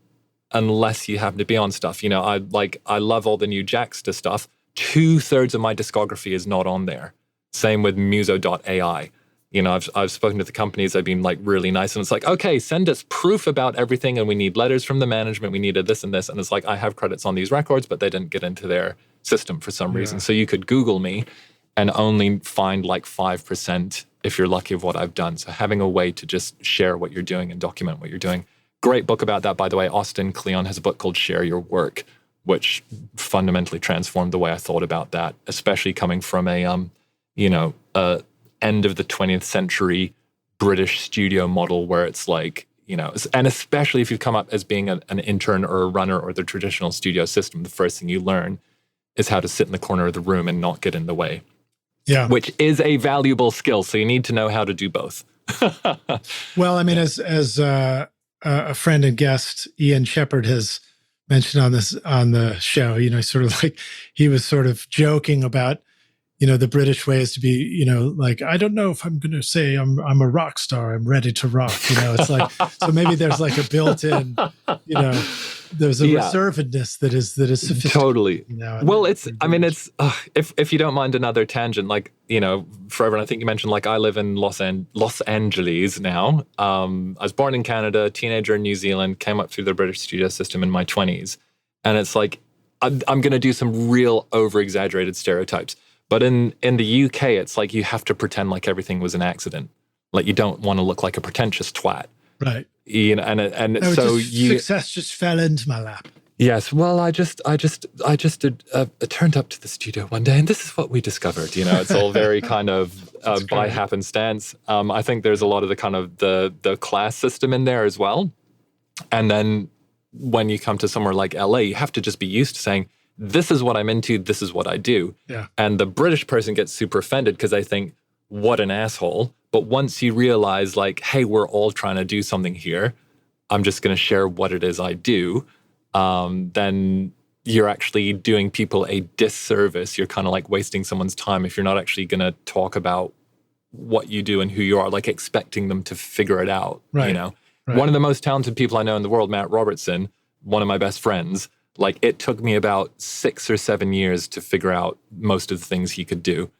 unless you happen to be on stuff. You know, I love all the new Jackster stuff. 2/3 of my discography is not on there. Same with Muso.ai. You know, I've spoken to the companies, they've been like really nice. And it's like, okay, send us proof about everything. And we need letters from the management. We needed this and this. And it's like, I have credits on these records, but they didn't get into their system for some reason. So you could Google me and only find like 5%, if you're lucky, of what I've done. So having a way to just share what you're doing and document what you're doing. Great book about that, by the way. Austin Kleon has a book called Share Your Work, which fundamentally transformed the way I thought about that, especially coming from a, end of the 20th century British studio model where it's like, you know, and especially if you come up as being an intern or a runner or the traditional studio system, the first thing you learn is how to sit in the corner of the room and not get in the way. Yeah. Which is a valuable skill. So you need to know how to do both. Well, I mean, as a friend and guest, Ian Shepherd, has mentioned on the show, you know, sort of like he was sort of joking about, you know, the British way is to be, you know, like, I don't know if I'm going to say I'm a rock star. I'm ready to rock. You know, it's like, so maybe there's like a built-in, you know, there's a reservedness that is sophisticated. Totally. You know, well, it's, I mean, it's, if you don't mind another tangent, like, you know, for everyone, I think you mentioned, like, I live in Los Angeles now. I was born in Canada, teenager in New Zealand, came up through the British studio system in my 20s. And it's like, I'm going to do some real over-exaggerated stereotypes. But in the UK, it's like you have to pretend like everything was an accident. Like you don't want to look like a pretentious twat. Right. You know, and so success just fell into my lap. Yes, well, I just turned up to the studio one day, and this is what we discovered. You know, it's all very kind of by happenstance. I think there's a lot of the kind of the class system in there as well. And then when you come to somewhere like LA, you have to just be used to saying, "This is what I'm into. This is what I do." Yeah. And the British person gets super offended because they think, "What an asshole!" But once you realize, like, "Hey, we're all trying to do something here. I'm just going to share what it is I do." Then you're actually doing people a disservice. You're kind of like wasting someone's time if you're not actually going to talk about what you do and who you are, like expecting them to figure it out. Right. You know, Right. One of the most talented people I know in the world, Matt Robertson, one of my best friends, like it took me about 6 or 7 years to figure out most of the things he could do.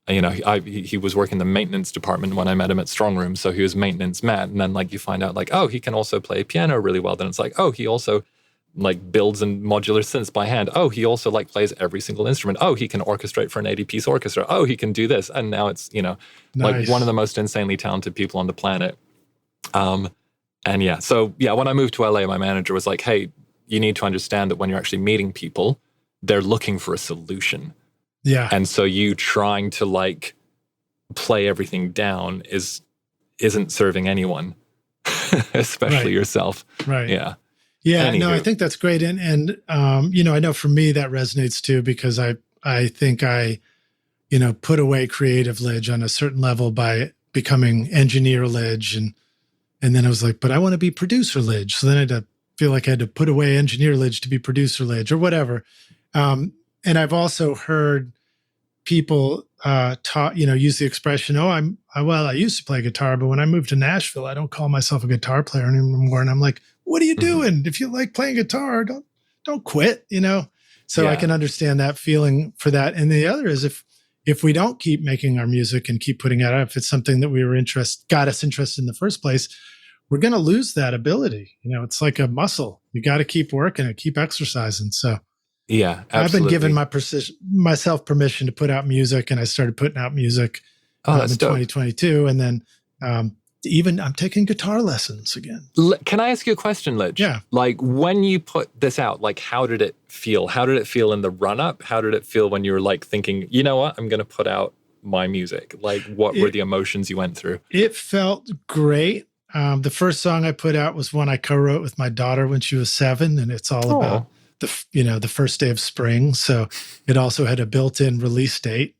You know, he was working the maintenance department when I met him at Strong Room. So he was maintenance Matt. And then like you find out like, oh, he can also play piano really well. Then it's like, oh, he also like builds in modular synths by hand. Oh, he also like plays every single instrument. Oh, he can orchestrate for an 80-piece orchestra. Oh, he can do this. And now it's, you know, like one of the most insanely talented people on the planet. And yeah, so yeah, when I moved to LA, my manager was like, hey, you need to understand that when you're actually meeting people, they're looking for a solution. Yeah. And so you trying to like play everything down isn't serving anyone, especially yourself. Right. Yeah. Yeah, Anywho. no, I think that's great. And you know, I know for me that resonates too, because I think I, you know, put away creative Lidge on a certain level by becoming engineer Lidge. And then I was like, but I want to be producer Lidge. So then I had to feel like I had to put away engineer Lidge to be producer Lidge or whatever. And I've also heard people use the expression, I used to play guitar, but when I moved to Nashville, I don't call myself a guitar player anymore. And I'm like, what are you doing? If you like playing guitar, don't quit, you know? So I can understand that feeling for that. And the other is if we don't keep making our music and keep putting it out, if it's something that we were got us interested in the first place, we're going to lose that ability. You know, it's like a muscle. You got to keep working and keep exercising. So yeah, absolutely. I've been given myself permission to put out music, and I started putting out music in 2022. And then even I'm taking guitar lessons again. Can I ask you a question, Lidge? Yeah. Like when you put this out, like how did it feel? How did it feel in the run up? How did it feel when you were like thinking, you know what, I'm going to put out my music? Like what were the emotions you went through? It felt great. The first song I put out was one I co-wrote with my daughter when she was 7, and it's all about the first day of spring. So it also had a built-in release date.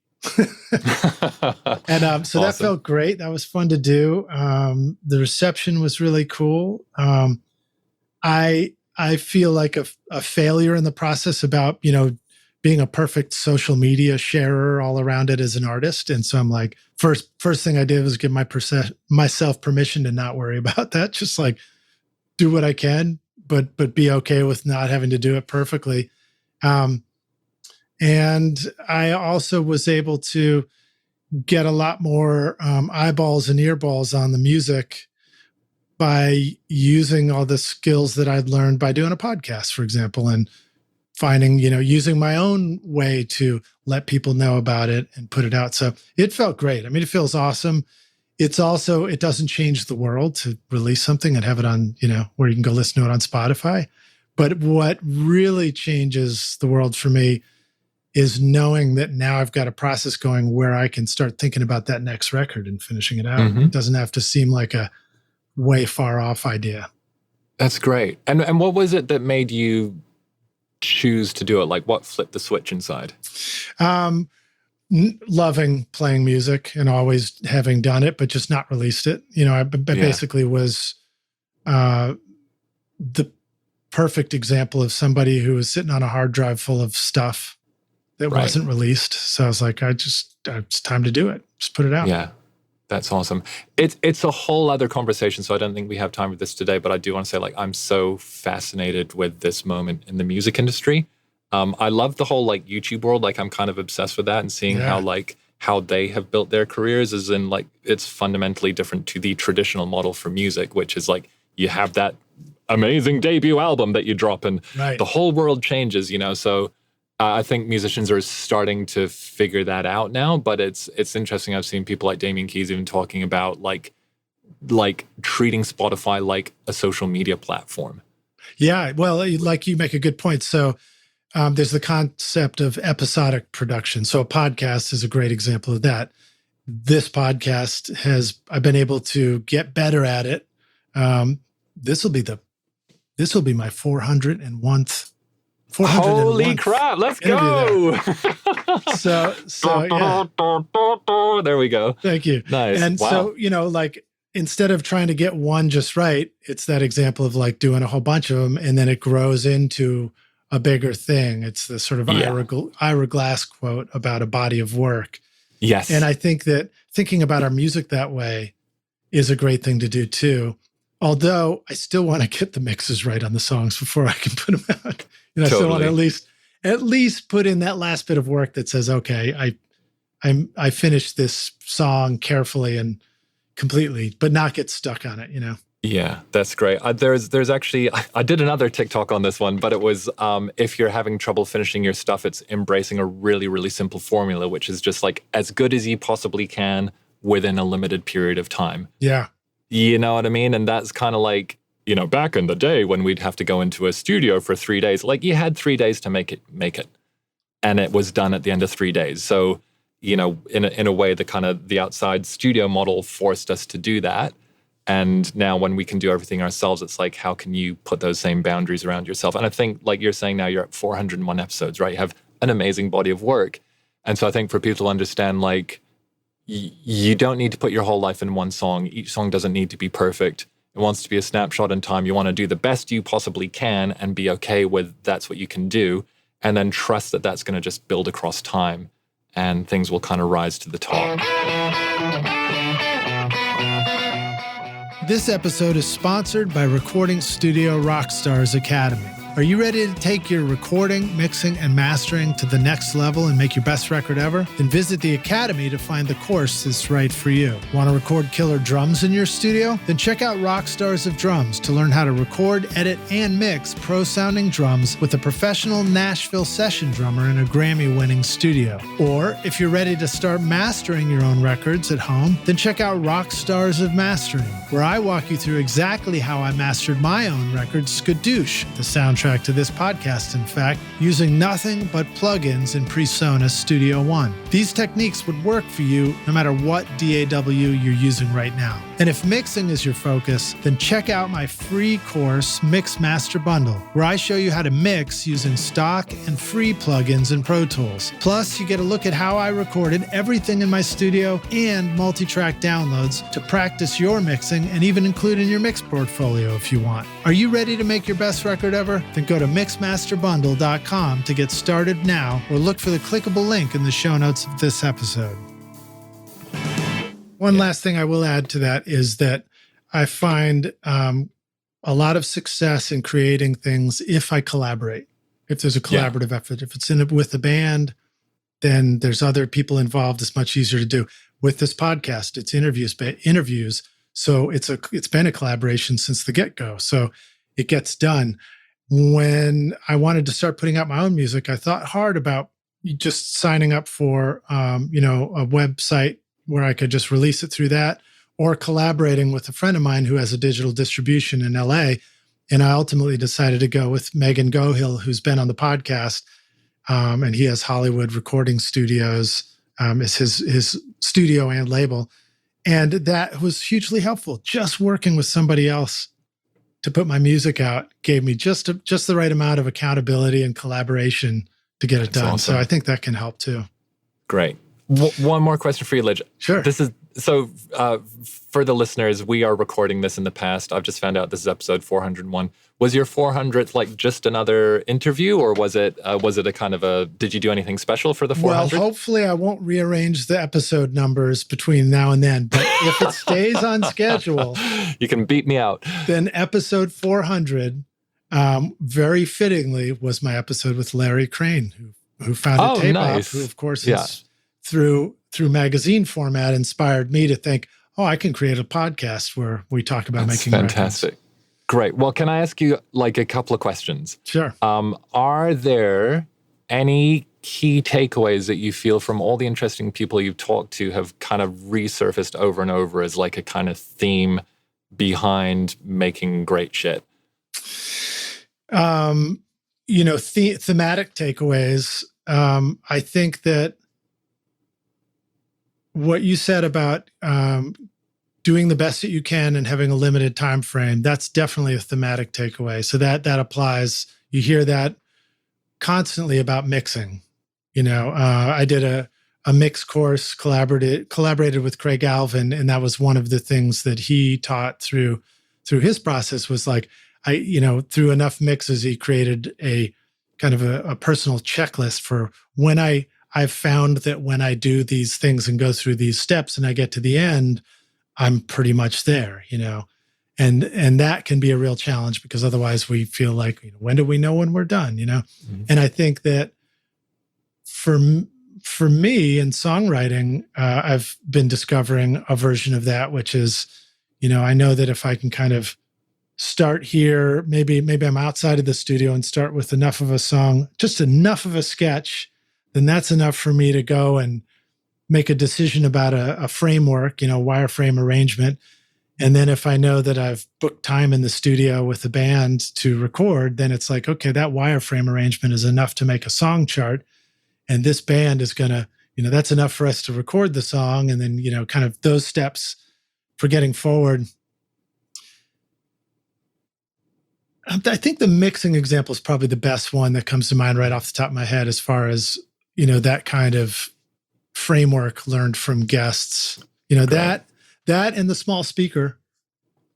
And so awesome. That felt great. That was fun to do. The reception was really cool. I feel like a failure in the process about, you know, being a perfect social media sharer all around it as an artist. And so I'm like, first thing I did was give myself permission to not worry about that. Just like do what I can, but be okay with not having to do it perfectly. And I also was able to get a lot more eyeballs and earballs on the music by using all the skills that I'd learned by doing a podcast, for example, and finding, you know, using my own way to let people know about it and put it out. So it felt great. I mean, it feels awesome. It's also, it doesn't change the world to release something and have it on, you know, where you can go listen to it on Spotify. But what really changes the world for me is knowing that now I've got a process going where I can start thinking about that next record and finishing it out. Mm-hmm. It doesn't have to seem like a way far off idea. That's great. And what was it that made you choose to do it? Like what flipped the switch inside? Loving playing music and always having done it, but just not released it. You know, I basically was the perfect example of somebody who was sitting on a hard drive full of stuff that wasn't released. So I was like, it's time to do it. Just put it out. Yeah. That's awesome. It's a whole other conversation, so I don't think we have time for this today, but I do want to say, like, I'm so fascinated with this moment in the music industry. I love the whole, like, YouTube world. Like, I'm kind of obsessed with that and seeing how they have built their careers is in, like, it's fundamentally different to the traditional model for music, which is, like, you have that amazing debut album that you drop and the whole world changes, you know, so I think musicians are starting to figure that out now, but it's interesting. I've seen people like Damian Keys even talking about like treating Spotify like a social media platform. Yeah, well, like you make a good point. So there's the concept of episodic production. So a podcast is a great example of that. This podcast I've been able to get better at it. This will be my 401th. Holy crap! Let's go. so yeah. There we go. Thank you. Nice. And so, like, instead of trying to get one just right, it's that example of like doing a whole bunch of them, and then it grows into a bigger thing. It's the sort of Ira Glass quote about a body of work. Yes. And I think that thinking about our music that way is a great thing to do too. Although I still want to get the mixes right on the songs before I can put them out. I still want to at least put in that last bit of work that says, okay, I finished this song carefully and completely, but not get stuck on it, Yeah, that's great. There's actually, I did another TikTok on this one, but it was if you're having trouble finishing your stuff, it's embracing a really, really simple formula, which is just like as good as you possibly can within a limited period of time. Yeah. You know what I mean? And that's kind of like, back in the day when we'd have to go into a studio for 3 days, like you had 3 days to make it. And it was done at the end of 3 days. So, in a way, the outside studio model forced us to do that. And now when we can do everything ourselves, it's like, how can you put those same boundaries around yourself? And I think, like you're saying now, you're at 401 episodes, right? You have an amazing body of work. And so I think for people to understand, like, you don't need to put your whole life in one song. Each song doesn't need to be perfect. It wants to be a snapshot in time. You want to do the best you possibly can and be okay with that's what you can do. And then trust that that's going to just build across time and things will kind of rise to the top. This episode is sponsored by Recording Studio Rockstars Academy. Are you ready to take your recording, mixing, and mastering to the next level and make your best record ever? Then visit the Academy to find the course that's right for you. Want to record killer drums in your studio? Then check out Rockstars of Drums to learn how to record, edit, and mix pro-sounding drums with a professional Nashville session drummer in a Grammy-winning studio. Or if you're ready to start mastering your own records at home, then check out Rockstars of Mastering, where I walk you through exactly how I mastered my own record, Skadoosh, the soundtrack to this podcast, in fact, using nothing but plugins in PreSonus Studio One. These techniques would work for you no matter what DAW you're using right now. And if mixing is your focus, then check out my free course, Mix Master Bundle, where I show you how to mix using stock and free plugins in Pro Tools. Plus, you get a look at how I recorded everything in my studio and multi-track downloads to practice your mixing and even include in your mix portfolio if you want. Are you ready to make your best record ever? Then go to mixmasterbundle.com to get started now, or look for the clickable link in the show notes of this episode. One last thing I will add to that is that I find a lot of success in creating things if I collaborate, if there's a collaborative effort. If it's with a band, then there's other people involved. It's much easier to do. With this podcast, it's interviews. So it's been a collaboration since the get-go. So it gets done. When I wanted to start putting out my own music, I thought hard about just signing up for a website where I could just release it through that, or collaborating with a friend of mine who has a digital distribution in LA. And I ultimately decided to go with Megan Gohill, who's been on the podcast, and he has Hollywood Recording Studios as his studio and label. And that was hugely helpful. Just working with somebody else to put my music out gave me just the right amount of accountability and collaboration to get it done. Awesome. So I think that can help too. Great. One more question for you, Lidge. Sure. For the listeners, we are recording this in the past. I've just found out this is episode 401. Was your 400th like just another interview, or was it a kind of did you do anything special for the 400th? Well, hopefully I won't rearrange the episode numbers between now and then, but if it stays on schedule, you can beat me out. Then episode 400, very fittingly, was my episode with Larry Crane, who founded Tape Op, who of course is through magazine format inspired me to think, I can create a podcast where we talk about making fantastic. Records. Great. Well, can I ask you like a couple of questions? Sure. Are there any key takeaways that you feel from all the interesting people you've talked to have kind of resurfaced over and over as like a kind of theme behind making great shit? Thematic takeaways. I think that what you said about doing the best that you can and having a limited time frame, that's definitely a thematic takeaway. So that applies. You hear that constantly about mixing. I did a mix course, collaborated with Craig Alvin, and that was one of the things that he taught through his process was like, through enough mixes, he created a kind of a personal checklist for when I've found that when I do these things and go through these steps and I get to the end, I'm pretty much there, and that can be a real challenge because otherwise we feel like, when do we know when we're done, Mm-hmm. And I think that for me in songwriting, I've been discovering a version of that, which is, I know that if I can kind of start here, maybe I'm outside of the studio and start with enough of a song, just enough of a sketch, then that's enough for me to go and make a decision about a framework, wireframe arrangement. And then if I know that I've booked time in the studio with the band to record, then it's like, okay, that wireframe arrangement is enough to make a song chart. And this band is going to, that's enough for us to record the song. And then, kind of those steps for getting forward. I think the mixing example is probably the best one that comes to mind right off the top of my head as far as, that kind of framework learned from guests. That and the small speaker.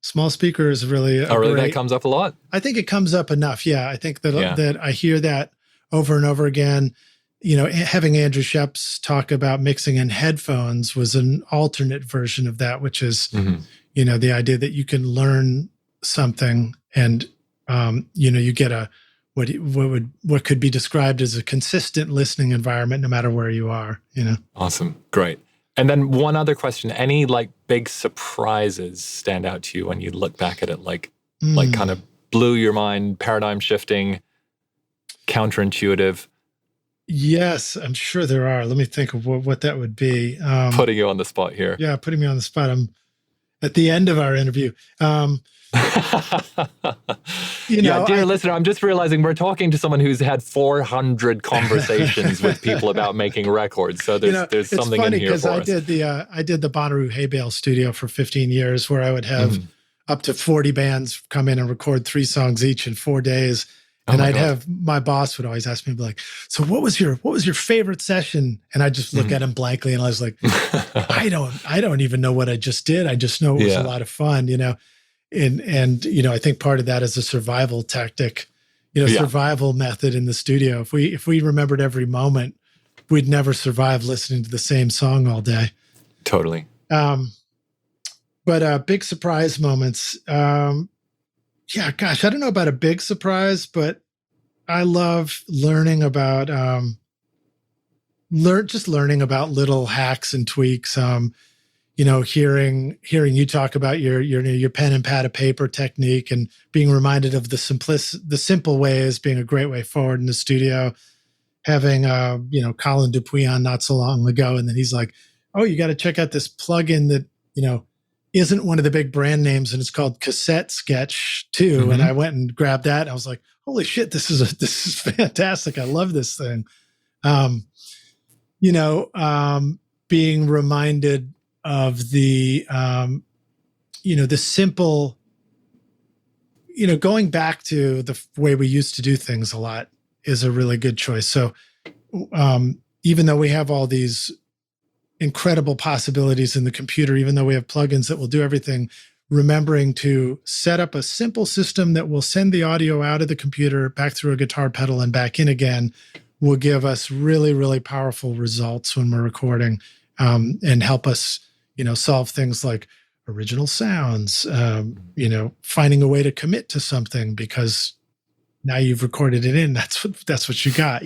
Small speaker is really that comes up a lot? I think it comes up enough. Yeah, I think that I hear that over and over again. Having Andrew Sheps talk about mixing in headphones was an alternate version of that, which is, mm-hmm. The idea that you can learn something and, you get what could be described as a consistent listening environment, no matter where you are, Awesome. Great. And then one other question, any big surprises stand out to you when you look back at it, like kind of blew your mind, paradigm shifting, counterintuitive? Yes, I'm sure there are. Let me think of what that would be. Putting you on the spot here. Yeah, putting me on the spot. I'm at the end of our interview. Dear listener, I'm just realizing we're talking to someone who's had 400 conversations with people about making records. So there's something in here for us. I did the Bonnaroo Hay Bale studio for 15 years where I would have up to 40 bands come in and record 3 songs each in 4 days. And I'd have, my boss would always ask me, like, so what was your favorite session? And I just look at him blankly and I was like, I don't even know what I just did. I just know it was a lot of fun, And I think part of that is a survival tactic, survival method in the studio. If we remembered every moment, we'd never survive listening to the same song all day. Totally. But big surprise moments. I don't know about a big surprise, but I love learning about learning about little hacks and tweaks. Hearing you talk about your pen and pad of paper technique and being reminded of the simple ways being a great way forward in the studio. Having Colin Dupuis on not so long ago, and then he's like, "Oh, you got to check out this plugin that isn't one of the big brand names, and it's called Cassette Sketch 2." Mm-hmm. And I went and grabbed that. And I was like, "Holy shit, this is fantastic! I love this thing." Being reminded of the the simple, going back to the way we used to do things a lot is a really good choice. So even though we have all these incredible possibilities in the computer, even though we have plugins that will do everything, remembering to set up a simple system that will send the audio out of the computer back through a guitar pedal and back in again will give us really, really powerful results when we're recording, and help us, solve things like original sounds, finding a way to commit to something because now you've recorded it in. That's what you got,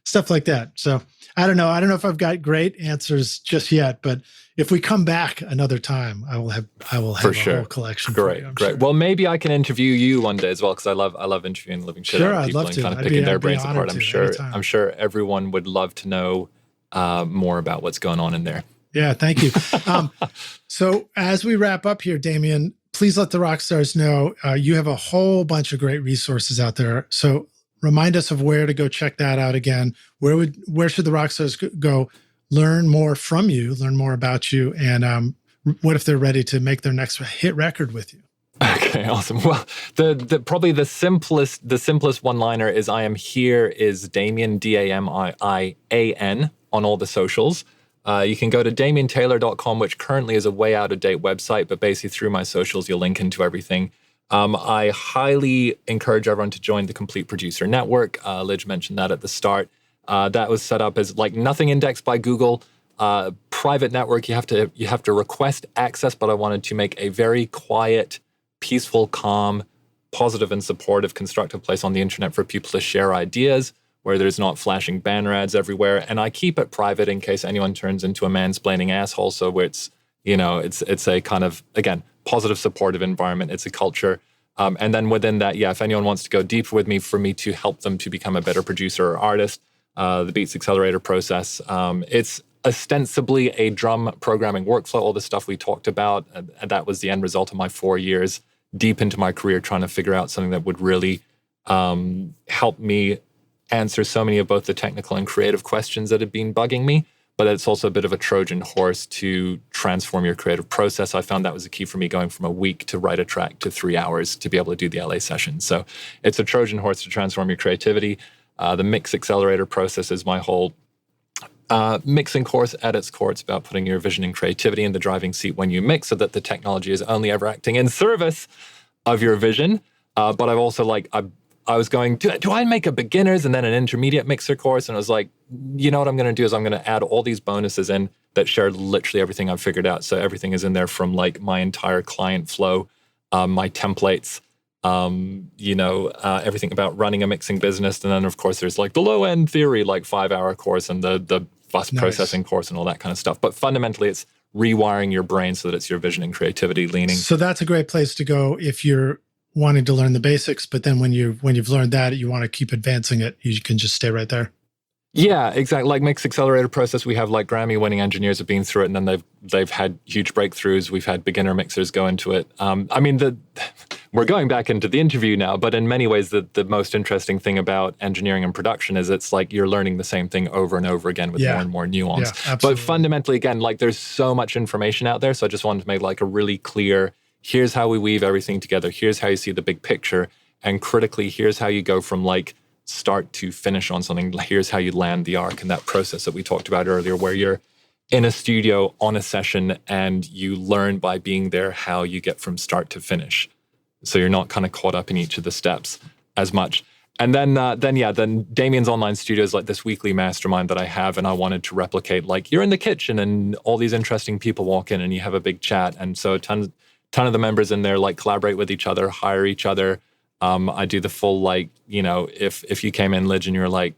stuff like that. So I don't know if I've got great answers just yet, but if we come back another time, I will have for a whole collection. Great, for you, great. Sure. Well, maybe I can interview you one day as well, because I love interviewing living shit out of people and kind of picking their brains apart. I'm sure everyone would love to know more about what's going on in there. Yeah, thank you. So as we wrap up here, Damian, please let the rock stars know you have a whole bunch of great resources out there. So remind us of where to go check that out again. Where should the rock stars go learn more from you, learn more about you, and what if they're ready to make their next hit record with you? Okay, awesome. Well, probably the simplest one-liner is I am here is Damian, Damian, on all the socials. You can go to DamianTaylor.com, which currently is a way out-of-date website, but basically through my socials, you'll link into everything. I highly encourage everyone to join the Complete Producer Network. Lidge mentioned that at the start. That was set up as like nothing indexed by Google. Private network, you have to request access, but I wanted to make a very quiet, peaceful, calm, positive and supportive, constructive place on the internet for people to share ideas, where there's not flashing banner ads everywhere. And I keep it private in case anyone turns into a mansplaining asshole. So where it's a kind of, again, positive, supportive environment. It's a culture. And then within that, if anyone wants to go deeper with me, for me to help them to become a better producer or artist, the Beats Accelerator Process. It's ostensibly a drum programming workflow, all the stuff we talked about. And that was the end result of my 4 years deep into my career trying to figure out something that would really help me answer so many of both the technical and creative questions that had been bugging me. But it's also a bit of a Trojan horse to transform your creative process. I found that was the key for me, going from a week to write a track to 3 hours to be able to do the LA session. So it's a Trojan horse to transform your creativity. The Mix Accelerator Process is my whole mixing course at its core. It's about putting your vision and creativity in the driving seat when you mix, so that the technology is only ever acting in service of your vision. But I've also I was going, do I make a beginner's and then an intermediate mixer course? And I was like, you know what I'm going to do is I'm going to add all these bonuses in that share literally everything I've figured out. So everything is in there, from like my entire client flow, my templates, everything about running a mixing business. And then of course there's like the low end theory, like 5-hour course, and the bus processing course and all that kind of stuff. But fundamentally it's rewiring your brain so that it's your vision and creativity leaning. So that's a great place to go if you're wanting to learn the basics, but then when you've learned that, you want to keep advancing it, you can just stay right there. Yeah, exactly. Like Mix Accelerator Process, we have like Grammy-winning engineers have been through it, and then they've had huge breakthroughs. We've had beginner mixers go into it. We're going back into the interview now, but in many ways, the most interesting thing about engineering and production is it's like you're learning the same thing over and over again with more and more nuance. Yeah, absolutely. But fundamentally, again, like there's so much information out there, so I just wanted to make like a really clear, here's how we weave everything together, here's how you see the big picture, and critically, here's how you go from like start to finish on something. Here's how you land the arc, and that process that we talked about earlier, where you're in a studio on a session and you learn by being there how you get from start to finish. So you're not kind of caught up in each of the steps as much. And then Damian's Online Studio is like this weekly mastermind that I have, and I wanted to replicate, like you're in the kitchen and all these interesting people walk in and you have a big chat. And so a ton of the members in there like collaborate with each other, hire each other. I do the full, like, if you came in, Lidge, and you're like,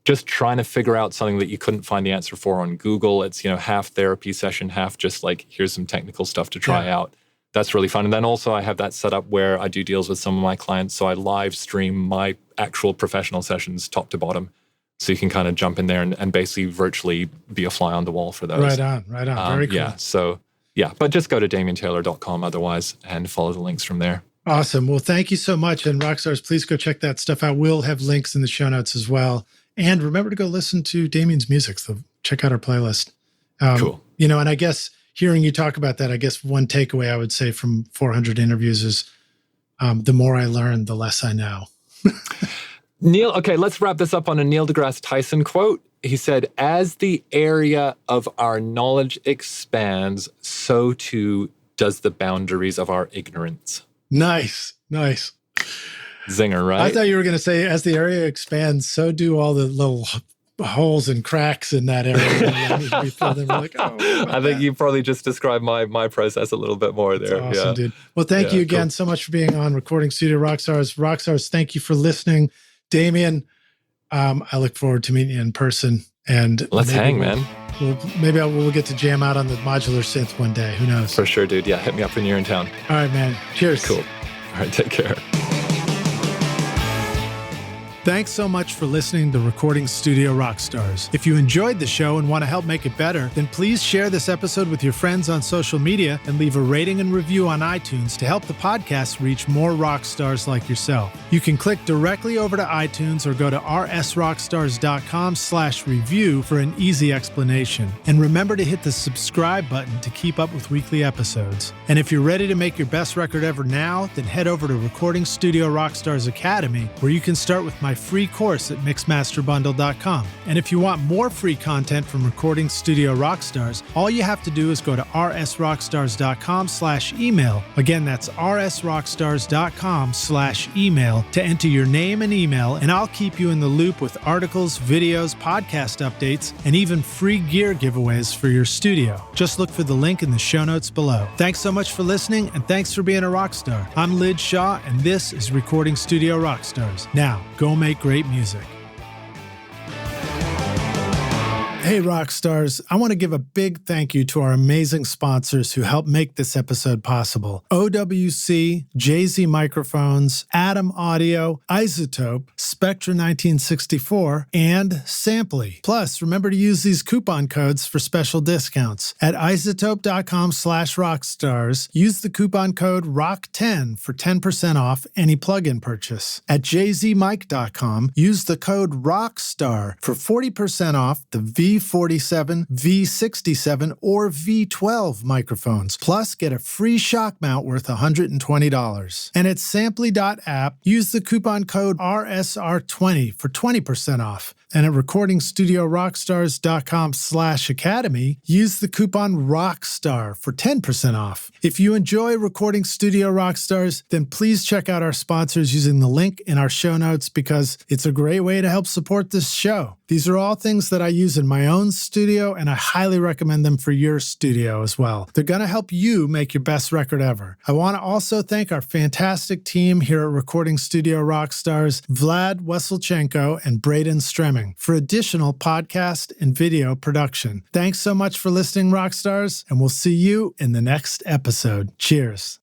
just trying to figure out something that you couldn't find the answer for on Google, it's, half therapy session, half just like, here's some technical stuff to try out. That's really fun. And then also I have that set up where I do deals with some of my clients. So I live stream my actual professional sessions top to bottom. So you can kind of jump in there and basically virtually be a fly on the wall for those. Right on. Very cool. Yeah. So, but just go to DamianTaylor.com otherwise and follow the links from there. Awesome. Well, thank you so much. And Rockstars, please go check that stuff out. We'll have links in the show notes as well. And remember to go listen to Damian's music. So check out our playlist. Cool. And I guess hearing you talk about that, I guess one takeaway I would say from 400 interviews is the more I learn, the less I know. Neil, okay, let's wrap this up on a Neil deGrasse Tyson quote. He said, as the area of our knowledge expands, so too does the boundaries of our ignorance. Nice. Zinger, right? I thought you were going to say, as the area expands, so do all the little holes and cracks in that area. We fill them. We're like, I think you probably just described my process a little bit more there. That's awesome, dude. Well, thank you again so much for being on Recording Studio Rockstars. Rockstars, thank you for listening. Damian, I look forward to meeting you in person. And let's hang, man. Maybe we'll get to jam out on the modular synth one day. Who knows? For sure, dude. Yeah, hit me up when you're in town. All right, man. Cheers. Cool. All right, take care. Thanks so much for listening to Recording Studio Rockstars. If you enjoyed the show and want to help make it better, then please share this episode with your friends on social media and leave a rating and review on iTunes to help the podcast reach more rock stars like yourself. You can click directly over to iTunes or go to rsrockstars.com/review for an easy explanation. And remember to hit the subscribe button to keep up with weekly episodes. And if you're ready to make your best record ever now, then head over to Recording Studio Rockstars Academy, where you can start with my free course at mixmasterbundle.com. And if you want more free content from Recording Studio Rockstars, all you have to do is go to rsrockstars.com/email. Again, that's rsrockstars.com/email to enter your name and email, and I'll keep you in the loop with articles, videos, podcast updates, and even free gear giveaways for your studio. Just look for the link in the show notes below. Thanks so much for listening, and thanks for being a rock star. I'm Lid Shaw, and this is Recording Studio Rockstars. Now, go make great music. Hey, rock stars. I want to give a big thank you to our amazing sponsors who help make this episode possible. OWC, Jay-Z Microphones, Atom Audio, Isotope, Spectra 1964, and Samply. Plus, remember to use these coupon codes for special discounts. At isotope.com/rockstars, use the coupon code ROCK10 for 10% off any plugin purchase. At jzmic.com, use the code ROCKSTAR for 40% off the V47, V67, or V12 microphones. Plus, get a free shock mount worth $120. And at Samply.app, use the coupon code RSR20 for 20% off. And at recordingstudiorockstars.com/academy, use the coupon ROCKSTAR for 10% off. If you enjoy Recording Studio Rockstars, then please check out our sponsors using the link in our show notes, because it's a great way to help support this show. These are all things that I use in my own studio, and I highly recommend them for your studio as well. They're going to help you make your best record ever. I want to also thank our fantastic team here at Recording Studio Rockstars, Vlad Weselchenko and Braden Stremming, for additional podcast and video production. Thanks so much for listening, rock stars, and we'll see you in the next episode. Cheers.